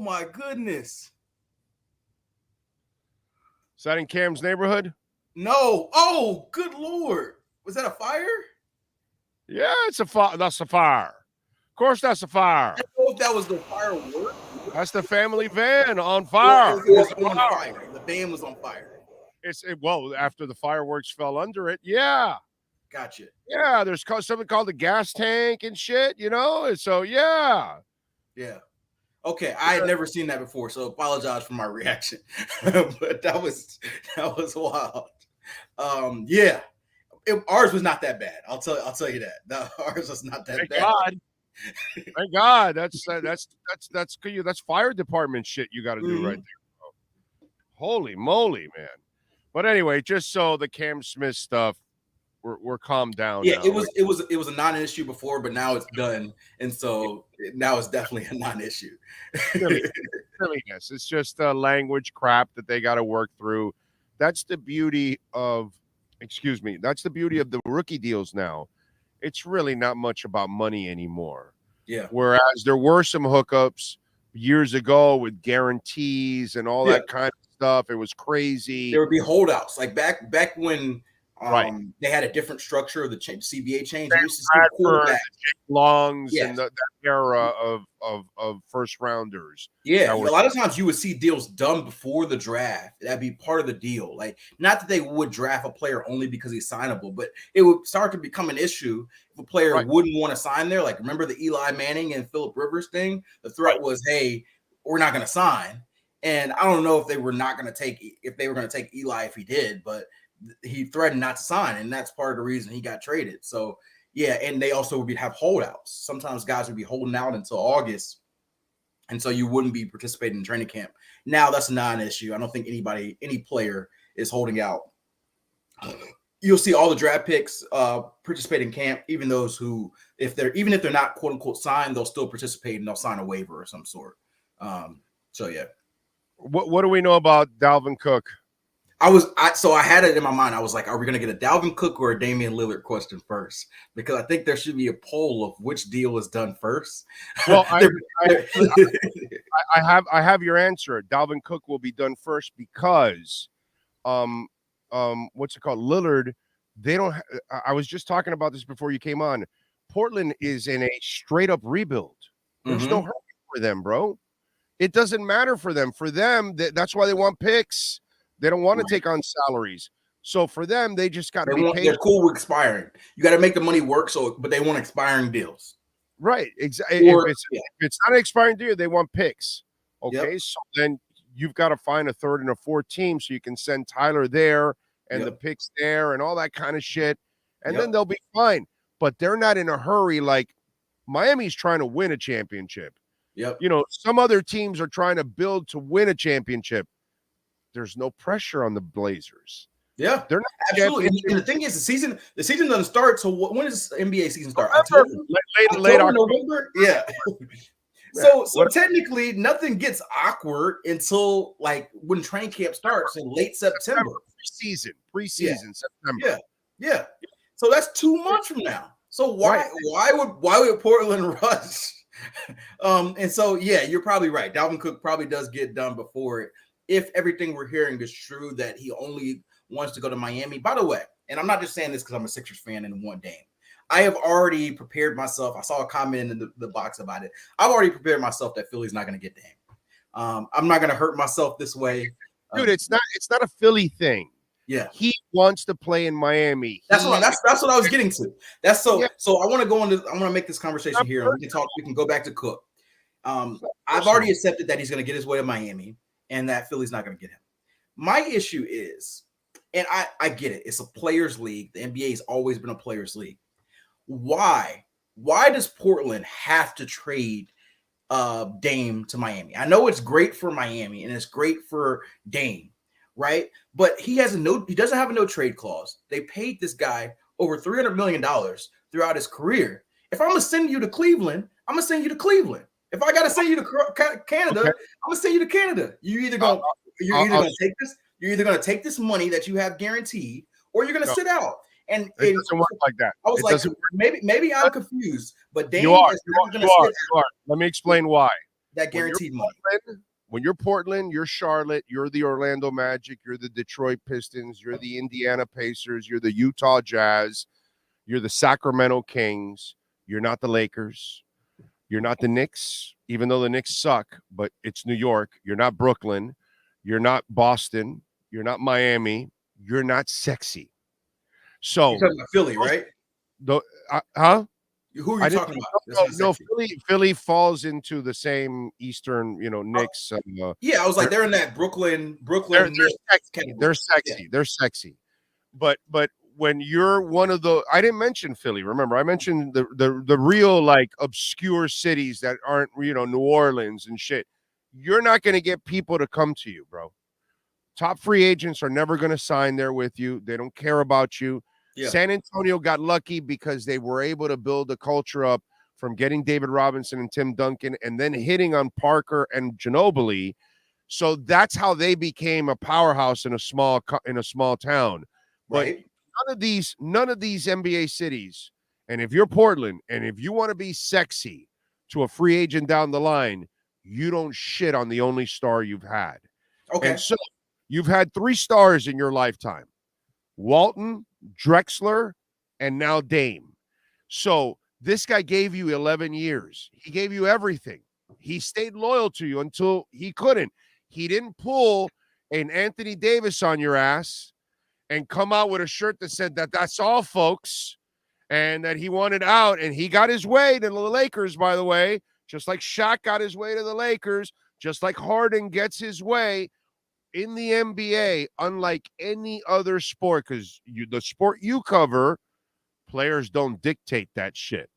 S11: my goodness.
S5: Is that in Cam's neighborhood?
S11: No. Oh, good Lord. Was that a fire?
S5: Yeah, it's a fire. That's a fire. Of course, that's a fire.
S11: I don't know if that was the firework.
S5: That's the family van on fire.
S11: It was on fire. The van was on fire.
S5: Well, after the fireworks fell under it, yeah.
S11: Gotcha.
S5: Yeah, there's something called the gas tank and shit, So, yeah.
S11: Yeah. Okay, I had never seen that before, so apologize for my reaction. But that was wild. Yeah. Ours was not that bad. I'll tell you that. No, ours was not that bad.
S5: God. Thank God. That's fire department shit you got to do right there, bro. Holy moly, man. But anyway, just so the Cam Smith stuff, we're calmed down.
S11: Yeah,
S5: now.
S11: it was a non-issue before, but now it's done, and so now it's definitely a non-issue.
S5: Silliness. It's just language crap that they got to work through. That's the beauty of, that's the beauty of the rookie deals now. It's really not much about money anymore.
S11: Yeah.
S5: Whereas there were some hookups years ago with guarantees and all that kind of stuff. It was crazy.
S11: There would be holdouts, like back when they had a different structure of the CBA change. You used to see quarterbacks,
S5: Longs, and that era of first rounders.
S11: Yeah, a lot of times you would see deals done before the draft. That'd be part of the deal. Like, not that they would draft a player only because he's signable, but it would start to become an issue if a player wouldn't want to sign there. Like, remember the Eli Manning and Phillip Rivers thing? The threat was, hey, we're not going to sign. And I don't know if they were going to take Eli if he did, but he threatened not to sign, and that's part of the reason he got traded. So yeah, and they also would have holdouts. Sometimes guys would be holding out until August, and so you wouldn't be participating in training camp. Now that's a non-issue. I don't think any player is holding out. You'll see all the draft picks participate in camp, even those who, if they're not quote unquote signed, they'll still participate and they'll sign a waiver of some sort. So yeah.
S5: What do we know about Dalvin Cook?
S11: So I had it in my mind. I was like, are we going to get a Dalvin Cook or a Damian Lillard question first? Because I think there should be a poll of which deal is done first.
S5: Well, I have your answer. Dalvin Cook will be done first because, what's it called? Lillard. They don't. I was just talking about this before you came on. Portland is in a straight up rebuild. There's no hurry for them, bro. It doesn't matter for them. For them, that's why they want picks. They don't want to take on salaries. So for them, they just got to be paid.
S11: They're cool with expiring. You got to make the money work. But they want expiring deals.
S5: Right. Exactly. If it's not an expiring deal, they want picks. Okay. Yep. So then you've got to find a third and a fourth team so you can send Tyler there and the picks there and all that kind of shit. And then they'll be fine. But they're not in a hurry. Like Miami's trying to win a championship.
S11: Yep.
S5: You know, some other teams are trying to build to win a championship. There's no pressure on the Blazers.
S11: Yeah,
S5: they're not
S11: absolutely. And the thing is, the season doesn't start. So when does NBA season start?
S5: Late October.
S11: November. Yeah. So technically, nothing gets awkward until like when training camp starts in late September.
S5: Preseason, September.
S11: Yeah. So that's 2 months from now. So why would Portland rush? And so you're probably right. Dalvin Cook probably does get done before it. If everything we're hearing is true, that he only wants to go to Miami. By the way, and I'm not just saying this because I'm a Sixers fan and want Dame. I have already prepared myself. I saw a comment in the box about it. I've already prepared myself that Philly's not going to get Dame. I'm not going to hurt myself this way.
S5: Dude, it's not a Philly thing.
S11: Yeah.
S5: He wants to play in Miami.
S11: That's what I was getting to. So I want to go into, I want to make this conversation here. And we can go back to Cook. I've already accepted that he's going to get his way to Miami, and that Philly's not going to get him. My issue is, and I get it, it's a players' league. The NBA has always been a players' league. Why does Portland have to trade Dame to Miami? I know it's great for Miami and it's great for Dame, right? But he doesn't have a no trade clause. They paid this guy over $300 million throughout his career. If I'm going to send you to Cleveland, I'm going to send you to Cleveland. If I got to send you to Canada, I'm going to send you to Canada. You're either going to take this money that you have guaranteed, or you're going to sit out. And
S5: it doesn't work like that.
S11: I was like, maybe I'm confused, but Dame
S5: you are. Let me explain why.
S11: That guaranteed money.
S5: When you're Portland, you're Charlotte, you're the Orlando Magic, you're the Detroit Pistons, you're the Indiana Pacers, you're the Utah Jazz, you're the Sacramento Kings, you're not the Lakers. You're not the Knicks, even though the Knicks suck, but it's New York. You're not Brooklyn. You're not Boston. You're not Miami. You're not sexy. So
S11: you're talking about Philly, right?
S5: Who are you talking about? No, Philly falls into the same Eastern, Knicks.
S11: I was like, they're in that Brooklyn.
S5: They're sexy. They're sexy. But when you're one of the, I didn't mention Philly. Remember, I mentioned the real like obscure cities that aren't, New Orleans and shit. You're not going to get people to come to you, bro. Top free agents are never going to sign there with you. They don't care about you.
S11: Yeah.
S5: San Antonio got lucky because they were able to build a culture up from getting David Robinson and Tim Duncan and then hitting on Parker and Ginobili. So that's how they became a powerhouse in a small town. But
S11: Right.
S5: none of these NBA cities, and if you're Portland, and if you want to be sexy to a free agent down the line, you don't shit on the only star you've had.
S11: Okay.
S5: And so you've had 3 stars in your lifetime: Walton, Drexler, and now Dame. So this guy gave you 11 years. He gave you everything. He stayed loyal to you until he couldn't. He didn't pull an Anthony Davis on your ass and come out with a shirt that said that's all, folks, and that he wanted out. And he got his way to the Lakers, by the way, just like Shaq got his way to the Lakers, just like Harden gets his way in the NBA, unlike any other sport, because the sport you cover, players don't dictate that shit.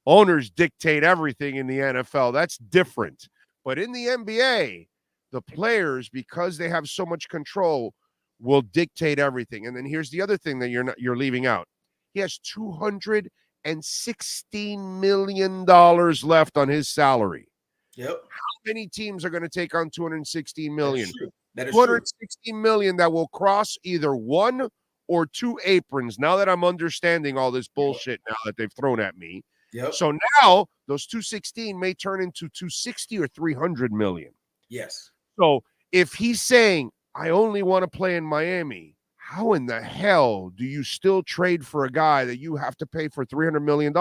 S5: Owners dictate everything in the NFL. That's different. But in the NBA, the players, because they have so much control, will dictate everything. And then here's the other thing that you're leaving out. He has $216 million left on his salary.
S11: Yep.
S5: How many teams are going to take on $216 million?
S11: That is
S5: $216 million that will cross either 1 or 2 aprons. Now that I'm understanding all this bullshit now that they've thrown at me.
S11: Yep.
S5: So now those 216 may turn into 260 or 300 million.
S11: Yes.
S5: So if he's saying, I only want to play in Miami, how in the hell do you still trade for a guy that you have to pay for $300 million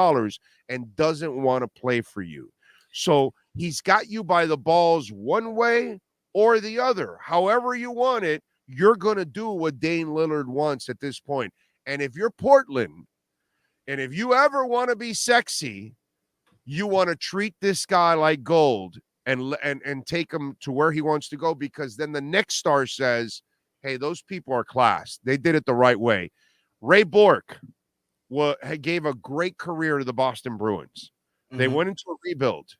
S5: and doesn't want to play for you? So he's got you by the balls one way or the other. However you want it, you're going to do what Dame Lillard wants at this point. And if you're Portland, and if you ever want to be sexy, you want to treat this guy like gold and take him to where he wants to go, because then the next star says, hey, those people are class. They did it the right way. Ray Bork gave a great career to the Boston Bruins. Mm-hmm. They went into a rebuild.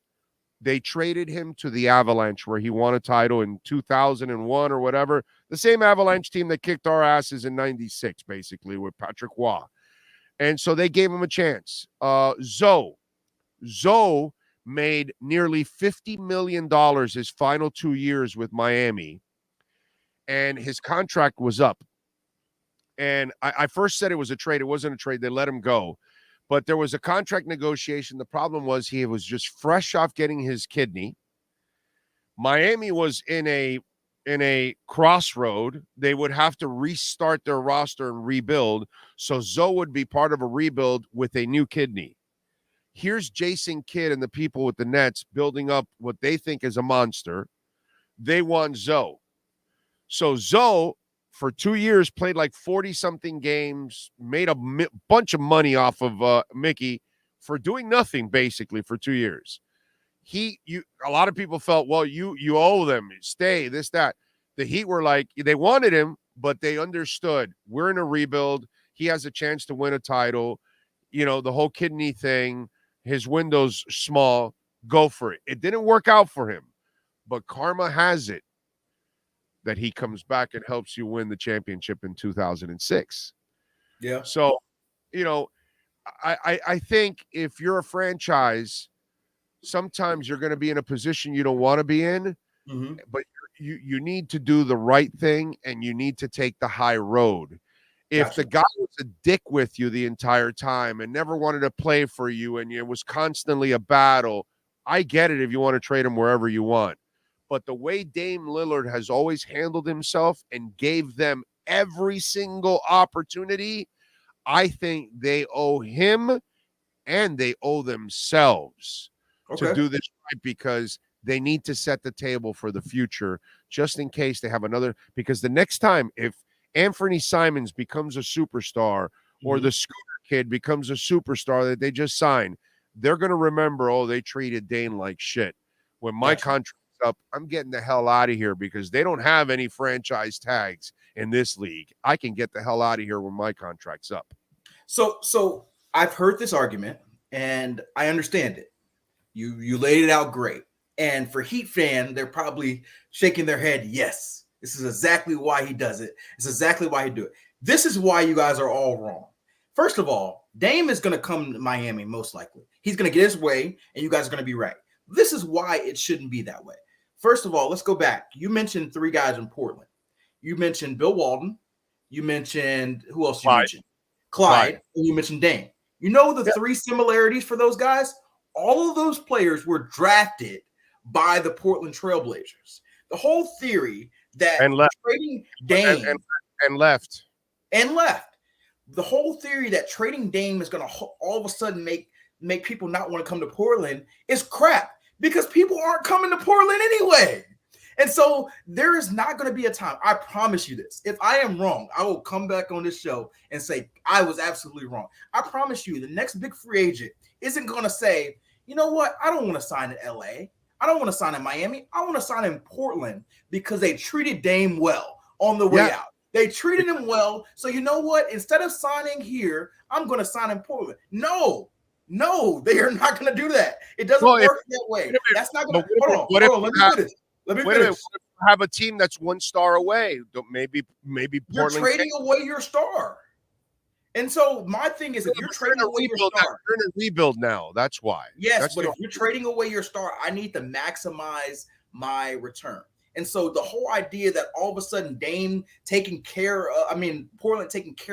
S5: They traded him to the Avalanche, where he won a title in 2001 or whatever. The same Avalanche team that kicked our asses in 96, basically, with Patrick Waugh. And so they gave him a chance. Zoe made nearly $50 million his final 2 years with Miami, and his contract was up. And I first said it was a trade. It wasn't a trade. They let him go. But there was a contract negotiation. The problem was he was just fresh off getting his kidney. Miami was in a crossroad. They would have to restart their roster and rebuild. So Zoe would be part of a rebuild with a new kidney. Here's Jason Kidd and the people with the Nets building up what they think is a monster. They want Zoe. So Zoe, for 2 years, played like 40-something games, made a bunch of money off of Mickey for doing nothing, basically, for 2 years. A lot of people felt, well, you owe them, stay, this, that. The Heat were like, they wanted him, but they understood, we're in a rebuild. He has a chance to win a title. You know, the whole kidney thing, his window's small, go for it. It didn't work out for him, but karma has it that he comes back and helps you win the championship in 2006.
S11: Yeah.
S5: So, you know, I think if you're a franchise, sometimes you're going to be in a position you don't want to be in, but you need to do the right thing and you need to take the high road. If the guy was a dick with you the entire time and never wanted to play for you and it was constantly a battle, I get it if you want to trade him wherever you want. But the way Dame Lillard has always handled himself and gave them every single opportunity, I think they owe him and they owe themselves to do this right, because they need to set the table for the future just in case they have another. Because the next time, if Anthony Simons becomes a superstar or the Scooter kid becomes a superstar that they just signed, they're going to remember, oh, they treated Dame like shit. When my contract's up, I'm getting the hell out of here because they don't have any franchise tags in this league. I can get the hell out of here when my contract's up.
S11: So I've heard this argument and I understand it. You laid it out great. And for Heat fan, they're probably shaking their head. Yes, this is exactly why he does it. It's exactly why he do it. This is why you guys are all wrong. First of all, Dame is going to come to Miami most likely. He's going to get his way, and you guys are going to be right. This is why it shouldn't be that way. First of all, let's go back. You mentioned 3 guys in Portland. You mentioned Bill Walton. You mentioned who else? You mentioned Clyde, and you mentioned Dame. You know the 3 similarities for those guys? All of those players were drafted by the Portland Trailblazers. The whole theory that trading Dame
S5: and left.
S11: The whole theory that trading Dame is going to all of a sudden make people not want to come to Portland is crap, because people aren't coming to Portland anyway. And so there is not going to be a time, I promise you this. If I am wrong, I will come back on this show and say I was absolutely wrong. I promise you the next big free agent isn't going to say, you know what, I don't want to sign in LA. I don't want to sign in Miami. I want to sign in Portland because they treated Dame well on the way out. They treated him well. So you know what? Instead of signing here, I'm going to sign in Portland. No, they are not going to do that. It doesn't work that way. That's not going to. Hold on. Let me finish.
S5: Have a team that's 1 star away. Maybe
S11: you're trading away your star. And so my thing is, if you're trading away your star,
S5: you're in a rebuild now. That's why.
S11: Yes, but if you're trading away your star, I need to maximize my return. And so the whole idea that all of a sudden Portland taking care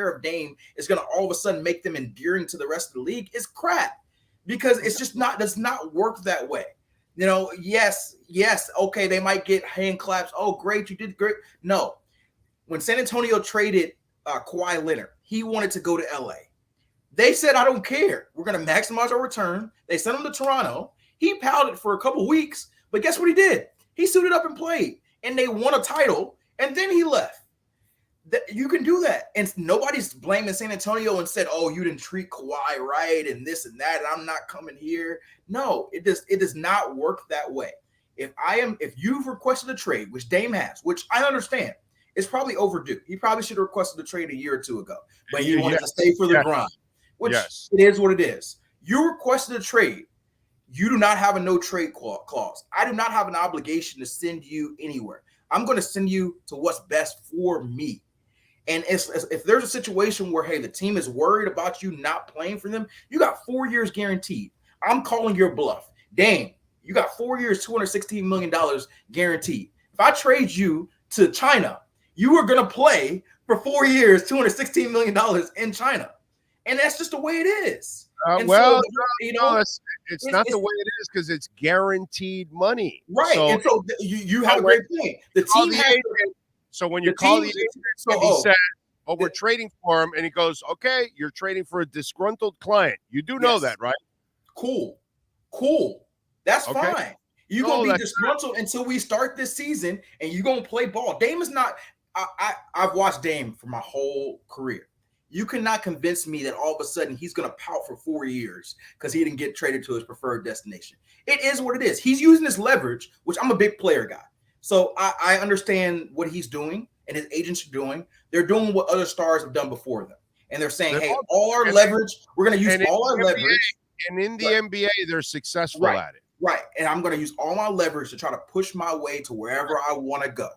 S11: of Dame is going to all of a sudden make them endearing to the rest of the league is crap, because it's just does not work that way. You know, yes, okay, they might get hand claps. Oh, great, you did great. No, when San Antonio traded Kawhi Leonard, he wanted to go to LA. They said, I don't care. We're going to maximize our return. They sent him to Toronto. He pouted for a couple weeks, but guess what he did? He suited up and played, and they won a title, and then he left. You can do that. And nobody's blaming San Antonio and said, oh, you didn't treat Kawhi right and this and that, and I'm not coming here. No, it does not work that way. If you've requested a trade, which Dame has, which I understand, it's probably overdue. He probably should have requested a trade a year or 2 ago, but he wanted to stay for the grind, which it is what it is. You requested a trade. You do not have a no trade clause. I do not have an obligation to send you anywhere. I'm going to send you to what's best for me. And if there's a situation where, hey, the team is worried about you not playing for them, you got 4 years guaranteed. I'm calling your bluff. Dame, you got 4 years, $216 million guaranteed. If I trade you to China, you are going to play for 4 years, $216 million in China. And that's just the way it is.
S5: It's not the way it is, because it's guaranteed money.
S11: Right. So, and so you have a great point. The team has
S5: So when you call the agent and he says, oh, we're trading for him, and he goes, okay, you're trading for a disgruntled client. You do know that, right?
S11: Cool. That's fine. You're going to be disgruntled until we start this season, and you're going to play ball. Dame is not – I've watched Dame for my whole career. You cannot convince me that all of a sudden he's going to pout for 4 years because he didn't get traded to his preferred destination. It is what it is. He's using his leverage, which I'm a big player guy. So I understand what he's doing and his agents are doing. They're doing what other stars have done before them. And they're saying, hey, all our leverage, we're going to use all our leverage.
S5: And in the NBA, they're successful at it.
S11: Right. And I'm going to use all my leverage to try to push my way to wherever I want to go.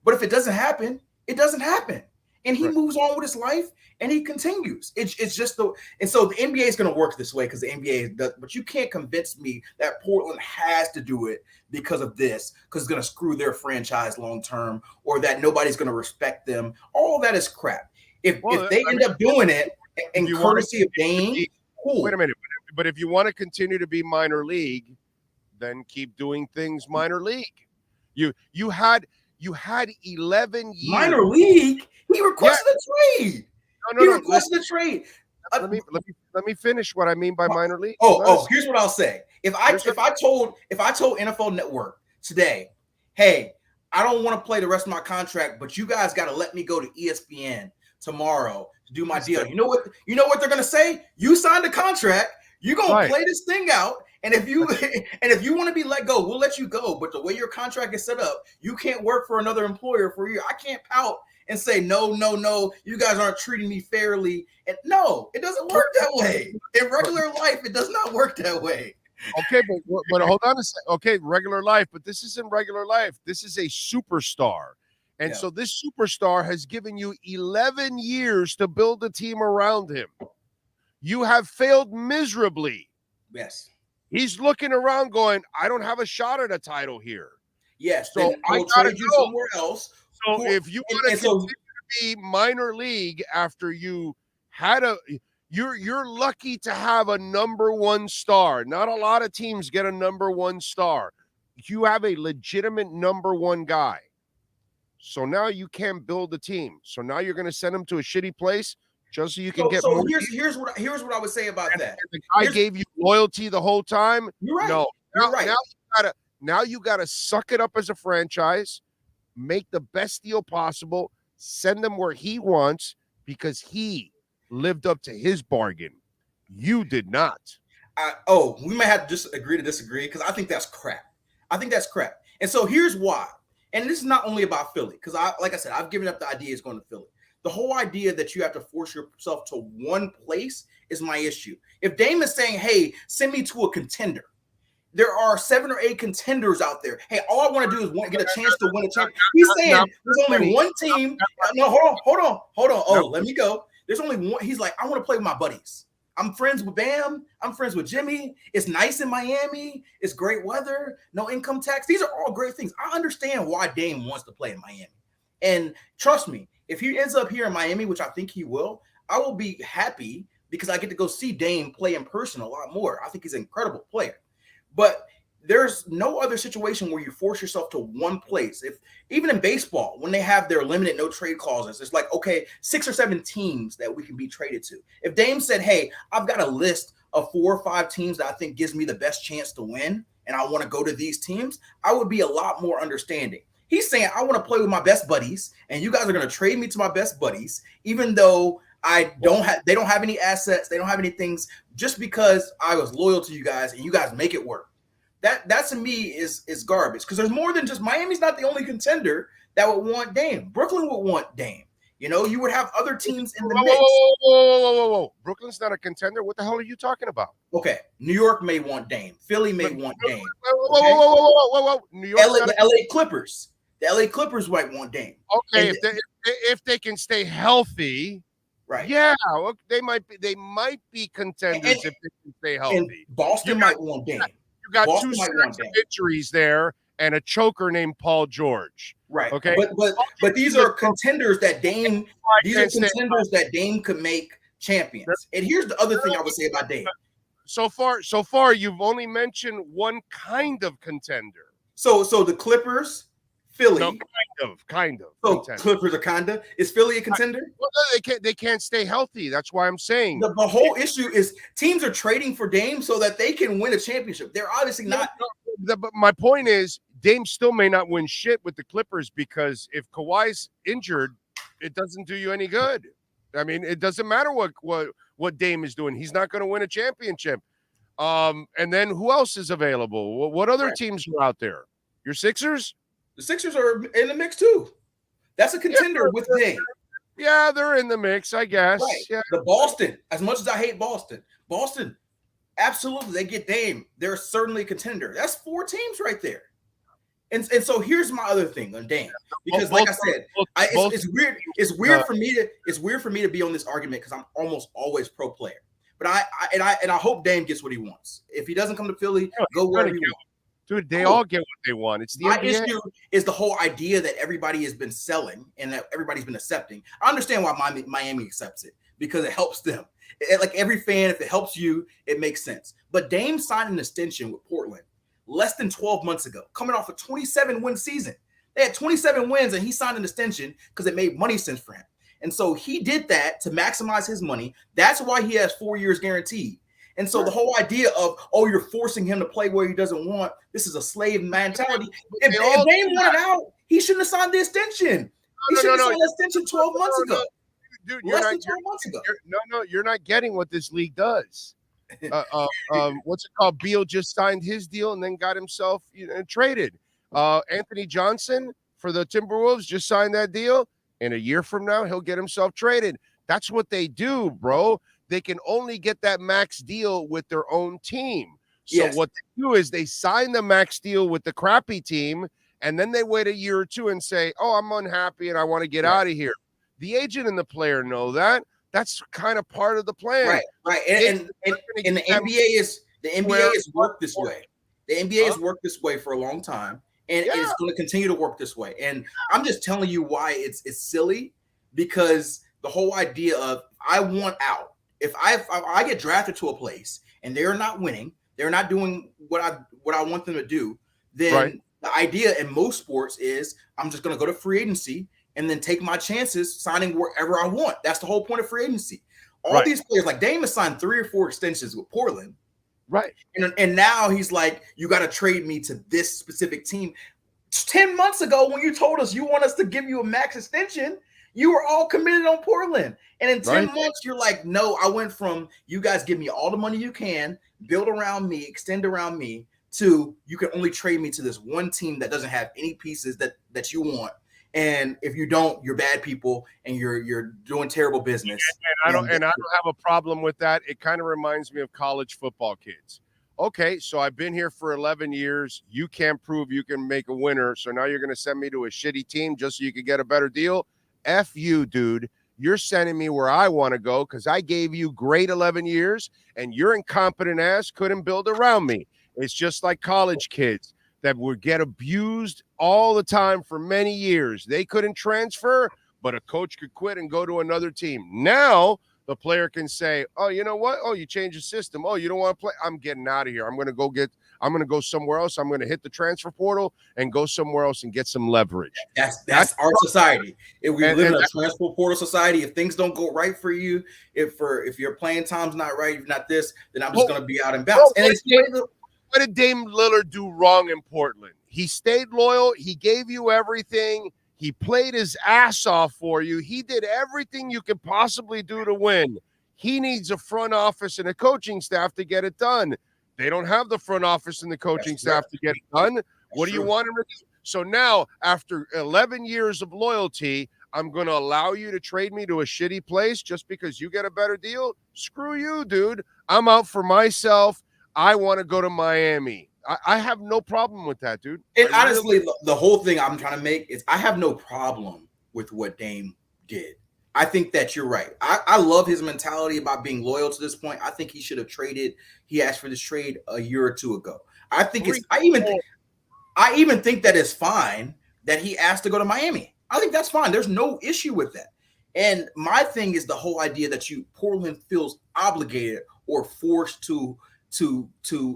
S11: But if it doesn't happen, it doesn't happen. And he moves on with his life and he continues. It's just and so the NBA is going to work this way because the NBA does, but you can't convince me that Portland has to do it because of this, because it's going to screw their franchise long term, or that nobody's going to respect them. All that is crap. If they end up doing it in courtesy of Dame, cool.
S5: Wait a minute. But if you want to continue to be minor league, then keep doing things minor league. You had 11 years.
S11: Minor league? He requested a trade.
S5: No.
S11: He requested a trade.
S5: Let me finish what I mean by minor league.
S11: Here's what I'll say. If I told NFL Network today, hey, I don't want to play the rest of my contract, but you guys got to let me go to ESPN tomorrow to do my deal. You know what they're gonna say? You signed a contract. You're gonna play this thing out. And if you want to be let go, we'll let you go. But the way your contract is set up, you can't work for another employer for a year. I can't pout and say, no, you guys aren't treating me fairly. And no, it doesn't work that way. In regular life, it does not work that way.
S5: Okay, but hold on a second. Okay, regular life, but this isn't regular life. This is a superstar. And so this superstar has given you 11 years to build a team around him. You have failed miserably.
S11: Yes.
S5: He's looking around going, I don't have a shot at a title here.
S11: Yes.
S5: So
S11: I will trade you somewhere else.
S5: So if you want to continue to be minor league after you had you're lucky to have a number one star. Not a lot of teams get a number one star. You have a legitimate number one guy. So now you can't build a team. So now you're going to send him to a shitty place just so you can get more.
S11: Here's what I would say about that.
S5: The guy gave you loyalty the whole time.
S11: You're right.
S5: No,
S11: you're right.
S5: Now you gotta suck it up as a franchise, make the best deal possible, send him where he wants because he lived up to his bargain. You did not.
S11: We may have to just agree to disagree because I think that's crap. And so here's why. And this is not only about Philly, because like I said, I've given up the idea it's going to Philly. The whole idea that you have to force yourself to one place is my issue. If Dame is saying, hey, send me to a contender, there are 7 or 8 contenders out there. Hey, all I want to do is get a chance to win a championship. He's saying there's only one team. No, hold on. Oh, let me go. There's only one. He's like, I want to play with my buddies. I'm friends with Bam. I'm friends with Jimmy. It's nice in Miami. It's great weather. No income tax. These are all great things. I understand why Dame wants to play in Miami. And trust me, if he ends up here in Miami, which I think he will, I will be happy because I get to go see Dame play in person a lot more. I think he's an incredible player. But there's no other situation where you force yourself to one place. If even in baseball, when they have their limited no trade clauses, it's like, okay, 6 or 7 teams that we can be traded to. If Dame said, hey, I've got a list of 4 or 5 teams that I think gives me the best chance to win, and I want to go to these teams, I would be a lot more understanding. He's saying, I want to play with my best buddies, and you guys are going to trade me to my best buddies, even though they don't have any assets, they don't have any things, just because I was loyal to you guys and you guys make it work. That to me is garbage, because there's more than just Miami's not the only contender that would want Dame. Brooklyn would want Dame. You know, you would have other teams in the mix.
S5: Whoa. Brooklyn's not a contender. What the hell are you talking about?
S11: Okay. New York may want Dame. Philly may want Dame.
S5: Whoa. New York.
S11: LA Clippers. The LA Clippers might want Dame.
S5: Okay, if they can stay healthy,
S11: right?
S5: Yeah, they might be contenders if they can stay healthy.
S11: And Boston might want Dame.
S5: You got Boston 2 stacks of injuries there and a choker named Paul George.
S11: Right.
S5: Okay.
S11: But these are contenders that Dame. These are contenders that Dame could make champions. And here's the other thing I would say about Dame.
S5: So far, you've only mentioned one kind of contender.
S11: So the Clippers, Philly.
S5: No, kind of.
S11: So
S5: contender.
S11: Clippers are kinda. Is Philly a contender?
S5: Well, they can't stay healthy. That's why I'm saying
S11: the whole issue is teams are trading for Dame so that they can win a championship. They're obviously not.
S5: But my point is, Dame still may not win shit with the Clippers, because if Kawhi's injured, it doesn't do you any good. I mean, it doesn't matter what Dame is doing. He's not going to win a championship. And then who else is available? What other teams are out there? Your Sixers?
S11: The Sixers are in the mix too. That's a contender with Dame.
S5: Yeah, they're in the mix, I guess.
S11: Right.
S5: Yeah.
S11: The Boston, as much as I hate Boston, absolutely, they get Dame. They're certainly a contender. That's 4 teams right there. And so here's my other thing on Dame, because like I said, it's weird. It's weird for me to be on this argument because I'm almost always pro player. But I hope Dame gets what he wants. If he doesn't come to Philly, go wherever he wants.
S5: Dude, they all get what they want. It's the
S11: my
S5: NBA.
S11: issue is the whole idea that everybody has been selling and that everybody's been accepting. I understand why Miami accepts it, because it helps them. Like every fan, if it helps you, it makes sense. But Dame signed an extension with Portland less than 12 months ago, coming off a 27-win season. They had 27 wins, and he signed an extension because it made money sense for him. And so he did that to maximize his money. That's why he has 4 years guaranteed. And so the whole idea of, you're forcing him to play where he doesn't want, this is a slave mentality. If Dame wanted out, he shouldn't have signed the extension. He should have signed the extension 12 months ago.
S5: Dude,
S11: less than 12 months ago.
S5: You're not getting what this league does. What's it called? Beal just signed his deal and then got himself traded. Anthony Johnson for the Timberwolves just signed that deal. And a year from now, he'll get himself traded. That's what they do, bro. They can only get that max deal with their own team. So what they do is they sign the max deal with the crappy team, and then they wait a year or two and say, I'm unhappy and I want to get out of here. The agent and the player know that. That's kind of part of the plan.
S11: Right. And the NBA is worked this way. The NBA has worked this way for a long time, and it's going to continue to work this way. And I'm just telling you why it's silly, because the whole idea of I want out. If I get drafted to a place and they're not winning, they're not doing what I want them to do, then the idea in most sports is I'm just going to go to free agency and then take my chances signing wherever I want. That's the whole point of free agency. All these players, like Dame has signed 3 or 4 extensions with Portland.
S5: Right.
S11: And now he's like, you got to trade me to this specific team. 10 months ago, when you told us you want us to give you a max extension, you were all committed on Portland. And in 10 months, you're like, no, I went from you guys give me all the money you can, build around me, extend around me, to you can only trade me to this one team that doesn't have any pieces that you want. And if you don't, you're bad people and you're doing terrible business.
S5: And I don't have a problem with that. It kind of reminds me of college football kids. Okay, so I've been here for 11 years. You can't prove you can make a winner. So now you're going to send me to a shitty team just so you can get a better deal? F you, dude. You're sending me where I want to go because I gave you great 11 years and your incompetent ass couldn't build around me. It's just like college kids that would get abused all the time for many years. They couldn't transfer, but a coach could quit and go to another team. Now the player can say, oh, you know what? Oh, you changed the system. Oh, you don't want to play? I'm getting out of here. I'm going to go somewhere else. I'm going to hit the transfer portal and go somewhere else and get some leverage.
S11: That's our society. If we live in a transfer portal society, if things don't go right for you, if your playing time's not right, if not this, then I'm just going to be out and bounce.
S5: What did Dame Lillard do wrong in Portland? He stayed loyal. He gave you everything. He played his ass off for you. He did everything you could possibly do to win. He needs a front office and a coaching staff to get it done. They don't have the front office and the coaching staff to get it done. What do you want him to do? So now, after 11 years of loyalty, I'm going to allow you to trade me to a shitty place just because you get a better deal? Screw you, dude. I'm out for myself. I want to go to Miami. I have no problem with that, dude.
S11: And honestly, the whole thing I'm trying to make is I have no problem with what Dame did. I think that you're right. I love his mentality about being loyal to this point. I think he should have traded. He asked for this trade a year or two ago. I even think that it's fine that he asked to go to Miami. I think that's fine. There's no issue with that. And my thing is the whole idea that Portland feels obligated or forced to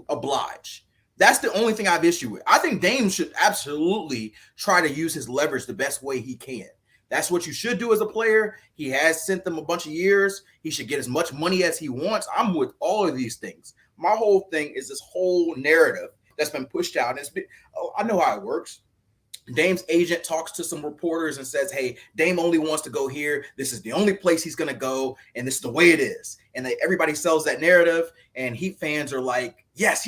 S11: oblige. That's the only thing I have issue with. I think Dame should absolutely try to use his leverage the best way he can. That's what you should do as a player. He has sent them a bunch of years. He should get as much money as he wants. I'm with all of these things. My whole thing is this whole narrative that's been pushed out. I know how it works. Dame's agent talks to some reporters and says, hey, Dame only wants to go here. This is the only place he's going to go, and this is the way it is. And everybody sells that narrative, and Heat fans are like, yes.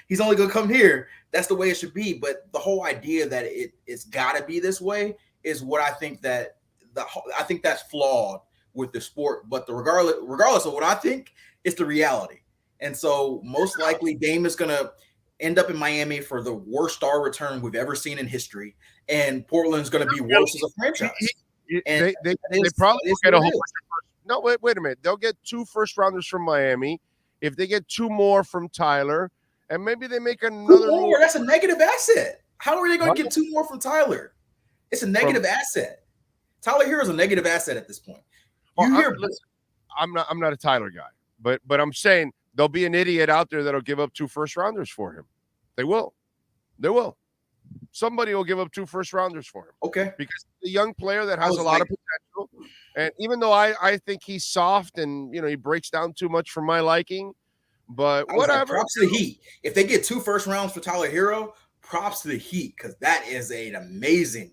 S11: He's only going to come here. That's the way it should be. But the whole idea that it's got to be this way is what I think I think that's flawed with the sport. But regardless of what I think, it's the reality. And so most likely Dame is going to end up in Miami for the worst star return we've ever seen in history, and Portland's going to be worse as a franchise.
S5: They probably will get a whole bunch of first. No, wait a minute. They'll get 2 first-rounders from Miami. If they get 2 more from Tyler, and maybe they make another
S11: more, that's a negative asset. How are they going to get 2 more from Tyler? It's a negative asset. Tyler Herro is a negative asset at this point.
S5: I'm not a Tyler guy, but I'm saying there'll be an idiot out there that'll give up 2 first-rounders for him. They will. Somebody will give up 2 first-rounders for him.
S11: Okay.
S5: Because the young player that has a lot of potential. And even though I think he's soft and, he breaks down too much for my liking, but whatever.
S11: Props to the Heat. If they get 2 first rounds for Tyler Herro, props to the Heat, because that is an amazing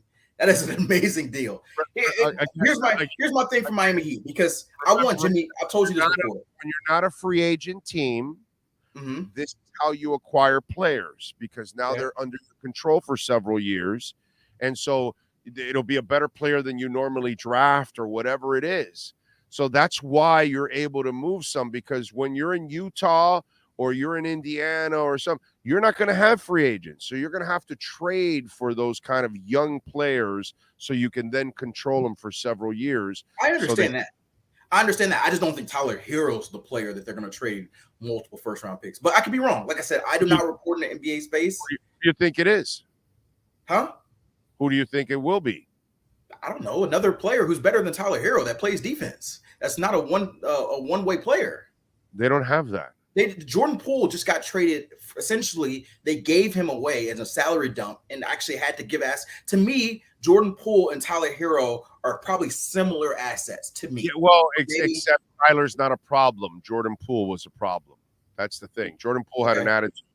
S11: deal. Here's my thing for Miami Heat, because I want Jimmy. I told you this before.
S5: When you're not a free agent team, this is how you acquire players, because now they're under your control for several years, and so it'll be a better player than you normally draft or whatever it is. So that's why you're able to move some, because when you're in Utah or you're in Indiana or something, you're not going to have free agents. So you're going to have to trade for those kind of young players so you can then control them for several years.
S11: I understand that. I understand that. I just don't think Tyler Herro's the player that they're going to trade multiple first-round picks. But I could be wrong. Like I said, I do not report in the NBA space.
S5: Who do you think it is?
S11: Huh?
S5: Who do you think it will be?
S11: I don't know. Another player who's better than Tyler Herro that plays defense. That's not a one-way player.
S5: They don't have that.
S11: Jordan Poole just got traded. Essentially, they gave him away as a salary dump and actually had to give ass. To me, Jordan Poole and Tyler Herro are probably similar assets to me.
S5: Yeah, well, except Tyler's not a problem. Jordan Poole was a problem. That's the thing. Jordan Poole had an attitude,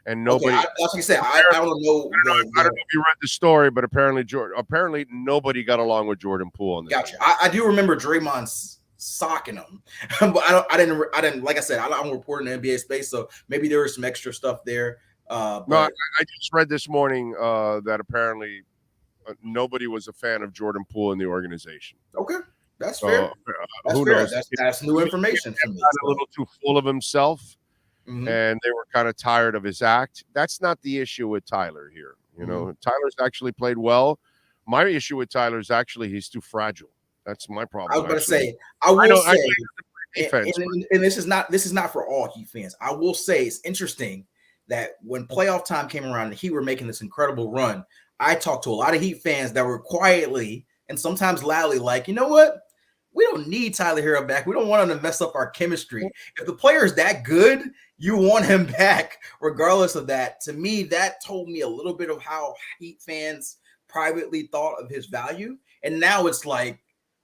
S5: and nobody.
S11: Okay, like you said, I don't know.
S5: I don't know if you read the story, but apparently nobody got along with Jordan Poole on this.
S11: Gotcha. I do remember Draymond socking him, but I didn't. Like I said, I don't report in the NBA space, so maybe there was some extra stuff there.
S5: No, I just read this morning that apparently nobody was a fan of Jordan Poole in the organization.
S11: Okay, that's fair. That's
S5: who
S11: fair.
S5: knows?
S11: That's new information for me.
S5: Got a little too full of himself, and they were kind of tired of his act. That's not the issue with Tyler here. You know, Tyler's actually played well. My issue with Tyler is actually he's too fragile. That's my problem.
S11: I was going to say, I will say,
S5: defense,
S11: and this is not for all Heat fans. I will say it's interesting that when playoff time came around and the Heat were making this incredible run, I talked to a lot of Heat fans that were quietly and sometimes loudly like, you know what? We don't need Tyler Herro back. We don't want him to mess up our chemistry. If the player is that good, you want him back regardless of that. To me, that told me a little bit of how Heat fans privately thought of his value. And now it's like,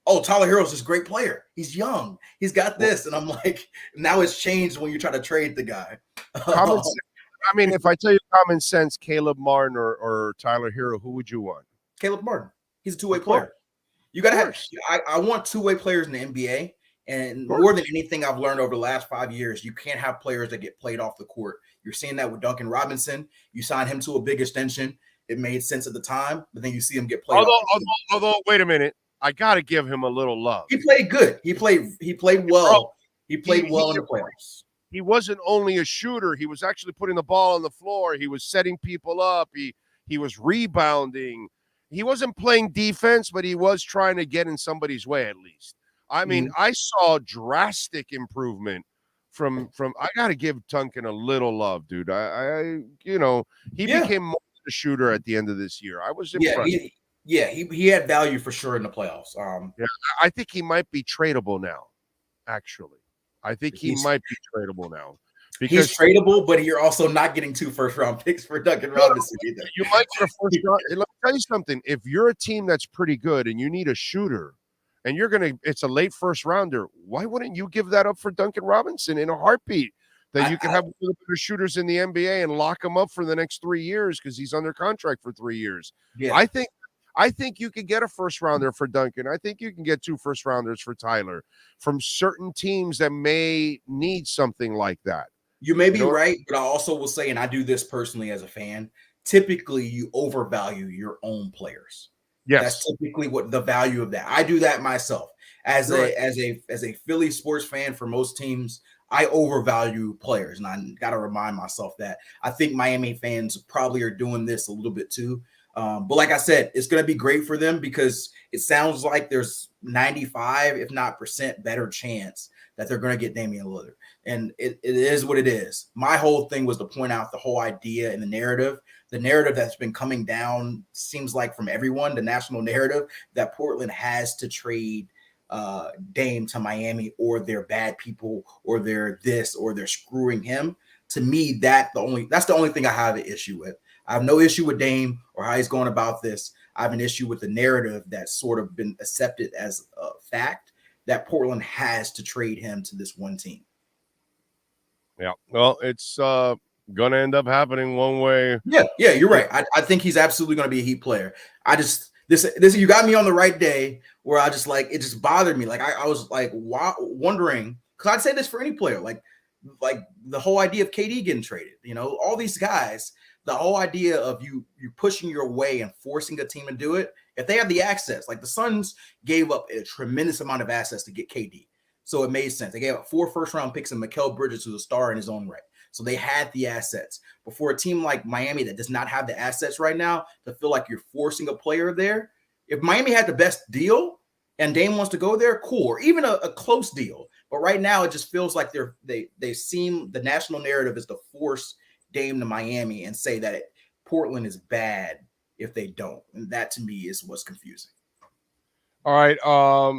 S11: oh, Tyler Herro's this great player. He's young. He's got this. And I'm like, now it's changed when you try to trade the guy.
S5: I mean, if I tell you common sense, Caleb Martin or Tyler Herro, who would you want?
S11: Caleb Martin. He's a two-way player. You got to have – I want two-way players in the NBA. And more than anything I've learned over the last 5 years, you can't have players that get played off the court. You're seeing that with Duncan Robinson. You signed him to a big extension. It made sense at the time, but then you see him get played off.
S5: Although, wait a minute. I got to give him a little love.
S11: He played good. He played well. He played well in the playoffs.
S5: He wasn't only a shooter. He was actually putting the ball on the floor. He was setting people up. He was rebounding. He wasn't playing defense, but he was trying to get in somebody's way at least. I mean, I saw drastic improvement from I got to give Duncan a little love, dude. He became more of a shooter at the end of this year. I was impressed.
S11: He had value for sure in the playoffs.
S5: I think he might be tradable now, actually. I think he might be tradable now. Because
S11: he's tradable, but you're also not getting 2 first-round picks for Duncan Robinson either.
S5: You might get a first round. Let me tell you something. If you're a team that's pretty good and you need a shooter and it's a late first rounder, why wouldn't you give that up for Duncan Robinson in a heartbeat? That you can have one of the shooters in the NBA and lock him up for the next 3 years because he's under contract for 3 years.
S11: Yeah.
S5: I think you could get a first rounder for Duncan. I think you can get 2 first rounders for Tyler from certain teams that may need something like that.
S11: You may be right, but I also will say, and I do this personally as a fan, typically you overvalue your own players.
S5: Yes.
S11: That's typically what the value of that. I do that myself. As a Philly sports fan for most teams, I overvalue players, and I got to remind myself that. I think Miami fans probably are doing this a little bit too. But like I said, it's going to be great for them because it sounds like there's 95, if not % better chance that they're going to get Damian Lillard. And it is what it is. My whole thing was to point out the whole idea and the narrative that's been coming down, seems like from everyone, the national narrative that Portland has to trade Dame to Miami, or they're bad people, or they're this, or they're screwing him. To me, that's the only thing I have an issue with. I have no issue with Dame or how he's going about this. I have an issue with the narrative that's sort of been accepted as a fact that Portland has to trade him to this one team.
S5: Yeah, well, it's going to end up happening one way.
S11: Yeah, you're right. I think he's absolutely going to be a Heat player. This you got me on the right day where I just it just bothered me. Like I was like wondering, because I'd say this for any player, like the whole idea of KD getting traded, all these guys, the whole idea of you pushing your way and forcing a team to do it. If they have the access, like the Suns gave up a tremendous amount of assets to get KD. So it made sense. They gave up 4 first-round picks and Mikal Bridges, who's a star in his own right. So they had the assets. But for a team like Miami that does not have the assets right now, to feel like you're forcing a player there, if Miami had the best deal and Dame wants to go there, cool, or even a close deal. But right now, it just feels like they seem the national narrative is to force Dame to Miami and say that Portland is bad if they don't, and that to me is what's confusing.
S5: All right.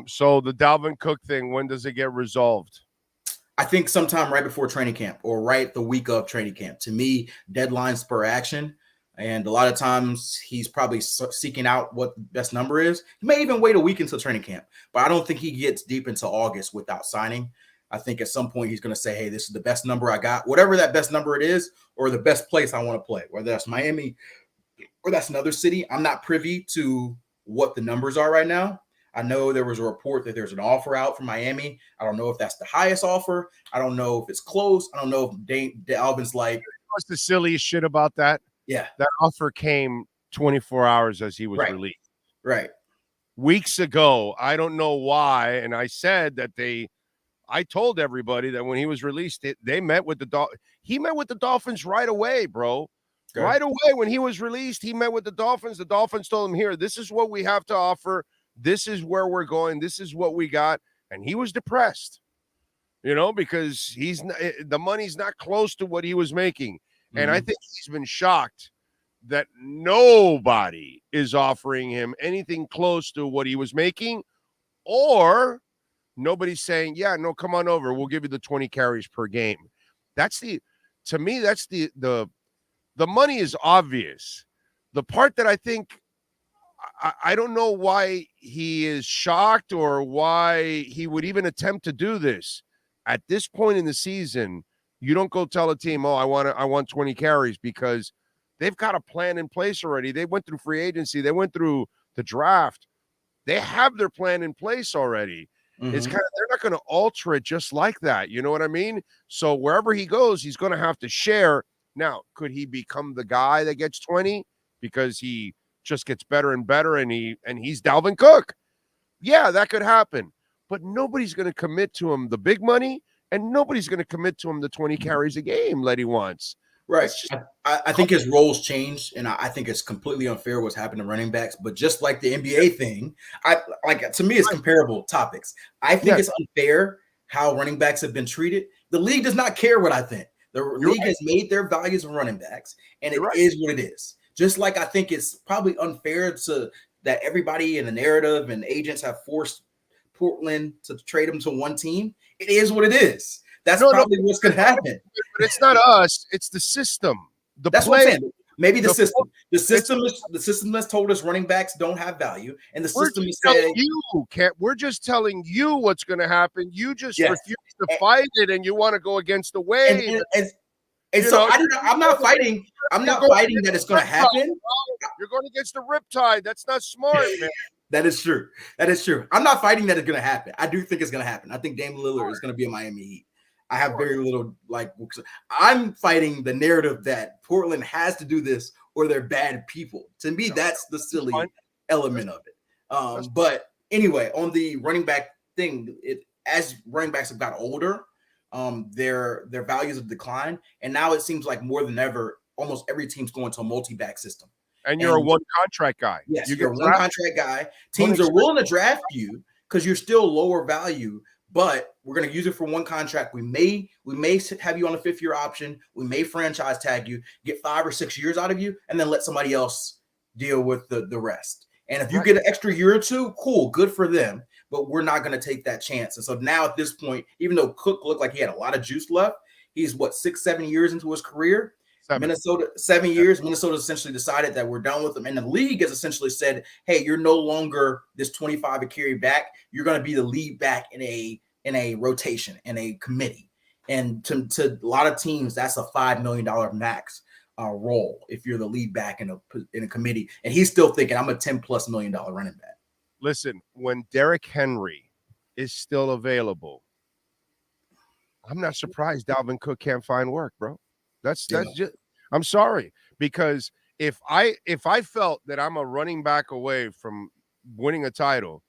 S5: So the Dalvin Cook thing, when does it get resolved?
S11: I think sometime right before training camp or right the week of training camp. To me, deadline spur action. And a lot of times he's probably seeking out what the best number is. He may even wait a week until training camp, but I don't think he gets deep into August without signing. I think at some point he's going to say, hey, this is the best number I got, whatever that best number it is, or the best place I want to play, whether that's Miami or that's another city. I'm not privy to what the numbers are right now. I know there was a report that there's an offer out from Miami. I don't know if that's the highest offer. I don't know if it's close. I don't know if Dalvin's like.
S5: What's the silliest shit about that?
S11: Yeah.
S5: That offer came 24 hours as he was released.
S11: Right.
S5: Weeks ago. I don't know why. And I said that I told everybody that when he was released, they met with he met with the Dolphins right away, bro. Okay. Right away when he was released, he met with the Dolphins. The Dolphins told him, here, this is what we have to offer. This is where we're going. This is what we got. And he was depressed, because the money's not close to what he was making. And I think he's been shocked that nobody is offering him anything close to what he was making, or nobody's saying, yeah, no, come on over. We'll give you the 20 carries per game. To me, that's the money is obvious. The part that I think, I don't know why he is shocked or why he would even attempt to do this. At this point in the season, you don't go tell a team, oh, I want 20 carries, because they've got a plan in place already. They went through free agency. They went through the draft. They have their plan in place already. It's they're not going to alter it just like that. You know what I mean? So wherever he goes, he's going to have to share. Now, could he become the guy that gets 20 because he just gets better and better and he's Dalvin Cook? Yeah, that could happen. But nobody's going to commit to him the big money, and nobody's going to commit to him the 20 carries a game that he wants.
S11: Right. I think his roles changed, and I think it's completely unfair what's happened to running backs. But just like the NBA thing, to me, it's comparable topics. I think it's unfair how running backs have been treated. The league does not care what I think. The league has made their values of running backs, and it is what it is. Just like I think it's probably unfair that everybody in the narrative and agents have forced Portland to trade him to one team. It is what it is. That's probably what's going to happen.
S5: But it's not us. It's the system.
S11: That's what I'm saying. Maybe the system. The system has told us running backs don't have value, and the system is saying
S5: we're just telling you what's going to happen. You just refuse to fight it, and you want to go against the wave.
S11: And so I'm not fighting. I'm not fighting that it's going to happen.
S5: You're going against the riptide. That's not smart, man.
S11: That is true. I'm not fighting that it's going to happen. I do think it's going to happen. I think Dame Lillard is going to be a Miami Heat. I have very little I'm fighting the narrative that Portland has to do this or they're bad people. To me, that's the silly element of it. But anyway, on the running back thing, as running backs have got older, their values have declined, and now it seems like more than ever, almost every team's going to a multi-back system.
S5: And you're a one contract guy.
S11: Yes, you're a one contract guy. Teams are willing to draft you because you're still lower value, but we're going to use it for one contract. We may have you on a 5th-year option. We may franchise tag you, get 5 or 6 years out of you, and then let somebody else deal with the rest. And if you get an extra year or two, cool, good for them. But we're not going to take that chance. And so now at this point, even though Cook looked like he had a lot of juice left, he's 6-7 years into his career. 7 years. Minnesota essentially decided that we're done with him. And the league has essentially said, hey, you're no longer this 25 a carry back. You're going to be the lead back in a rotation, in a committee. And to a lot of teams, that's a $5 million max role if you're the lead back in a committee. And he's still thinking, I'm a $10+ million running back.
S5: Listen, when Derrick Henry is still available, I'm not surprised Dalvin Cook can't find work, bro. That's just, I'm sorry, because if I felt that I'm a running back away from winning a title,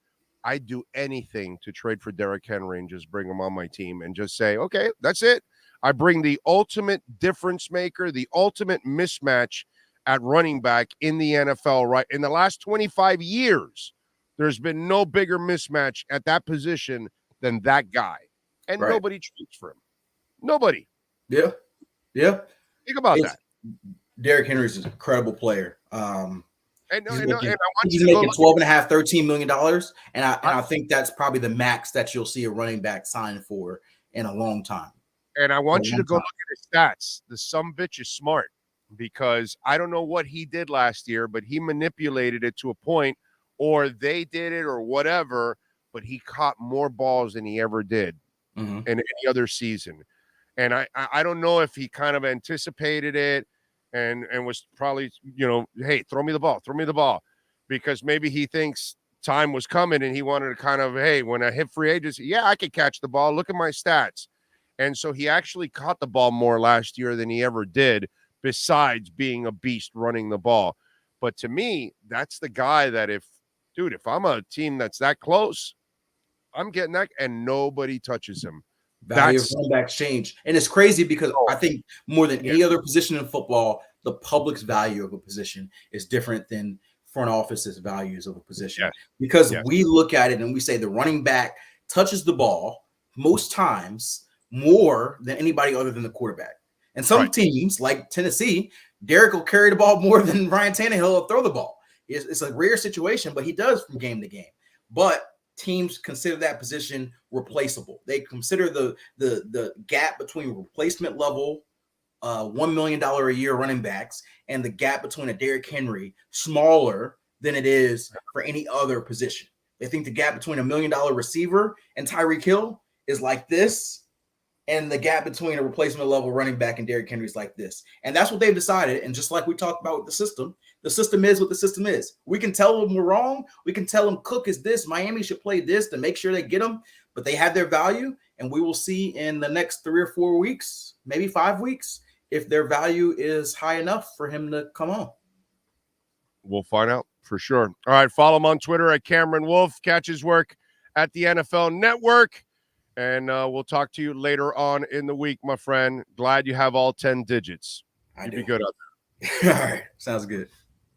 S5: I'd do anything to trade for Derrick Henry and just bring him on my team and just say, okay, that's it. I bring the ultimate difference maker, the ultimate mismatch at running back in the NFL, right? In the last 25 years, There's been no bigger mismatch at that position than that guy. And nobody trades for him. Nobody.
S11: Yeah.
S5: Think about that.
S11: Derrick Henry's an incredible player.
S5: And
S11: he's
S5: I want
S11: he's
S5: you to
S11: making
S5: go
S11: $12.5, $13 million. And I think that's probably the max that you'll see a running back sign for in a long time.
S5: And I want you to go look at his stats. The sumbitch is smart because I don't know what he did last year, but he manipulated it to a point, or they did it or whatever, but he caught more balls than he ever did in any other season. And I don't know if he kind of anticipated it and was probably, hey, throw me the ball, because maybe he thinks time was coming and he wanted to kind of, hey, when I hit free agency, I could catch the ball. Look at my stats. And so he actually caught the ball more last year than he ever did, besides being a beast running the ball. But to me, that's the guy that if I'm a team that's that close, I'm getting that, and nobody touches him.
S11: Value of running backs change. And it's crazy because I think more than any other position in football, the public's value of a position is different than front office's values of a position. Because we look at it and we say the running back touches the ball most times more than anybody other than the quarterback. And some teams like Tennessee, Derek will carry the ball more than Ryan Tannehill will throw the ball. It's a rare situation, but he does from game to game. But teams consider that position replaceable. They consider the gap between replacement level $1 million a year running backs and the gap between a Derrick Henry smaller than it is for any other position. They think the gap between $1 million receiver and Tyreek Hill is like this, and the gap between a replacement level running back and Derrick Henry is like this. And that's what they've decided. And just like we talked about with the system is what the system is. We can tell them we're wrong. We can tell them Cook is this. Miami should play this to make sure they get them. But they have their value. And we will see in the next 3 or 4 weeks, maybe 5 weeks, if their value is high enough for him to come on.
S5: We'll find out for sure. All right, follow him on Twitter at Cameron Wolf. Catch his work at the NFL Network. And we'll talk to you later on in the week, my friend. Glad you have all 10 digits. You'd be good out
S11: there. All right. Sounds good.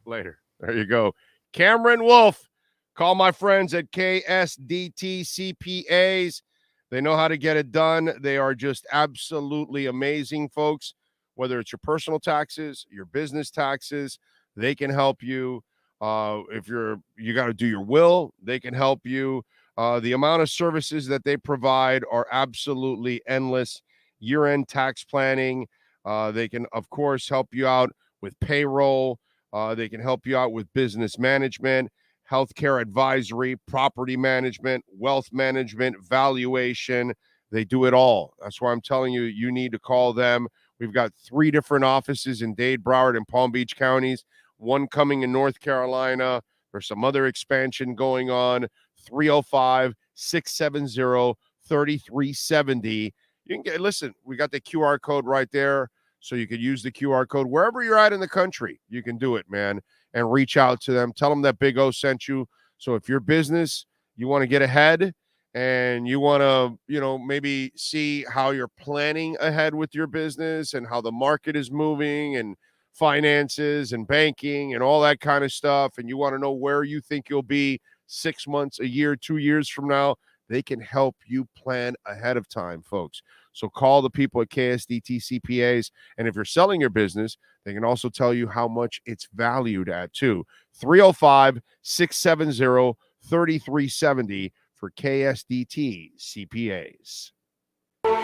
S5: Later. There you go. Cameron Wolf. Call my friends at KSDT CPAs. They know how to get it done. They are just absolutely amazing, folks. Whether it's your personal taxes, your business taxes, they can help you. If you got to do your will, they can help you. The amount of services that they provide are absolutely endless. Year-end tax planning. They can, of course, help you out with payroll. They can help you out with business management, healthcare advisory, property management, wealth management, valuation. They do it all. That's why I'm telling you, you need to call them. We've got 3 different offices in Dade, Broward, and Palm Beach counties, one coming in North Carolina. There's some other expansion going on. 305-670-3370. You can listen, we got the QR code right there. So you could use the QR code wherever you're at in the country. You can do it, man, and reach out to them. Tell them that Big O sent you. So if your business, you want to get ahead and you want to, maybe see how you're planning ahead with your business and how the market is moving and finances and banking and all that kind of stuff, and you want to know where you think you'll be 6 months, a year, 2 years from now, they can help you plan ahead of time, folks. So call the people at KSDT CPAs. And if you're selling your business, they can also tell you how much it's valued at, too. 305-670-3370 for KSDT CPAs.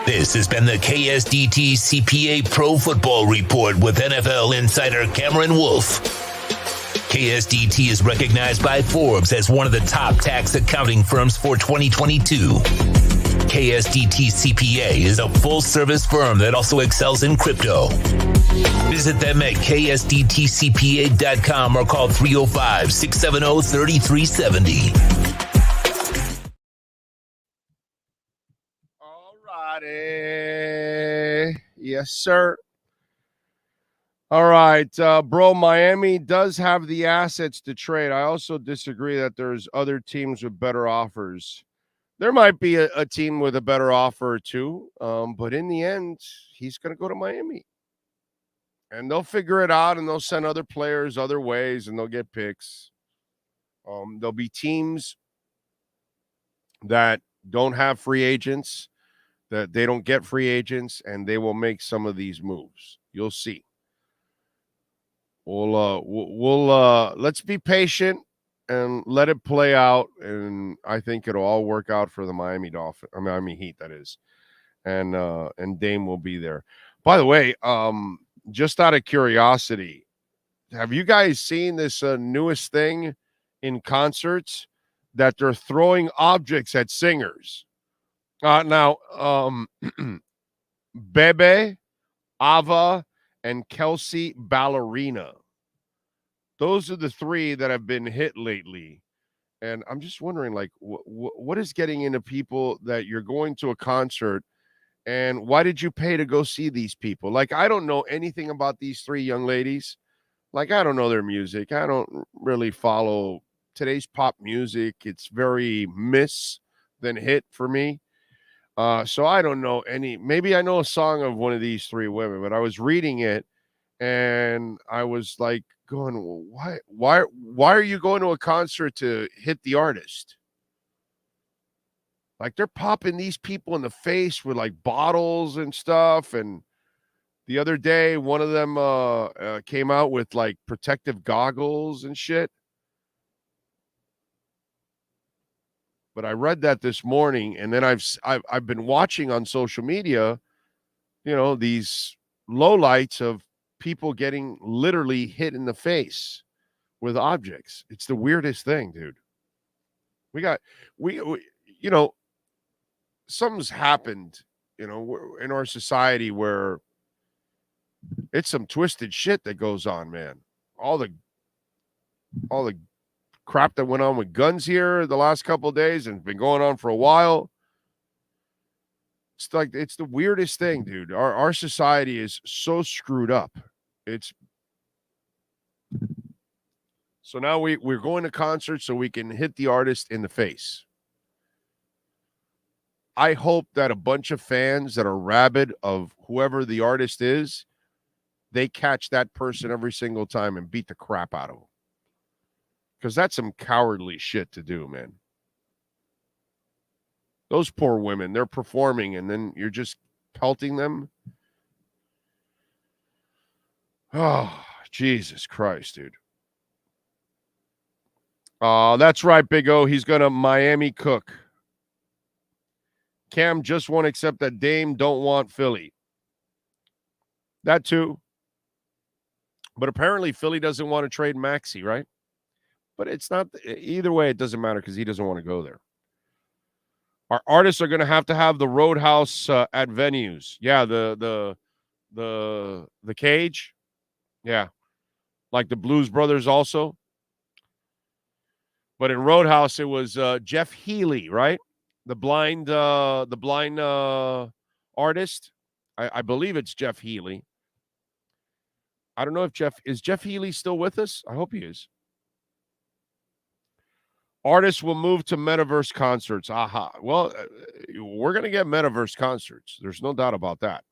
S4: This has been the KSDT CPA Pro Football Report with NFL insider Cameron Wolf. KSDT is recognized by Forbes as one of the top tax accounting firms for 2022. KSDT CPA is a full-service firm that also excels in crypto. Visit them at ksdtcpa.com or call 305-670-3370.
S5: All righty. Yes, sir. All right, bro, Miami does have the assets to trade. I also disagree that there's other teams with better offers. There might be a team with a better offer or two, but in the end, he's going to go to Miami. And they'll figure it out, and they'll send other players other ways, and they'll get picks. There'll be teams that don't have free agents, that they don't get free agents, and they will make some of these moves. You'll see. We'll let's be patient and let it play out, and I think it'll all work out for the Miami Heat, that is. And Dame will be there. By the way, just out of curiosity, have you guys seen this newest thing in concerts that they're throwing objects at singers? Now, Bebe, Ava, and Kelsey Ballerina. Those are the three that have been hit lately. And I'm just wondering, like, what is getting into people that you're going to a concert, and why did you pay to go see these people? Like, I don't know anything about these three young ladies. Like, I don't know their music. I don't really follow today's pop music. It's very miss than hit for me. So I don't know any. Maybe I know a song of one of these three women, but I was reading it and I was like going, well, why are you going to a concert to hit the artist? Like, they're popping these people in the face with like bottles and stuff. And the other day, one of them came out with like protective goggles and shit. But I read that this morning, and then I've been watching on social media, you know, these lowlights of people getting literally hit in the face with objects. It's the weirdest thing, dude. We you know, something's happened, you know, in our society where it's some twisted shit that goes on, man. All the crap that went on with guns here the last couple of days and been going on for a while. It's like, it's the weirdest thing, dude. Our society is so screwed up. So now we're going to concerts so we can hit the artist in the face. I hope that a bunch of fans that are rabid of whoever the artist is, they catch that person every single time and beat the crap out of them. Because that's some cowardly shit to do, man. Those poor women, they're performing, and then you're just pelting them. Oh, Jesus Christ, dude. That's right, Big O. He's going to Miami cook. Cam just won't accept that Dame don't want Philly. That too. But apparently Philly doesn't want to trade Maxey, right? But it's not, either way, it doesn't matter because he doesn't want to go there. Our artists are going to have the Roadhouse at venues. Yeah, the Cage. Yeah. Like the Blues Brothers also. But in Roadhouse, it was Jeff Healey, right? The blind artist. I believe it's Jeff Healey. I don't know if Jeff Healey still with us? I hope he is. Artists will move to metaverse concerts. Aha. Well, we're going to get metaverse concerts. There's no doubt about that.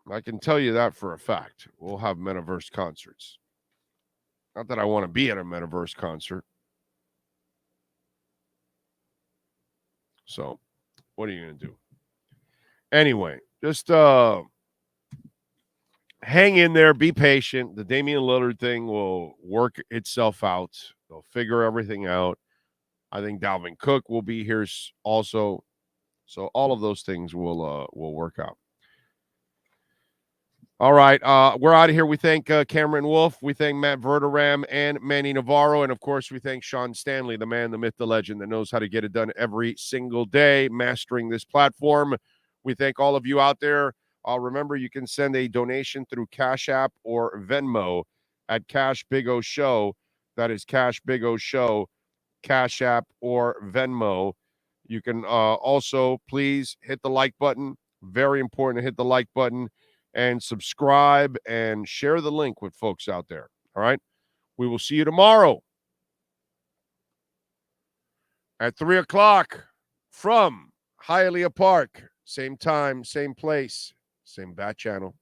S5: I can tell you that for a fact. We'll have metaverse concerts. Not that I want to be at a metaverse concert. So, what are you going to do? Anyway, just hang in there, be patient. The Damian Lillard thing will work itself out. They'll figure everything out. I think Dalvin Cook will be here also. So all of those things will work out. All right, we're out of here. We thank Cameron Wolf. We thank Matt Verderam and Manny Navarro. And, of course, we thank Sean Stanley, the man, the myth, the legend that knows how to get it done every single day, mastering this platform. We thank all of you out there. Remember, you can send a donation through Cash App or Venmo at Cash Big O Show. That is Cash Big O Show, Cash App or Venmo. You can also please hit the like button. Very important to hit the like button and subscribe and share the link with folks out there. All right. We will see you tomorrow at 3:00 from Hialeah Park. Same time, same place. Same bat channel.